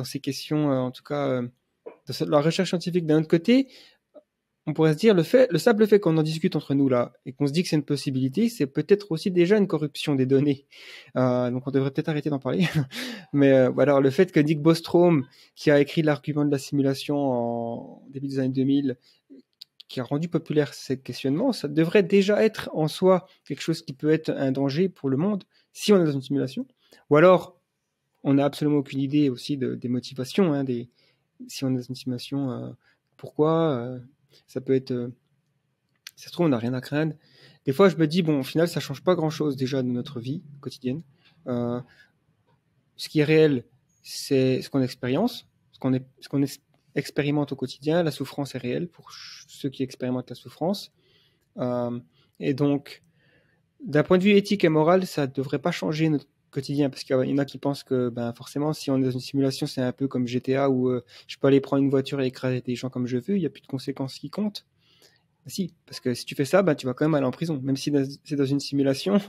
ces questions, en tout cas, de la recherche scientifique. D'un autre côté, on pourrait se dire, le simple fait qu'on en discute entre nous là, et qu'on se dit que c'est une possibilité, c'est peut-être aussi déjà une corruption des données. Donc on devrait peut-être arrêter d'en parler. Mais alors le fait que Nick Bostrom, qui a écrit l'argument de la simulation en début des années 2000, qui a rendu populaire ces questionnements, ça devrait déjà être en soi quelque chose qui peut être un danger pour le monde si on est dans une simulation. Ou alors, on n'a absolument aucune idée aussi des motivations, si on est dans une simulation, pourquoi ça peut être... ça se trouve, on n'a rien à craindre. Des fois, je me dis, bon, au final, ça change pas grand-chose déjà de notre vie quotidienne. Ce qui est réel, c'est ce qu'on expérimente, ce qu'on expérimente au quotidien. La souffrance est réelle pour ceux qui expérimentent la souffrance. Et donc, d'un point de vue éthique et moral, ça ne devrait pas changer notre quotidien, parce qu'il y en a qui pensent que forcément, si on est dans une simulation, c'est un peu comme GTA où je peux aller prendre une voiture et écraser des gens comme je veux, il n'y a plus de conséquences qui comptent. Si, parce que si tu fais ça, tu vas quand même aller en prison. Même si c'est dans une simulation,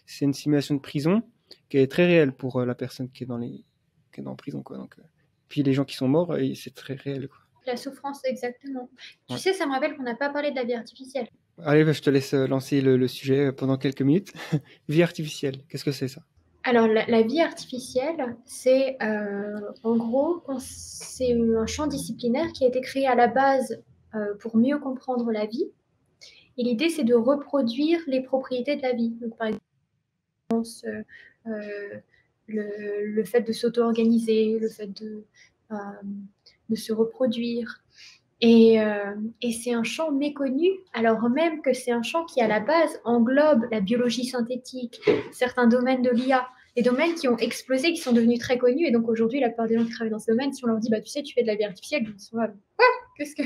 c'est une simulation de prison qui est très réelle pour la personne qui est en prison, quoi. Donc, puis les gens qui sont morts, c'est très réel, quoi. La souffrance, exactement. Ouais. Tu sais, ça me rappelle qu'on n'a pas parlé de la vie artificielle. Allez, je te laisse lancer le sujet pendant quelques minutes. Vie artificielle, qu'est-ce que c'est ça? Alors, la vie artificielle, c'est en gros, c'est un champ disciplinaire qui a été créé à la base pour mieux comprendre la vie. Et l'idée, c'est de reproduire les propriétés de la vie. Donc, par exemple, le fait de s'auto-organiser, le fait de se reproduire. Et c'est un champ méconnu, alors même que c'est un champ qui, à la base, englobe la biologie synthétique, certains domaines de l'IA, des domaines qui ont explosé, qui sont devenus très connus. Et donc, aujourd'hui, la plupart des gens qui travaillent dans ce domaine, si on leur dit, tu sais, tu fais de la vie artificielle, ils sont là, quoi? Qu'est-ce que...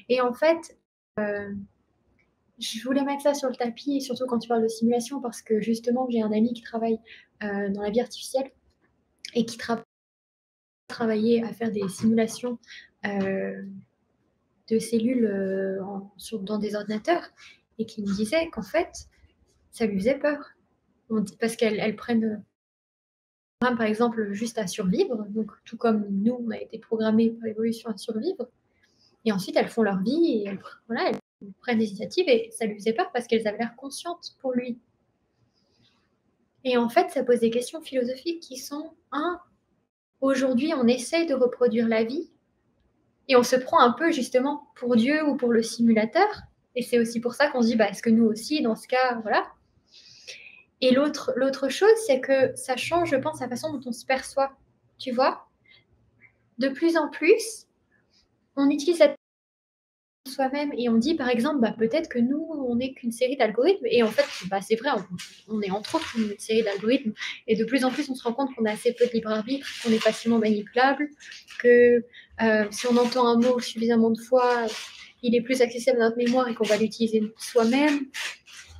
Et en fait, je voulais mettre ça sur le tapis, et surtout quand tu parles de simulation, parce que justement, j'ai un ami qui travaille dans la vie artificielle et qui travaillait à faire des simulations de cellules dans des ordinateurs, et qui me disait qu'en fait, ça lui faisait peur. Parce qu'elles prennent, par exemple, juste à survivre, donc tout comme nous, on a été programmés par l'évolution à survivre, et ensuite elles font leur vie, et elles prennent des initiatives, et ça lui faisait peur parce qu'elles avaient l'air conscientes pour lui. Et en fait, ça pose des questions philosophiques qui sont, aujourd'hui, on essaye de reproduire la vie, et on se prend un peu justement pour Dieu ou pour le simulateur. Et c'est aussi pour ça qu'on se dit, est-ce que nous aussi, dans ce cas, voilà. Et l'autre chose, c'est que ça change, je pense, la façon dont on se perçoit. Tu vois, de plus en plus, on utilise cette soi-même et on dit, par exemple, peut-être que nous, on n'est qu'une série d'algorithmes. Et en fait, c'est vrai, on est entre autres une série d'algorithmes. Et de plus en plus, on se rend compte qu'on a assez peu de libre arbitre, qu'on est facilement manipulable, que si on entend un mot suffisamment de fois, il est plus accessible à notre mémoire et qu'on va l'utiliser soi-même.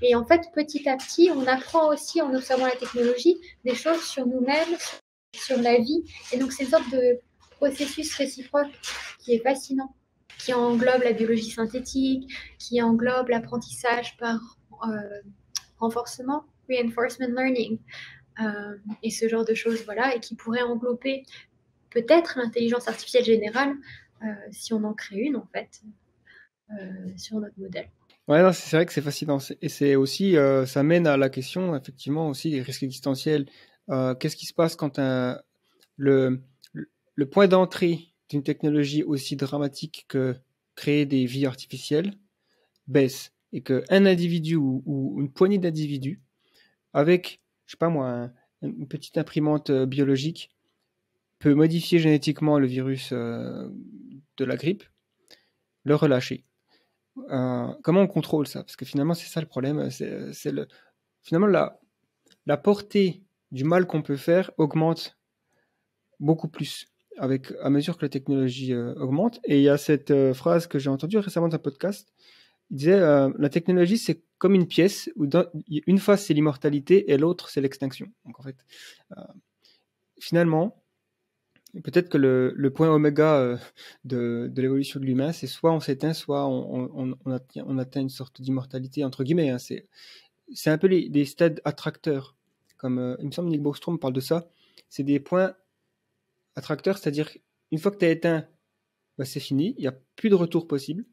Et en fait, petit à petit, on apprend aussi, en observant la technologie, des choses sur nous-mêmes, sur la vie. Et donc, c'est une sorte de processus réciproque qui est fascinant, qui englobe la biologie synthétique, qui englobe l'apprentissage par renforcement, reinforcement learning, et ce genre de choses, voilà, et qui pourrait englober peut-être l'intelligence artificielle générale, si on en crée une, en fait, sur notre modèle. Ouais, non, c'est vrai que c'est fascinant. Et c'est aussi, ça mène à la question, effectivement, aussi des risques existentiels. Qu'est-ce qui se passe quand le point d'entrée d'une technologie aussi dramatique que créer des vies artificielles baisse et qu'un individu ou une poignée d'individus avec, je sais pas moi, une petite imprimante biologique peut modifier génétiquement le virus de la grippe, le relâcher. Comment on contrôle ça? Parce que finalement, c'est ça le problème. Finalement, la portée du mal qu'on peut faire augmente beaucoup plus à mesure que la technologie augmente. Et il y a cette phrase que j'ai entendue récemment dans un podcast. Il disait la technologie, c'est comme une pièce où une face, c'est l'immortalité et l'autre, c'est l'extinction. Donc en fait, finalement, peut-être que le point oméga de l'évolution de l'humain, c'est soit on s'éteint, soit on atteint une sorte d'immortalité, entre guillemets. C'est un peu des stades attracteurs. Comme il me semble Nick Bostrom parle de ça. C'est des points attracteurs, c'est-à-dire une fois que tu as éteint bah, c'est fini, il n'y a plus de retour possible.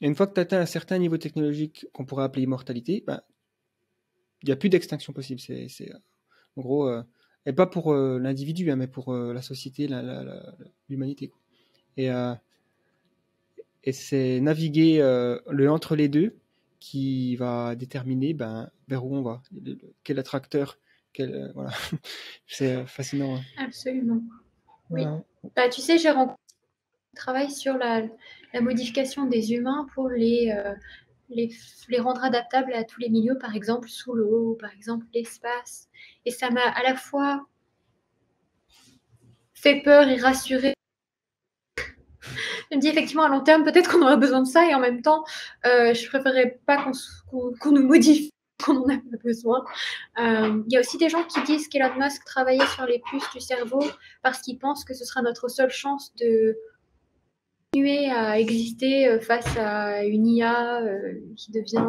Et une fois que tu atteins un certain niveau technologique qu'on pourrait appeler immortalité, bah, il n'y a plus d'extinction possible. En gros, et pas pour l'individu, hein, mais pour la société, l'humanité, quoi. Et c'est naviguer le entre les deux qui va déterminer vers où on va, quel attracteur, voilà. C'est fascinant, hein. Absolument. Oui. Voilà. Bah, tu sais, j'ai rencontré un travail sur la modification des humains pour les rendre adaptables à tous les milieux, par exemple sous l'eau, par exemple l'espace. Et ça m'a à la fois fait peur et rassuré. Je me dis effectivement à long terme, peut-être qu'on aura besoin de ça, et en même temps, je préférerais pas qu'on nous modifie quand on n'a pas besoin. Il y a aussi des gens qui disent qu'Elon Musk travaillait sur les puces du cerveau parce qu'il pense que ce sera notre seule chance de continuer à exister face à une IA qui devient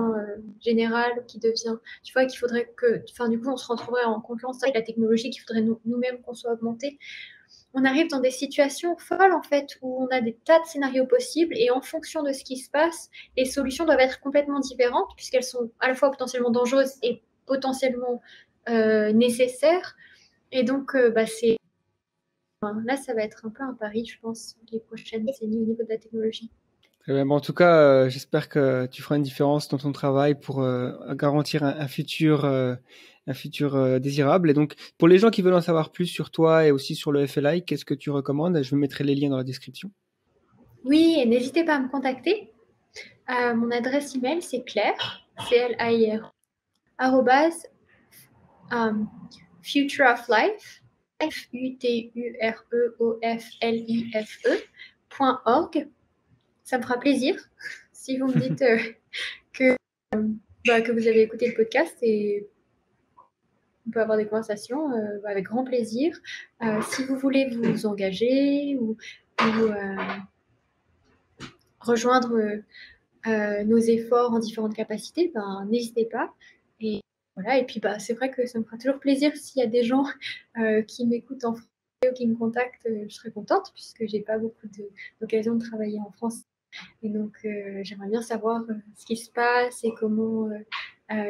générale, qui devient, tu vois, qu'il faudrait que, enfin, du coup, on se retrouverait en concurrence avec la technologie, qu'il faudrait nous-mêmes qu'on soit augmentés. On arrive dans des situations folles, en fait, où on a des tas de scénarios possibles, et en fonction de ce qui se passe, les solutions doivent être complètement différentes, puisqu'elles sont à la fois potentiellement dangereuses et potentiellement nécessaires. Et donc, là, ça va être un peu un pari, je pense, les prochaines décennies au niveau de la technologie. En tout cas, j'espère que tu feras une différence dans ton travail pour garantir un futur désirable. Et donc, pour les gens qui veulent en savoir plus sur toi et aussi sur le FLI, qu'est-ce que tu recommandes? Je vous mettrai les liens dans la description. Oui, et n'hésitez pas à me contacter. Mon adresse email, c'est Claire, CLAIR, Future of Life, FUTUREOFLIFE.org. Ça me fera plaisir si vous me dites que vous avez écouté le podcast, et on peut avoir des conversations avec grand plaisir. Si vous voulez vous engager ou rejoindre nos efforts en différentes capacités, n'hésitez pas. Et voilà. Et puis c'est vrai que ça me fera toujours plaisir s'il y a des gens qui m'écoutent en français ou qui me contactent. Je serais contente puisque j'ai pas beaucoup d'occasion de travailler en France. Et donc, j'aimerais bien savoir ce qui se passe et comment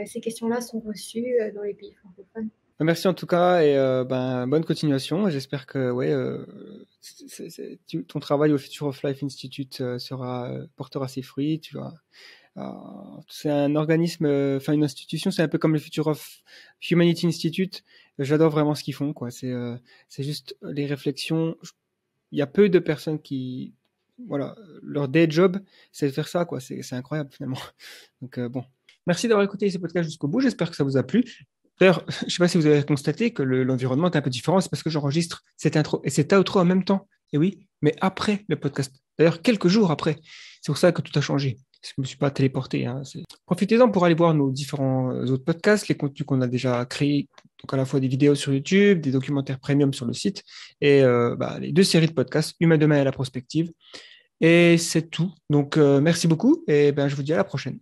ces questions-là sont reçues dans les pays francophones. Merci en tout cas, et bonne continuation. J'espère que ton travail au Future of Life Institute portera ses fruits. C'est un organisme, une institution, c'est un peu comme le Future of Humanity Institute. J'adore vraiment ce qu'ils font, quoi. C'est juste les réflexions. Il y a peu de personnes qui, voilà, leur day job, c'est de faire ça, quoi. C'est incroyable finalement. Donc bon, merci d'avoir écouté ce podcast jusqu'au bout. J'espère que ça vous a plu. D'ailleurs, je ne sais pas si vous avez constaté que l'environnement est un peu différent. C'est parce que j'enregistre cette intro et cette outro en même temps. Et oui, mais après le podcast. D'ailleurs, quelques jours après. C'est pour ça que tout a changé. Je ne me suis pas téléporté, hein. Profitez-en pour aller voir nos différents autres podcasts, les contenus qu'on a déjà créés, donc à la fois des vidéos sur YouTube, des documentaires premium sur le site, et les 2 séries de podcasts, Humain demain et la prospective. Et c'est tout. Donc, merci beaucoup, et je vous dis à la prochaine.